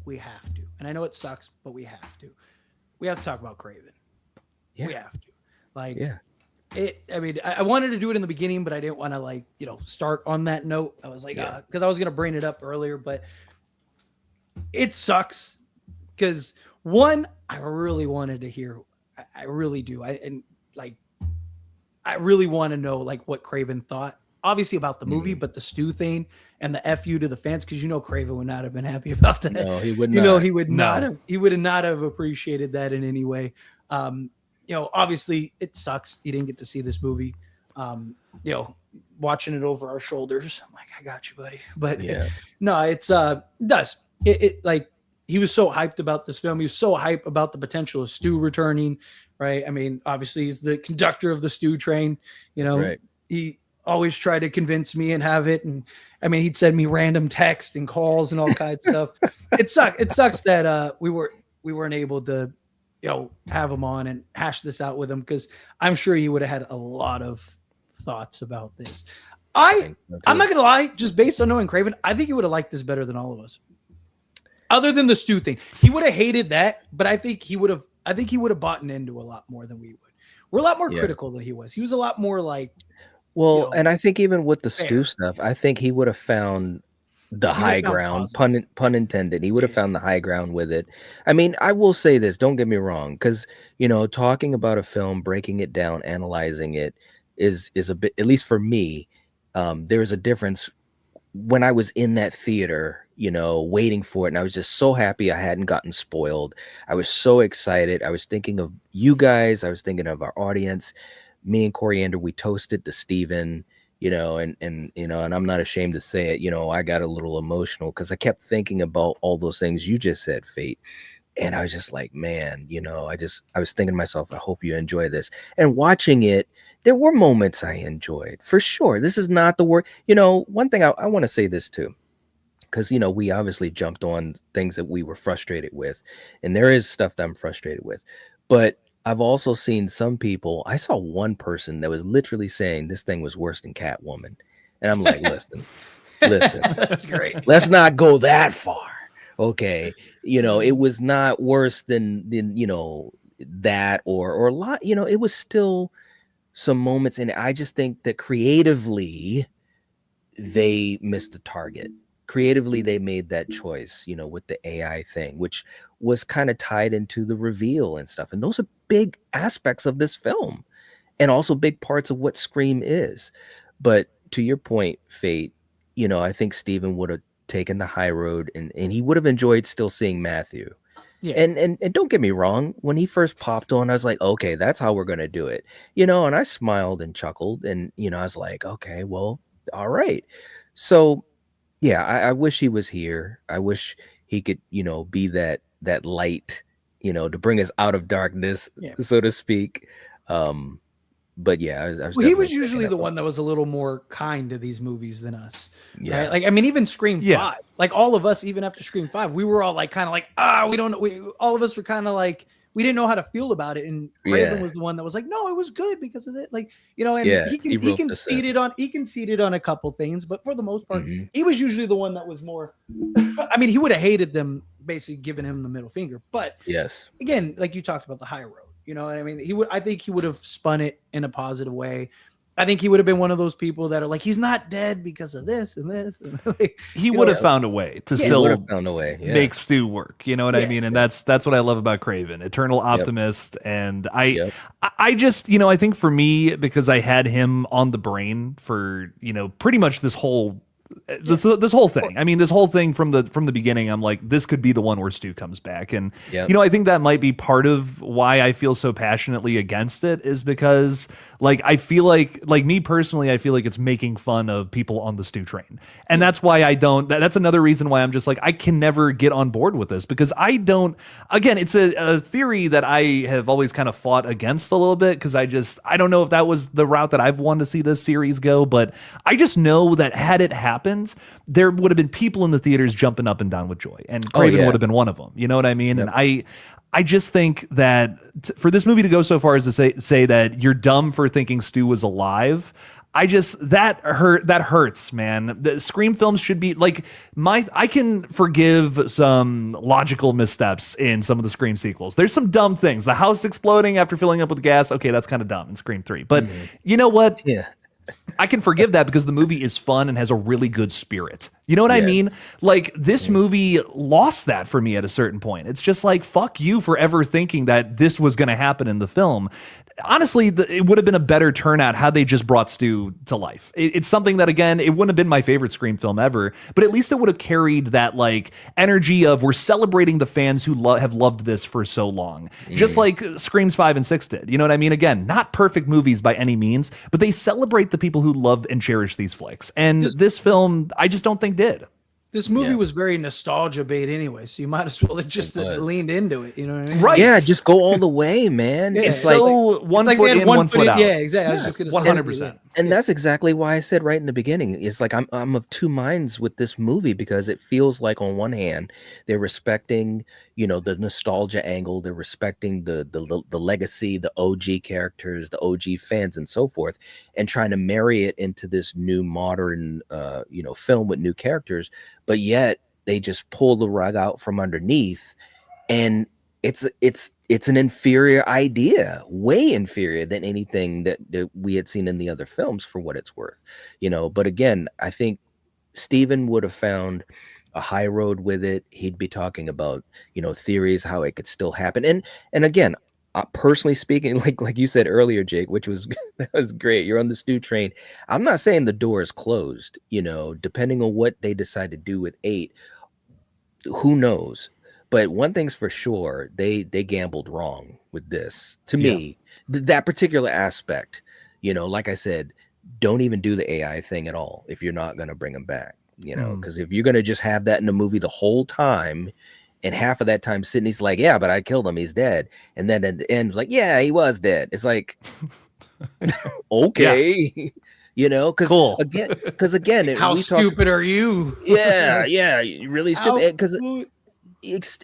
[SPEAKER 9] and I know it sucks, but we have to talk about Craven.
[SPEAKER 2] Yeah.
[SPEAKER 9] We have to, like,
[SPEAKER 2] Yeah.
[SPEAKER 9] I mean, I wanted to do it in the beginning, but I didn't want to, like, start on that note. I was like, because I was going to bring it up earlier, but it sucks because one, I really wanted to hear, I really do. I really want to know, like, what Craven thought, obviously about the movie, but the Stu thing and the FU to the fans, because Craven would not have been happy about that.
[SPEAKER 2] No, he would not.
[SPEAKER 9] He would not have appreciated that in any way. Obviously it sucks he didn't get to see this movie. Watching it over our shoulders, I'm like, I got you, buddy. But no, it's does it like he was so hyped about this film. He was so hyped about the potential of Stu returning, right? I mean, obviously he's the conductor of the Stu train.
[SPEAKER 2] That's right.
[SPEAKER 9] He always tried to convince me and have it. And I mean, he'd send me random texts and calls and all kinds of stuff. It sucks that we weren't able to have him on and hash this out with him, because I'm sure he would have had a lot of thoughts about this. I'm not gonna lie, just based on knowing Craven, I think he would have liked this better than all of us. Other than the Stu thing, he would have hated that, but I think he would have bought into a lot more than we would. We're a lot more critical than he was. He was a lot more like,
[SPEAKER 2] and I think even with the Stu stuff, I think he would have found the high ground, pun intended. He would have found the high ground with it. I mean, I will say this, don't get me wrong, because talking about a film, breaking it down, analyzing it is a bit, at least for me, there's a difference when I was in that theater, waiting for it, and I was just so happy I hadn't gotten spoiled. I was so excited. I was thinking of you guys. I was thinking of our audience. Me and Coriander, we toasted to Steven, and I'm not ashamed to say it, I got a little emotional because I kept thinking about all those things you just said, Fate. And I was just like, man, I was thinking to myself, I hope you enjoy this. And watching it, there were moments I enjoyed, for sure. This is not the word. One thing I want to say this too, because, we obviously jumped on things that we were frustrated with. And there is stuff that I'm frustrated with. But I've also seen some people, I saw one person that was literally saying this thing was worse than Catwoman. And I'm like, listen,
[SPEAKER 9] that's great.
[SPEAKER 2] Let's not go that far. Okay. It was not worse than that or a lot, it was still some moments. And I just think that creatively they missed the target. Creatively, they made that choice, with the AI thing, which was kind of tied into the reveal and stuff. And those are big aspects of this film and also big parts of what Scream is. But to your point, Fate, I think Steven would have taken the high road and he would have enjoyed still seeing Matthew. Yeah. And don't get me wrong, when he first popped on, I was like, okay, that's how we're going to do it. And I smiled and chuckled and, I was like, okay, well, all right. So yeah, I wish he was here. I wish he could, be that light, to bring us out of darkness, so to speak. But yeah, I was
[SPEAKER 9] he was usually the one that was a little more kind to these movies than us.
[SPEAKER 2] Yeah.
[SPEAKER 9] Right? Like, I mean, even Scream 5, like all of us, even after Scream 5, we were all like, kind of like, we don't know. All of us were kind of like, we didn't know how to feel about it. And Craven was the one that was like, no, it was good because of it. Like, and he conceded on a couple things, but for the most part, he was usually the one that was more, I mean, he would have hated them basically giving him the middle finger, but again, like you talked about the high road, I mean, I think he would have spun it in a positive way. I think he would have been one of those people that are like, he's not dead because of this and this. And like,
[SPEAKER 10] he would have found a way to still make Stu work. You know what I mean? And that's what I love about Craven, eternal optimist. And I just, I think for me, because I had him on the brain for, pretty much this whole thing. I mean, this whole thing from the beginning, I'm like, this could be the one where Stu comes back. And, I think that might be part of why I feel so passionately against it, is because like, I feel like me personally, I feel like it's making fun of people on the Stu train. And that's why that's another reason why I'm just like, I can never get on board with this, because again, it's a theory that I have always kind of fought against a little bit. Cause I don't know if that was the route that I've wanted to see this series go, but I just know that had it happened, there would have been people in the theaters jumping up and down with joy, and Craven would have been one of them. You know what I mean? Yep. And I just think that for this movie to go so far as to say that you're dumb for thinking Stu was alive, I just that hurts, man. The Scream films should be like I can forgive some logical missteps in some of the Scream sequels. There's some dumb things. The house exploding after filling up with gas. Okay, that's kind of dumb in Scream 3. But you know what?
[SPEAKER 2] Yeah.
[SPEAKER 10] I can forgive that because the movie is fun and has a really good spirit. You know what I mean? Like this movie lost that for me at a certain point. It's just like, fuck you for ever thinking that this was going to happen in the film. Honestly, it would have been a better turnout had they just brought Stu to life. It's something that, again, it wouldn't have been my favorite Scream film ever, but at least it would have carried that like energy of we're celebrating the fans who have loved this for so long. Just like Screams 5 and 6 did. You know what I mean? Again, not perfect movies by any means, but they celebrate the people who love and cherish these flicks. And this film, I just don't think did.
[SPEAKER 9] This movie was very nostalgia bait anyway, so you might as well have just leaned into it. You know what I mean?
[SPEAKER 10] Right.
[SPEAKER 2] Yeah, just go all the way, man.
[SPEAKER 9] Yeah.
[SPEAKER 2] It's
[SPEAKER 10] So one foot in, one foot out.
[SPEAKER 9] Yeah, exactly. I was just gonna say
[SPEAKER 10] 100%.
[SPEAKER 2] And that's exactly why I said right in the beginning, it's like I'm of two minds with this movie, because it feels like on one hand they're respecting, you know, the nostalgia angle, they're respecting the legacy, the OG characters, the OG fans, and so forth, and trying to marry it into this new modern you know, film with new characters, but yet they just pull the rug out from underneath, and it's an inferior idea, way inferior than anything that we had seen in the other films, for what it's worth, you know. But again, I think Steven would have found a high road with it. He'd be talking about, you know, theories, how it could still happen. And again, personally speaking, like you said earlier, Jake, which was that was great. You're on the Stu train. I'm not saying the door is closed, you know, depending on what they decide to do with 8, who knows. But one thing's for sure, they gambled wrong with this. To me, that particular aspect, you know, like I said, don't even do the AI thing at all if you're not going to bring them back, you know, because if you're going to just have that in the movie the whole time, and half of that time Sidney's like, yeah, but I killed him, he's dead, and then at the end, like, yeah, he was dead. It's like, okay. You know, because again,
[SPEAKER 9] how stupid are you?
[SPEAKER 2] Yeah, really stupid. Because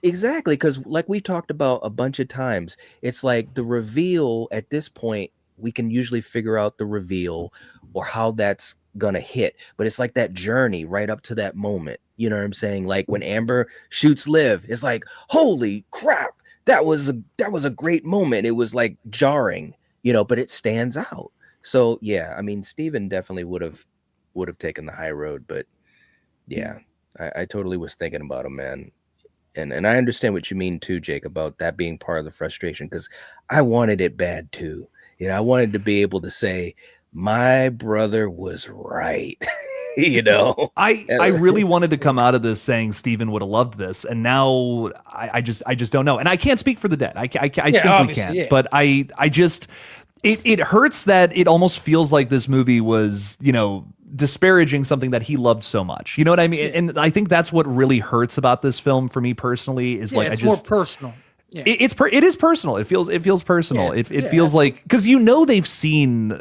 [SPEAKER 2] exactly, because like we talked about a bunch of times, it's like the reveal at this point, we can usually figure out the reveal or how that's gonna hit, but it's like that journey right up to that moment. You know what I'm saying? Like when Amber shoots Liv, it's like, holy crap, that was a great moment. It was like jarring, you know, but it stands out. So yeah, I mean, Steven definitely would have taken the high road, but yeah, I totally was thinking about him, man. And I understand what you mean too, Jake, about that being part of the frustration, because I wanted it bad too. You know, I wanted to be able to say my brother was right. You know,
[SPEAKER 10] I really wanted to come out of this saying Steven would have loved this, and now I just don't know, and I can't speak for the dead. I simply can't. Yeah. But I just it hurts that it almost feels like this movie was, you know, disparaging something that he loved so much. You know what I mean? Yeah. And I think that's what really hurts about this film for me personally is like
[SPEAKER 9] it's more personal. Yeah.
[SPEAKER 10] It is personal. It feels personal.
[SPEAKER 9] Yeah.
[SPEAKER 10] It feels like, because you know they've seen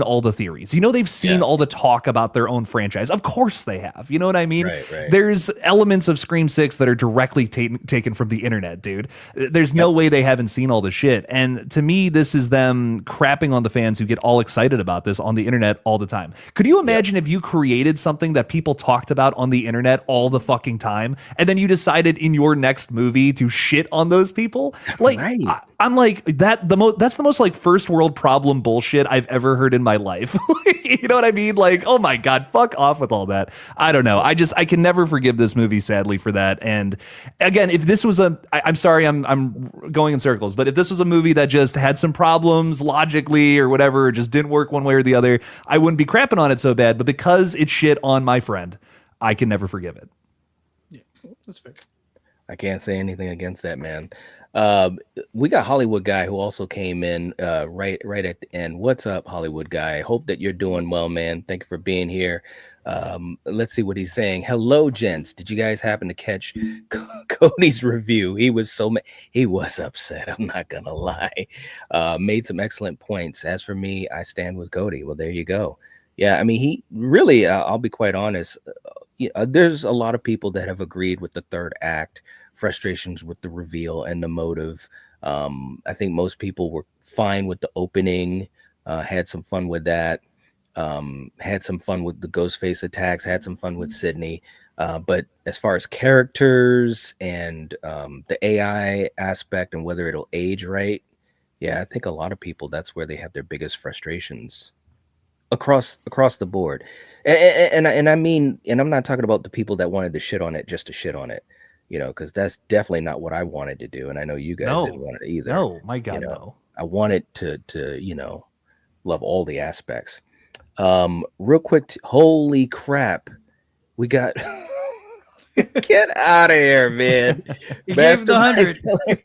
[SPEAKER 10] all the theories. You know they've seen all the talk about their own franchise. Of course they have. You know what I mean?
[SPEAKER 2] Right.
[SPEAKER 10] There's elements of Scream 6 that are directly taken from the internet, dude. There's no way they haven't seen all the shit. And to me, this is them crapping on the fans who get all excited about this on the internet all the time. Could you imagine if you created something that people talked about on the internet all the fucking time, and then you decided in your next movie to shit on those people? Like, I'm like, that's the most like first world problem bullshit I've ever heard in my life. You know what I mean? Like, oh my God, fuck off with all that. I don't know. I can never forgive this movie, sadly, for that. And again, if this was I'm sorry, I'm going in circles, but if this was a movie that just had some problems logically or whatever, or just didn't work one way or the other, I wouldn't be crapping on it so bad. But because it shit on my friend, I can never forgive it.
[SPEAKER 9] Yeah, that's fair.
[SPEAKER 2] I can't say anything against that, man. We got Hollywood Guy who also came in right at the end. What's up, Hollywood Guy? Hope that you're doing well, man. Thank you for being here. Let's see what he's saying. Hello, gents. Did you guys happen to catch Cody's review? He was he was upset. I'm not gonna lie. Made some excellent points. As for me, I stand with Cody. Well, there you go. Yeah, I mean, he really. I'll be quite honest. There's a lot of people that have agreed with the third act, frustrations with the reveal and the motive. I think most people were fine with the opening, had some fun with that. Had some fun with the Ghostface attacks. Had some fun with Sidney. But as far as characters and the AI aspect and whether it'll age right, yeah, I think a lot of people, that's where they have their biggest frustrations across the board. And I mean, and I'm not talking about the people that wanted to shit on it just to shit on it, you know, because that's definitely not what I wanted to do, and I know you guys didn't want it either.
[SPEAKER 10] No, my God,
[SPEAKER 2] you know,
[SPEAKER 10] no.
[SPEAKER 2] I wanted to you know, love all the aspects. Real quick, holy crap, we got get out of here, man.
[SPEAKER 9] He gave the 100.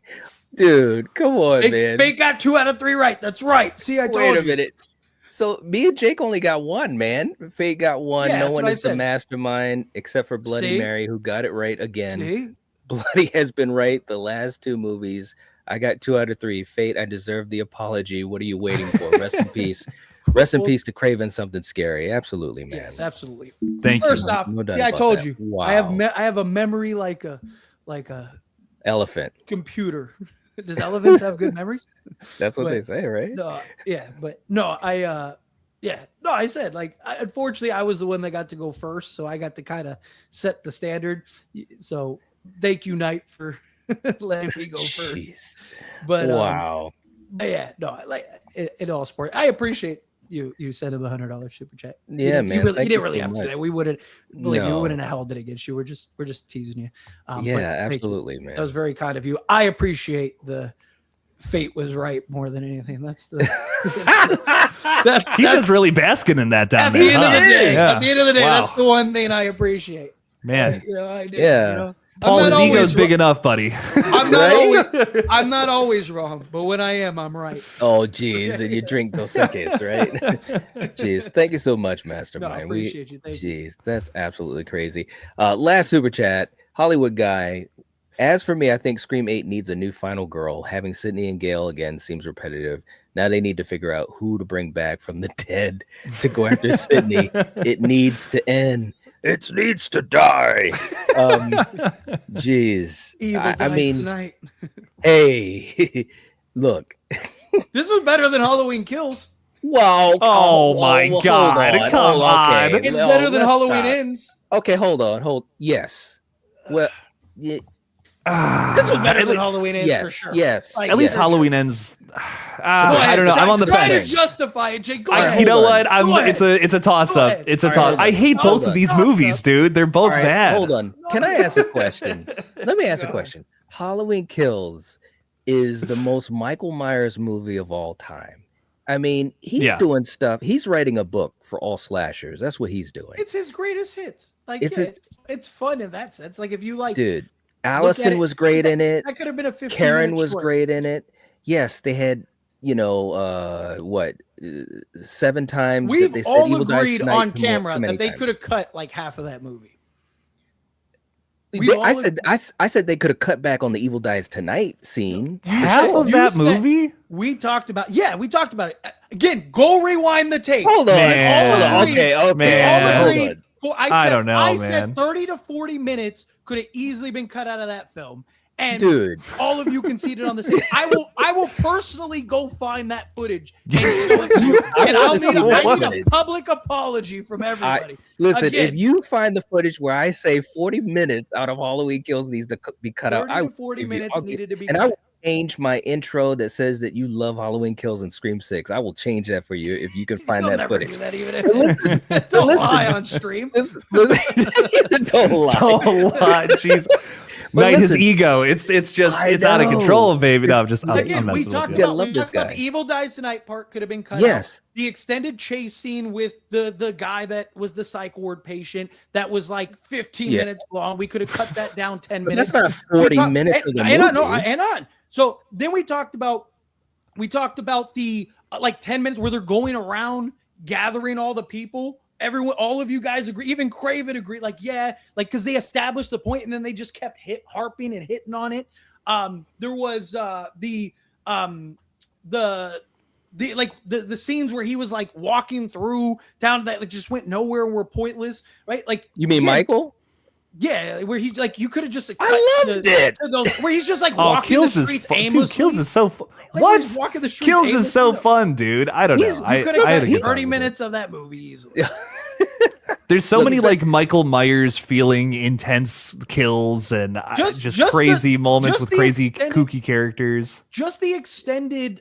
[SPEAKER 2] Dude, come on, man.
[SPEAKER 9] Fake got 2 out of 3 right. That's right. See, I told you.
[SPEAKER 2] Wait a minute. So me and Jake only got 1, man. Fate got 1.
[SPEAKER 9] Yeah,
[SPEAKER 2] no
[SPEAKER 9] that's
[SPEAKER 2] one
[SPEAKER 9] what I
[SPEAKER 2] is the
[SPEAKER 9] said.
[SPEAKER 2] mastermind except for Bloody
[SPEAKER 9] See?
[SPEAKER 2] Mary, who got it right again.
[SPEAKER 9] See?
[SPEAKER 2] Bloody has been right the last 2 movies. I got 2 out of 3. Fate, I deserve the apology. What are you waiting for? Rest in peace. Rest in peace to Craven Something Scary. Absolutely, man.
[SPEAKER 9] Yes, absolutely.
[SPEAKER 10] Thank
[SPEAKER 9] First
[SPEAKER 10] you.
[SPEAKER 9] off,
[SPEAKER 2] No doubt
[SPEAKER 9] see, I
[SPEAKER 2] about
[SPEAKER 9] told
[SPEAKER 2] that.
[SPEAKER 9] you.
[SPEAKER 2] Wow.
[SPEAKER 9] I have a memory like a
[SPEAKER 2] Elephant.
[SPEAKER 9] computer. Does elephants have good memories?
[SPEAKER 2] That's what
[SPEAKER 9] But-
[SPEAKER 2] they say, right?
[SPEAKER 9] No, yeah, but no, I said like unfortunately I was the one that got to go first, so I got to kind of set the standard. So thank you, Knight, for letting me go first.
[SPEAKER 2] Jeez.
[SPEAKER 9] But
[SPEAKER 2] Wow.
[SPEAKER 9] yeah, no, like it all sport. I appreciate you sending the $100 super chat.
[SPEAKER 2] Yeah, man.
[SPEAKER 9] You
[SPEAKER 2] Thank
[SPEAKER 9] didn't
[SPEAKER 2] you
[SPEAKER 9] really
[SPEAKER 2] so
[SPEAKER 9] have to do
[SPEAKER 2] much.
[SPEAKER 9] that. We wouldn't believe me, we
[SPEAKER 2] No.
[SPEAKER 9] wouldn't have held it against you. We're just teasing you. But
[SPEAKER 2] Yeah,
[SPEAKER 9] thank you.
[SPEAKER 2] absolutely, man.
[SPEAKER 9] That was very kind of you. I appreciate the fate was right more than anything. That's the
[SPEAKER 10] He's just really basking in that down
[SPEAKER 9] at
[SPEAKER 10] there.
[SPEAKER 9] the end of
[SPEAKER 10] huh?
[SPEAKER 9] the day.
[SPEAKER 10] Yeah.
[SPEAKER 9] At the end of the day,
[SPEAKER 10] Wow.
[SPEAKER 9] that's the one thing I appreciate.
[SPEAKER 10] Man,
[SPEAKER 9] You know, I do.
[SPEAKER 2] Yeah.
[SPEAKER 9] You know?
[SPEAKER 10] Paul,
[SPEAKER 9] I'm
[SPEAKER 10] his
[SPEAKER 9] not
[SPEAKER 10] ego's
[SPEAKER 9] always
[SPEAKER 10] big
[SPEAKER 9] wrong.
[SPEAKER 10] enough, buddy.
[SPEAKER 9] I'm not always wrong, but when I am, I'm right.
[SPEAKER 2] Oh, geez, and you drink Dos Equis, right? Jeez, thank you so much,
[SPEAKER 9] No,
[SPEAKER 2] Mastermind.
[SPEAKER 9] I appreciate you. Thank you.
[SPEAKER 2] Jeez, that's absolutely crazy. Last super chat, Hollywood guy. As for me, I think Scream 8 needs a new final girl. Having Sidney and Gail again seems repetitive. Now they need to figure out who to bring back from the dead to go after Sidney. It needs to end. It needs to die. Jeez.
[SPEAKER 9] Evil
[SPEAKER 2] I
[SPEAKER 9] dies
[SPEAKER 2] mean,
[SPEAKER 9] tonight.
[SPEAKER 2] hey, look.
[SPEAKER 9] This was better than Halloween Kills.
[SPEAKER 2] Wow.
[SPEAKER 10] Oh my
[SPEAKER 2] hold
[SPEAKER 10] God,
[SPEAKER 2] on.
[SPEAKER 10] come
[SPEAKER 2] Okay,
[SPEAKER 10] on.
[SPEAKER 9] It's
[SPEAKER 2] well,
[SPEAKER 9] better than
[SPEAKER 2] let's
[SPEAKER 9] Halloween
[SPEAKER 2] not.
[SPEAKER 9] Ends.
[SPEAKER 2] Okay, hold on. Yes. Well, yeah,
[SPEAKER 9] This was better than Halloween Ends for
[SPEAKER 2] yes,
[SPEAKER 9] sure.
[SPEAKER 2] yes.
[SPEAKER 9] Like,
[SPEAKER 10] At least
[SPEAKER 2] yes.
[SPEAKER 10] Halloween Ends.
[SPEAKER 9] Go
[SPEAKER 10] I don't know.
[SPEAKER 9] ahead.
[SPEAKER 10] I'm on the
[SPEAKER 9] Try
[SPEAKER 10] fence.
[SPEAKER 9] to justify it, Jake. Go
[SPEAKER 2] All right,
[SPEAKER 9] ahead.
[SPEAKER 10] You know
[SPEAKER 2] hold on.
[SPEAKER 10] what?
[SPEAKER 9] Go ahead.
[SPEAKER 10] It's a toss
[SPEAKER 9] Go
[SPEAKER 10] up.
[SPEAKER 9] ahead.
[SPEAKER 10] It's a
[SPEAKER 2] All right,
[SPEAKER 10] toss.
[SPEAKER 2] hold
[SPEAKER 10] I
[SPEAKER 2] on.
[SPEAKER 10] hate
[SPEAKER 2] Hold
[SPEAKER 10] both of
[SPEAKER 2] on.
[SPEAKER 10] these
[SPEAKER 9] Toss up.
[SPEAKER 10] movies, dude. They're both
[SPEAKER 2] All right,
[SPEAKER 10] bad.
[SPEAKER 2] hold on. Can I ask a question? Let me ask a question. Halloween Kills is the most Michael Myers movie of all time. I mean, he's
[SPEAKER 10] Yeah.
[SPEAKER 2] doing stuff. He's writing a book for all slashers. That's what he's doing.
[SPEAKER 9] It's his greatest hits. Like
[SPEAKER 2] It's
[SPEAKER 9] yeah,
[SPEAKER 2] a-
[SPEAKER 9] it's fun in that sense. Like if you like,
[SPEAKER 2] Dude,
[SPEAKER 9] at
[SPEAKER 2] Allison
[SPEAKER 9] it,
[SPEAKER 2] was great in it.
[SPEAKER 9] that could have been a 15
[SPEAKER 2] Karen
[SPEAKER 9] minute
[SPEAKER 2] was
[SPEAKER 9] short.
[SPEAKER 2] great in it. Yes, they had, 7 times that
[SPEAKER 9] We've
[SPEAKER 2] they said
[SPEAKER 9] all
[SPEAKER 2] Evil Dies
[SPEAKER 9] agreed
[SPEAKER 2] Tonight
[SPEAKER 9] on
[SPEAKER 2] too
[SPEAKER 9] camera
[SPEAKER 2] many
[SPEAKER 9] that they
[SPEAKER 2] times.
[SPEAKER 9] could have cut like half of that movie.
[SPEAKER 2] I said they could have cut back on the Evil Dies Tonight scene.
[SPEAKER 10] Half of
[SPEAKER 9] You
[SPEAKER 10] that
[SPEAKER 9] said-
[SPEAKER 10] movie?
[SPEAKER 9] We talked about it. Again, go rewind the tape.
[SPEAKER 2] Hold on.
[SPEAKER 10] Man.
[SPEAKER 2] Hold on. Okay.
[SPEAKER 9] We all
[SPEAKER 10] Man.
[SPEAKER 2] Hold
[SPEAKER 9] agreed.
[SPEAKER 2] on.
[SPEAKER 10] I don't know,
[SPEAKER 9] I
[SPEAKER 10] man.
[SPEAKER 9] said 30 to 40 minutes could have easily been cut out of that film. And
[SPEAKER 2] Dude.
[SPEAKER 9] all of you conceded on the same. I will personally go find that footage and show it to you. And
[SPEAKER 2] I
[SPEAKER 9] I
[SPEAKER 2] wanna see
[SPEAKER 9] need
[SPEAKER 2] that
[SPEAKER 9] a
[SPEAKER 2] footage.
[SPEAKER 9] public apology from everybody.
[SPEAKER 2] Listen,
[SPEAKER 9] Again.
[SPEAKER 2] if you find the footage where I say 40 minutes out of Halloween Kills needs to be cut out,
[SPEAKER 9] 30 to 40 minutes needed to be
[SPEAKER 2] and I
[SPEAKER 9] cut.
[SPEAKER 2] will change my intro that says that you love Halloween Kills and Scream 6. I will change that for you if you can find
[SPEAKER 9] You'll
[SPEAKER 2] that
[SPEAKER 9] never
[SPEAKER 2] footage.
[SPEAKER 9] do that even
[SPEAKER 2] Listen,
[SPEAKER 9] if don't
[SPEAKER 2] listen.
[SPEAKER 9] lie on stream.
[SPEAKER 2] Listen, don't lie.
[SPEAKER 10] Don't lie. Jeez.
[SPEAKER 2] But
[SPEAKER 10] Mate, his
[SPEAKER 2] listen,
[SPEAKER 10] ego. It's
[SPEAKER 2] I
[SPEAKER 10] out of
[SPEAKER 2] know.
[SPEAKER 10] control, baby. No, I'm just I'm
[SPEAKER 9] Again, we
[SPEAKER 10] messing
[SPEAKER 9] talked
[SPEAKER 10] with you.
[SPEAKER 2] gotta
[SPEAKER 9] about,
[SPEAKER 2] love
[SPEAKER 9] we
[SPEAKER 2] this
[SPEAKER 9] talked about
[SPEAKER 2] guy.
[SPEAKER 9] the Evil Dies Tonight part could have been cut
[SPEAKER 2] Yes.
[SPEAKER 9] out. The extended chase scene with the guy that was the psych ward patient that was like 15
[SPEAKER 2] Yeah.
[SPEAKER 9] minutes long. We could have cut that down 10
[SPEAKER 2] But
[SPEAKER 9] minutes.
[SPEAKER 2] that's not
[SPEAKER 9] We
[SPEAKER 2] 40
[SPEAKER 9] talked-
[SPEAKER 2] minutes
[SPEAKER 9] and,
[SPEAKER 2] of the
[SPEAKER 9] and on, no,
[SPEAKER 2] movie.
[SPEAKER 9] and on. So then we talked about the like 10 minutes where they're going around gathering all the people. Everyone, all of you guys agree. Even Craven agreed. Like, yeah, like because they established the point and then they just kept harping and hitting on it. There was the scenes where he was like walking through down that like just went nowhere and were pointless, right? Like
[SPEAKER 2] You mean
[SPEAKER 9] again,
[SPEAKER 2] Michael?
[SPEAKER 9] Yeah, where he's like, you could have just.
[SPEAKER 2] I loved it.
[SPEAKER 9] Where he's just like
[SPEAKER 10] Oh,
[SPEAKER 9] walking
[SPEAKER 10] Kills
[SPEAKER 9] the
[SPEAKER 10] is
[SPEAKER 9] streets
[SPEAKER 10] fun. Dude,
[SPEAKER 9] aimlessly.
[SPEAKER 10] Kills is so fun.
[SPEAKER 9] Like, where
[SPEAKER 10] What?
[SPEAKER 9] he's walking the streets
[SPEAKER 10] Kills is so
[SPEAKER 9] aimlessly.
[SPEAKER 10] fun, dude. I don't know.
[SPEAKER 9] You could
[SPEAKER 10] I
[SPEAKER 9] have
[SPEAKER 10] had a
[SPEAKER 9] had
[SPEAKER 10] good
[SPEAKER 9] 30
[SPEAKER 10] time with
[SPEAKER 9] minutes
[SPEAKER 10] it.
[SPEAKER 9] of that movie easily.
[SPEAKER 10] There's so
[SPEAKER 2] Look,
[SPEAKER 10] many
[SPEAKER 2] it's
[SPEAKER 10] like Michael Myers feeling intense kills and just crazy moments with crazy kooky characters.
[SPEAKER 9] Just the extended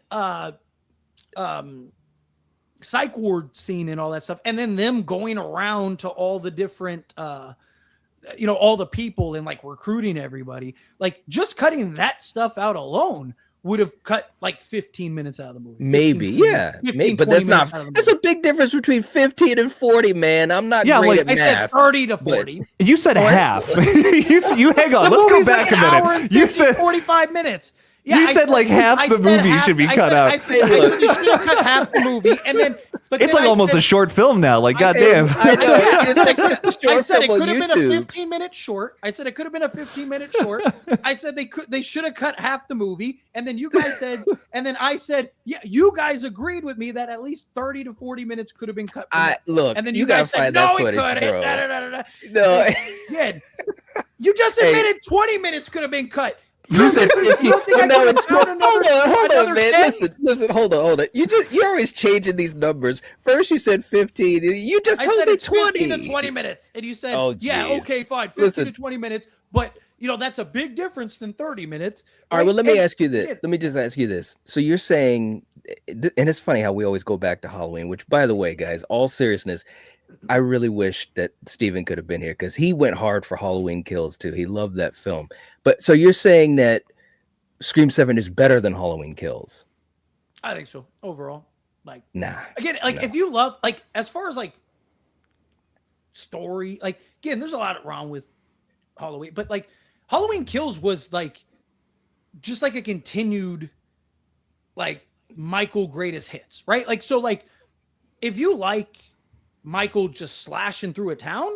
[SPEAKER 9] psych ward scene and all that stuff, and then them going around to all the different all the people and like recruiting everybody. Like just cutting that stuff out alone would have cut like 15 minutes out of the movie.
[SPEAKER 2] Maybe,
[SPEAKER 9] 20,
[SPEAKER 2] yeah.
[SPEAKER 9] 15,
[SPEAKER 2] Maybe, but
[SPEAKER 9] 20
[SPEAKER 2] that's not.
[SPEAKER 9] minutes out of the
[SPEAKER 2] There's
[SPEAKER 9] movie.
[SPEAKER 2] a big difference between 15 and 40, man. I'm not great
[SPEAKER 10] like
[SPEAKER 2] at
[SPEAKER 9] I
[SPEAKER 2] math.
[SPEAKER 9] said 30 to 40.
[SPEAKER 10] You said half. you hang on.
[SPEAKER 9] The
[SPEAKER 10] Let's go
[SPEAKER 9] movie's
[SPEAKER 10] back
[SPEAKER 9] like
[SPEAKER 10] a
[SPEAKER 9] an hour
[SPEAKER 10] minute.
[SPEAKER 9] and
[SPEAKER 10] You
[SPEAKER 9] 50,
[SPEAKER 10] said
[SPEAKER 9] 45 minutes. Yeah,
[SPEAKER 10] you
[SPEAKER 9] I
[SPEAKER 10] said like half
[SPEAKER 9] I
[SPEAKER 10] the
[SPEAKER 9] said
[SPEAKER 10] movie
[SPEAKER 9] half-
[SPEAKER 10] should be
[SPEAKER 9] I
[SPEAKER 10] cut
[SPEAKER 9] said-
[SPEAKER 10] out.
[SPEAKER 9] I said you should have cut half the movie, and then. But
[SPEAKER 10] It's
[SPEAKER 9] then
[SPEAKER 10] like
[SPEAKER 9] I
[SPEAKER 10] almost
[SPEAKER 9] said-
[SPEAKER 10] a short film now. Like,
[SPEAKER 9] I
[SPEAKER 10] goddamn.
[SPEAKER 2] I know.
[SPEAKER 9] I said it could have
[SPEAKER 2] Short
[SPEAKER 9] been
[SPEAKER 2] film
[SPEAKER 9] a
[SPEAKER 2] on YouTube.
[SPEAKER 9] 15-minute short. I said it could have been a 15-minute short. I said they should have cut half the movie. And then you guys said, and then I said, yeah, you guys agreed with me that at least 30 to 40 minutes could have been cut.
[SPEAKER 2] Look,
[SPEAKER 9] and then
[SPEAKER 2] you
[SPEAKER 9] you
[SPEAKER 2] gotta
[SPEAKER 9] guys said,
[SPEAKER 2] find
[SPEAKER 9] no,
[SPEAKER 2] that
[SPEAKER 9] it
[SPEAKER 2] footage,
[SPEAKER 9] couldn't.
[SPEAKER 2] bro.
[SPEAKER 9] Da, da, da, da, da.
[SPEAKER 2] No.
[SPEAKER 9] Yeah. You just
[SPEAKER 2] Hey.
[SPEAKER 9] admitted 20 minutes could have been cut.
[SPEAKER 2] You said 50.
[SPEAKER 9] You don't think I
[SPEAKER 2] No,
[SPEAKER 9] could've
[SPEAKER 2] it's
[SPEAKER 9] found
[SPEAKER 2] hold
[SPEAKER 9] another
[SPEAKER 2] on, man.
[SPEAKER 9] 10?
[SPEAKER 2] Listen, hold on. You're always changing these numbers. First you said 15. You just
[SPEAKER 9] I
[SPEAKER 2] told
[SPEAKER 9] said
[SPEAKER 2] me
[SPEAKER 9] it's
[SPEAKER 2] 20.
[SPEAKER 9] 15 to 20 minutes. And you said,
[SPEAKER 2] Oh,
[SPEAKER 9] yeah,
[SPEAKER 2] geez.
[SPEAKER 9] okay, fine, 15
[SPEAKER 2] Listen.
[SPEAKER 9] to 20 minutes. But, that's a big difference than 30 minutes.
[SPEAKER 2] All right, well, let me
[SPEAKER 9] And-
[SPEAKER 2] ask you this. Let me just ask you this. So you're saying, and it's funny how we always go back to Halloween, which, by the way, guys, all seriousness, I really wish that Steven could have been here because he went hard for Halloween Kills, too. He loved that film. But so you're saying that Scream 7 is better than Halloween Kills?
[SPEAKER 9] I think so, overall. Like,
[SPEAKER 2] Nah.
[SPEAKER 9] again, like,
[SPEAKER 2] no.
[SPEAKER 9] if you love, like, as far as, like, story, like, again, there's a lot wrong with Halloween, but, like, Halloween Kills was, like, just, like, a continued, like, Michael greatest hits, right? Like, so, like, if you like Michael just slashing through a town,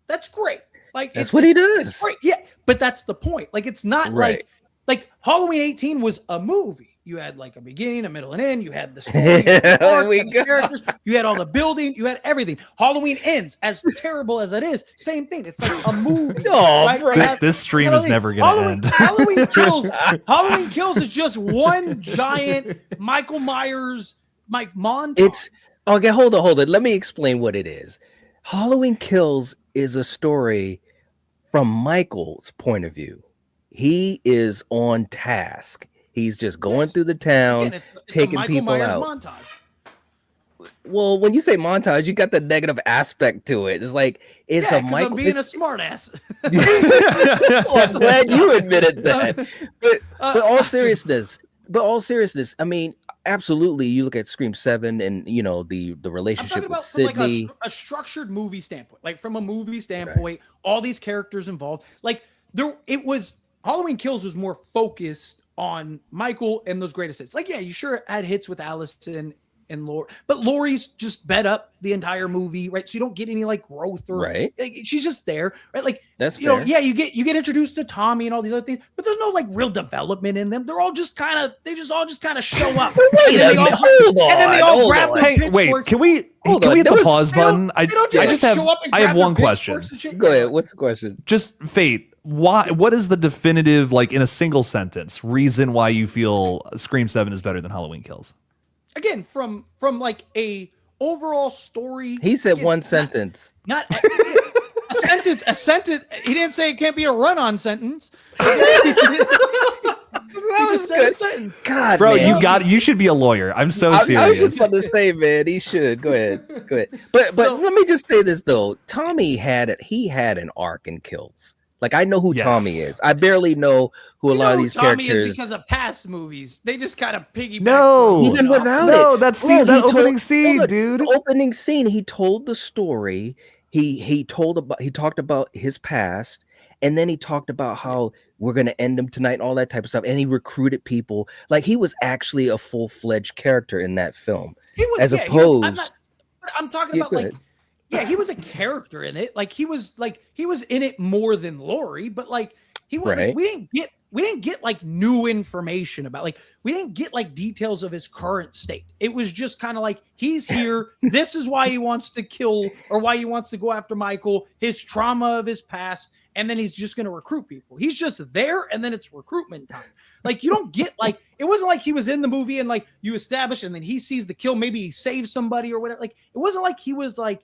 [SPEAKER 9] that's great. Like,
[SPEAKER 2] That's what he does.
[SPEAKER 9] It's great. Yeah, but that's the point. Like, it's not
[SPEAKER 2] Right.
[SPEAKER 9] like Halloween 18 was a movie. You had like a beginning, a middle, and end. You had the story, you had the
[SPEAKER 2] There
[SPEAKER 9] arc,
[SPEAKER 2] we
[SPEAKER 9] you had the
[SPEAKER 2] go.
[SPEAKER 9] characters, you had all the building, you had everything. Halloween ends, as terrible as it is, same thing. It's like a movie.
[SPEAKER 2] Oh,
[SPEAKER 9] right?
[SPEAKER 2] bro.
[SPEAKER 9] You have-
[SPEAKER 10] This stream
[SPEAKER 9] you know
[SPEAKER 10] is
[SPEAKER 9] what I mean?
[SPEAKER 10] never going to end.
[SPEAKER 9] Halloween Kills is just one giant Michael Myers montage.
[SPEAKER 2] It's okay. Hold on. Let me explain what it is. Halloween Kills is a story from Michael's point of view. He is on task. He's just going through the town,
[SPEAKER 9] Again, it's
[SPEAKER 2] taking
[SPEAKER 9] a Michael
[SPEAKER 2] people
[SPEAKER 9] Myers
[SPEAKER 2] out.
[SPEAKER 9] montage.
[SPEAKER 2] Well, when you say montage, you got the negative aspect to it. It's like it's
[SPEAKER 9] Yeah,
[SPEAKER 2] a
[SPEAKER 9] 'cause
[SPEAKER 2] Michael.
[SPEAKER 9] I'm being a smartass.
[SPEAKER 2] Well, I'm glad you admitted that. But all seriousness, I mean, absolutely. You look at Scream 7 and the
[SPEAKER 9] I'm
[SPEAKER 2] relationship
[SPEAKER 9] talking
[SPEAKER 2] with
[SPEAKER 9] about from like
[SPEAKER 2] Sidney.
[SPEAKER 9] a structured movie standpoint. Like from a movie standpoint, all these characters involved. Like Halloween Kills was more focused on Michael and those greatest hits. Like, yeah, you sure had hits with Allison and Laurie, but Laurie's just bed up the entire movie, right? So you don't get any like growth or
[SPEAKER 2] Right.
[SPEAKER 9] like, she's just there, right? Like
[SPEAKER 2] That's
[SPEAKER 9] you know,
[SPEAKER 2] fair.
[SPEAKER 9] yeah, you get introduced to Tommy and all these other things, but there's no like real development in them. They're all just kind of show up.
[SPEAKER 2] Wait a minute, hold on.
[SPEAKER 9] And then they all
[SPEAKER 2] hold
[SPEAKER 9] grab
[SPEAKER 2] on.
[SPEAKER 9] the
[SPEAKER 10] Hey, wait,
[SPEAKER 9] pitchforks.
[SPEAKER 10] can we
[SPEAKER 2] Hold
[SPEAKER 10] can
[SPEAKER 2] on,
[SPEAKER 10] we hit
[SPEAKER 2] there
[SPEAKER 10] the
[SPEAKER 2] was-
[SPEAKER 10] pause
[SPEAKER 9] They don't-
[SPEAKER 10] button? I
[SPEAKER 9] they don't
[SPEAKER 10] I
[SPEAKER 9] like,
[SPEAKER 10] just have
[SPEAKER 9] show up and
[SPEAKER 10] I have
[SPEAKER 9] grab their
[SPEAKER 10] one question.
[SPEAKER 9] pitchforks and shit.
[SPEAKER 2] Go ahead. What's the question?
[SPEAKER 10] Just Fate, what is the definitive, like in a single sentence, reason why you feel Scream 7 is better than Halloween Kills?
[SPEAKER 9] Again, from like a overall story.
[SPEAKER 2] He said
[SPEAKER 9] again,
[SPEAKER 2] one
[SPEAKER 9] not-
[SPEAKER 2] sentence.
[SPEAKER 9] Not a sentence. He didn't say it can't be a run-on sentence. He just said a sentence.
[SPEAKER 2] God,
[SPEAKER 10] Bro,
[SPEAKER 2] man.
[SPEAKER 10] you should be a lawyer. I'm so
[SPEAKER 2] I was
[SPEAKER 10] serious.
[SPEAKER 2] just about to say, man, he should. Go ahead. But
[SPEAKER 9] So-
[SPEAKER 2] let me just say this though. Tommy had an arc in Kills. Like I know who
[SPEAKER 10] Yes.
[SPEAKER 2] Tommy is. I barely know who a
[SPEAKER 9] You
[SPEAKER 2] lot
[SPEAKER 9] know
[SPEAKER 2] of
[SPEAKER 9] who
[SPEAKER 2] these
[SPEAKER 9] Tommy
[SPEAKER 2] characters.
[SPEAKER 9] is because of past movies. They just kind of piggyback.
[SPEAKER 10] No.
[SPEAKER 2] Even without
[SPEAKER 10] No,
[SPEAKER 2] it.
[SPEAKER 10] that
[SPEAKER 2] Bro,
[SPEAKER 10] scene,
[SPEAKER 2] he
[SPEAKER 10] that
[SPEAKER 2] told-
[SPEAKER 10] opening scene,
[SPEAKER 2] Look,
[SPEAKER 10] dude.
[SPEAKER 2] The opening scene, he told the story. He talked about his past, and then he talked about how we're gonna end him tonight and all that type of stuff. And he recruited people. Like he was actually a full-fledged character in that film.
[SPEAKER 9] He was,
[SPEAKER 2] As
[SPEAKER 9] yeah,
[SPEAKER 2] opposed-
[SPEAKER 9] I'm talking
[SPEAKER 2] Yeah,
[SPEAKER 9] about
[SPEAKER 2] go
[SPEAKER 9] like,
[SPEAKER 2] ahead.
[SPEAKER 9] yeah, he was a character in it. Like he was in it more than Laurie, but like he was.
[SPEAKER 2] Right.
[SPEAKER 9] Like, we didn't get like new information about we didn't get like details of his current state. It was just kind of like he's here. This is why he wants to kill or why he wants to go after Michael. His trauma of his past, and then he's just going to recruit people. He's just there, and then it's recruitment time. Like, you don't get, like, it wasn't like he was in the movie and, like, you establish, and then he sees the kill, maybe he saves somebody or whatever. Like, it wasn't like he was, like,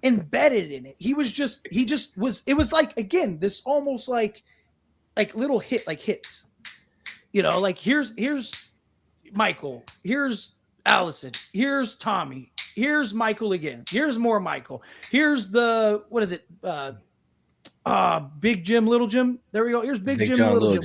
[SPEAKER 9] embedded in it. He just was, it was like, again, this almost like little hits. You know, like, here's Michael, here's Allison, here's Tommy, here's Michael again, here's more Michael, here's the, what is it, Big Jim, Little Jim. There we go. Here's Big Jim, Little Jim.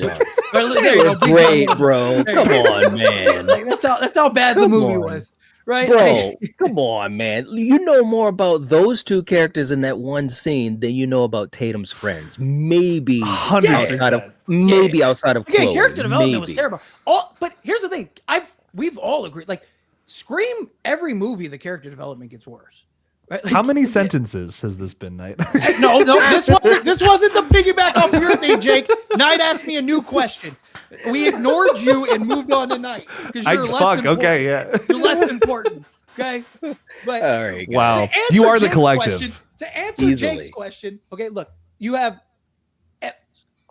[SPEAKER 9] There you go.
[SPEAKER 2] Great, bro. Come on, man.
[SPEAKER 9] Like, that's how bad the movie was, right?
[SPEAKER 2] Bro, come on, man. You know more about those two characters in that one scene than you know about Tatum's friends. Maybe
[SPEAKER 10] 100%.
[SPEAKER 2] outside of
[SPEAKER 9] Again,
[SPEAKER 2] Chloe.
[SPEAKER 9] character development was terrible. But here's the thing. We've all agreed. Like, Scream, every movie, the character development gets worse. Right? Like,
[SPEAKER 10] How many sentences has this been, Knight?
[SPEAKER 9] No, this wasn't the piggyback off your thing, Jake. Knight asked me a new question. We ignored you and moved on to Knight because you're less important.
[SPEAKER 10] Okay, yeah.
[SPEAKER 9] You're less important. Okay. But
[SPEAKER 2] all right, guys.
[SPEAKER 10] Wow. You are the
[SPEAKER 9] Jake's
[SPEAKER 10] collective.
[SPEAKER 9] question, to answer Jake's question, okay, look, you have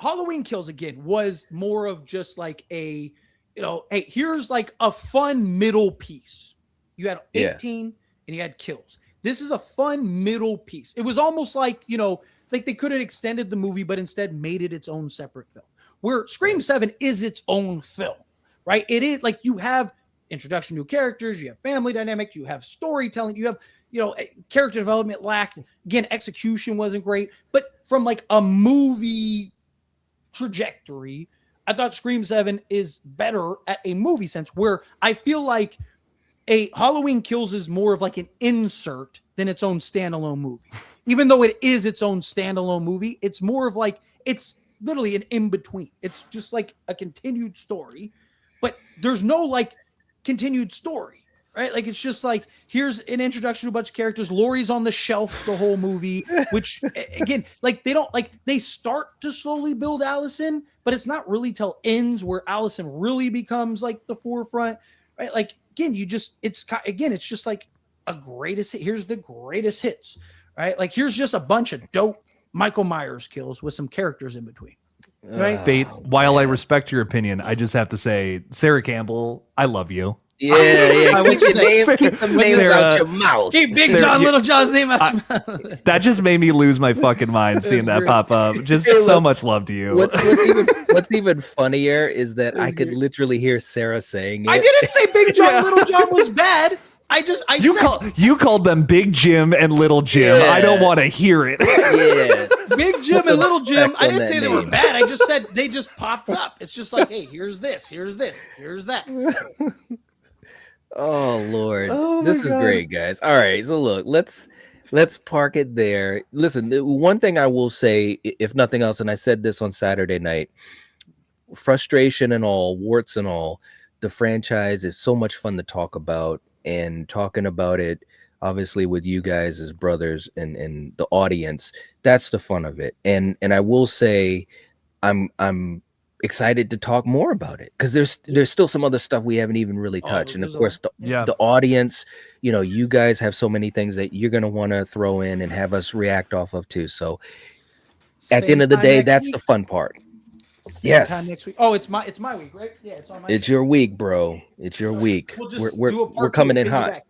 [SPEAKER 9] Halloween Kills again was more of just like a, hey, here's like a fun middle piece. You had 18 and you had kills. This is a fun middle piece. It was almost like, like they could have extended the movie, but instead made it its own separate film. Where Scream 7 is its own film, right? It is like you have introduction to characters, you have family dynamic, you have storytelling, you have, character development lacked. Again, execution wasn't great. But from like a movie trajectory, I thought Scream 7 is better at a movie sense, where I feel like a Halloween Kills is more of like an insert than its own standalone movie. Even though it is its own standalone movie, it's more of like, it's literally an in-between. It's just like a continued story, but there's no like continued story, right? Like, it's just like, here's an introduction to a bunch of characters. Laurie's on the shelf the whole movie, which again, like they start to slowly build Allison, but it's not really till ends where Allison really becomes like the forefront, right? Like, again, it's just like a greatest hit. Here's the greatest hits, right? Like, here's just a bunch of dope Michael Myers kills with some characters in between, right?
[SPEAKER 10] Fate, while I respect your opinion, I just have to say, Sarah Campbell, I love you.
[SPEAKER 2] Yeah. Keep the names out your mouth.
[SPEAKER 9] Keep Big John, Little John's name out your mouth.
[SPEAKER 10] That just made me lose my fucking mind seeing that pop up. Just so much love to you.
[SPEAKER 2] What's even funnier is that I could literally hear Sarah saying it.
[SPEAKER 9] I didn't say Big John, Little John was bad.
[SPEAKER 10] You called them Big Jim and Little Jim.
[SPEAKER 2] Yeah.
[SPEAKER 10] I don't want to hear it.
[SPEAKER 2] Yeah.
[SPEAKER 9] Big Jim and Little Jim. I didn't say they were bad. I just said they just popped up. It's just like, hey, here's this, here's that.
[SPEAKER 2] Oh Lord, this is great, guys. All right, so look, let's park it there. Listen, one thing I will say, if nothing else, and I said this on Saturday night, frustration and all, warts and all, the franchise is so much fun to talk about, and talking about it, obviously, with you guys as brothers and the audience, that's the fun of it. And I will say, I'm excited to talk more about it, because there's still some other stuff we haven't even really touched. And of course, the audience, you guys have so many things that you're going to want to throw in and have us react off of too. So at the end of the day, that's the fun part. Yes.
[SPEAKER 9] Time next week. Oh, it's my week, right? Yeah, it's on my.
[SPEAKER 2] It's your week, bro. It's your week.
[SPEAKER 9] We'll just
[SPEAKER 2] we're coming in hot.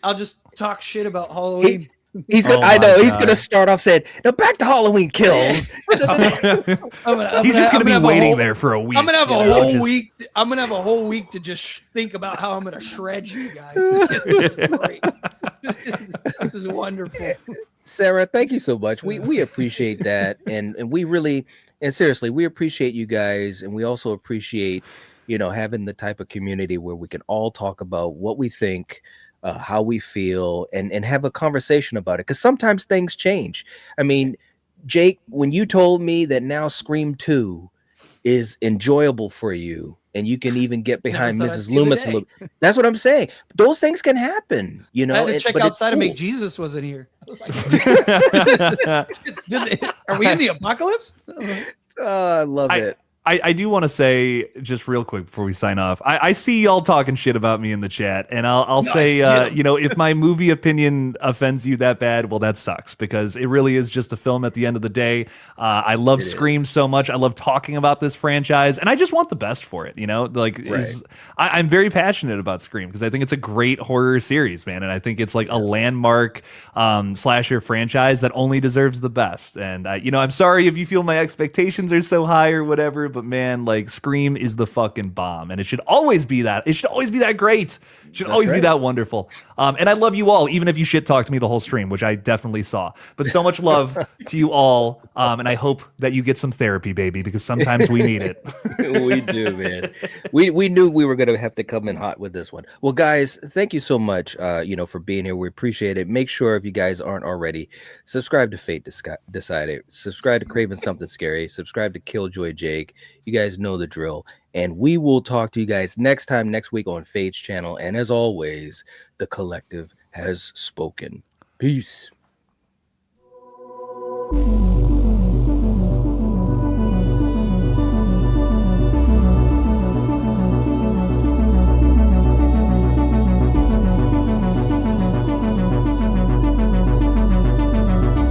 [SPEAKER 9] I'll just talk shit about Halloween.
[SPEAKER 2] He's gonna start off saying, "Now back to Halloween Kills."
[SPEAKER 10] He's just gonna be waiting there for a week.
[SPEAKER 9] I'm gonna have a whole week. I'm gonna have a whole week to just think about how I'm gonna shred you guys. This is great. This is wonderful.
[SPEAKER 2] Sarah, thank you so much. We appreciate that, and we really, and seriously, we appreciate you guys, and we also appreciate, having the type of community where we can all talk about what we think, how we feel, and have a conversation about it, because sometimes things change. I mean, Jake, when you told me that now Scream 2 is enjoyable for you, and you can even get behind Mrs. Loomis a little, that's what I'm saying. Those things can happen,
[SPEAKER 9] I had to check outside and make Jesus wasn't here. I was like, are we in the apocalypse?
[SPEAKER 2] I love it.
[SPEAKER 10] I do want to say just real quick before we sign off. I see y'all talking shit about me in the chat, and I'll say, if my movie opinion offends you that bad, well, that sucks because it really is just a film at the end of the day. I love Scream so much. I love talking about this franchise, and I just want the best for it. I'm very passionate about Scream because I think it's a great horror series, man, and I think it's like a landmark slasher franchise that only deserves the best. And I'm sorry if you feel my expectations are so high or whatever, but man, like Scream is the fucking bomb, and it should always be that. It should always be that great. It should always be that wonderful. And I love you all, even if you shit talked to me the whole stream, which I definitely saw. But so much love to you all, and I hope that you get some therapy, baby, because sometimes we need it.
[SPEAKER 2] We do, man. We knew we were gonna have to come in hot with this one. Well, guys, thank you so much, for being here. We appreciate it. Make sure if you guys aren't already, subscribe to Fate Decided. Subscribe to Craven Something Scary. Subscribe to Killjoy Jake. You guys know the drill. And we will talk to you guys next week on Fate's channel. And as always, the collective has spoken. Peace.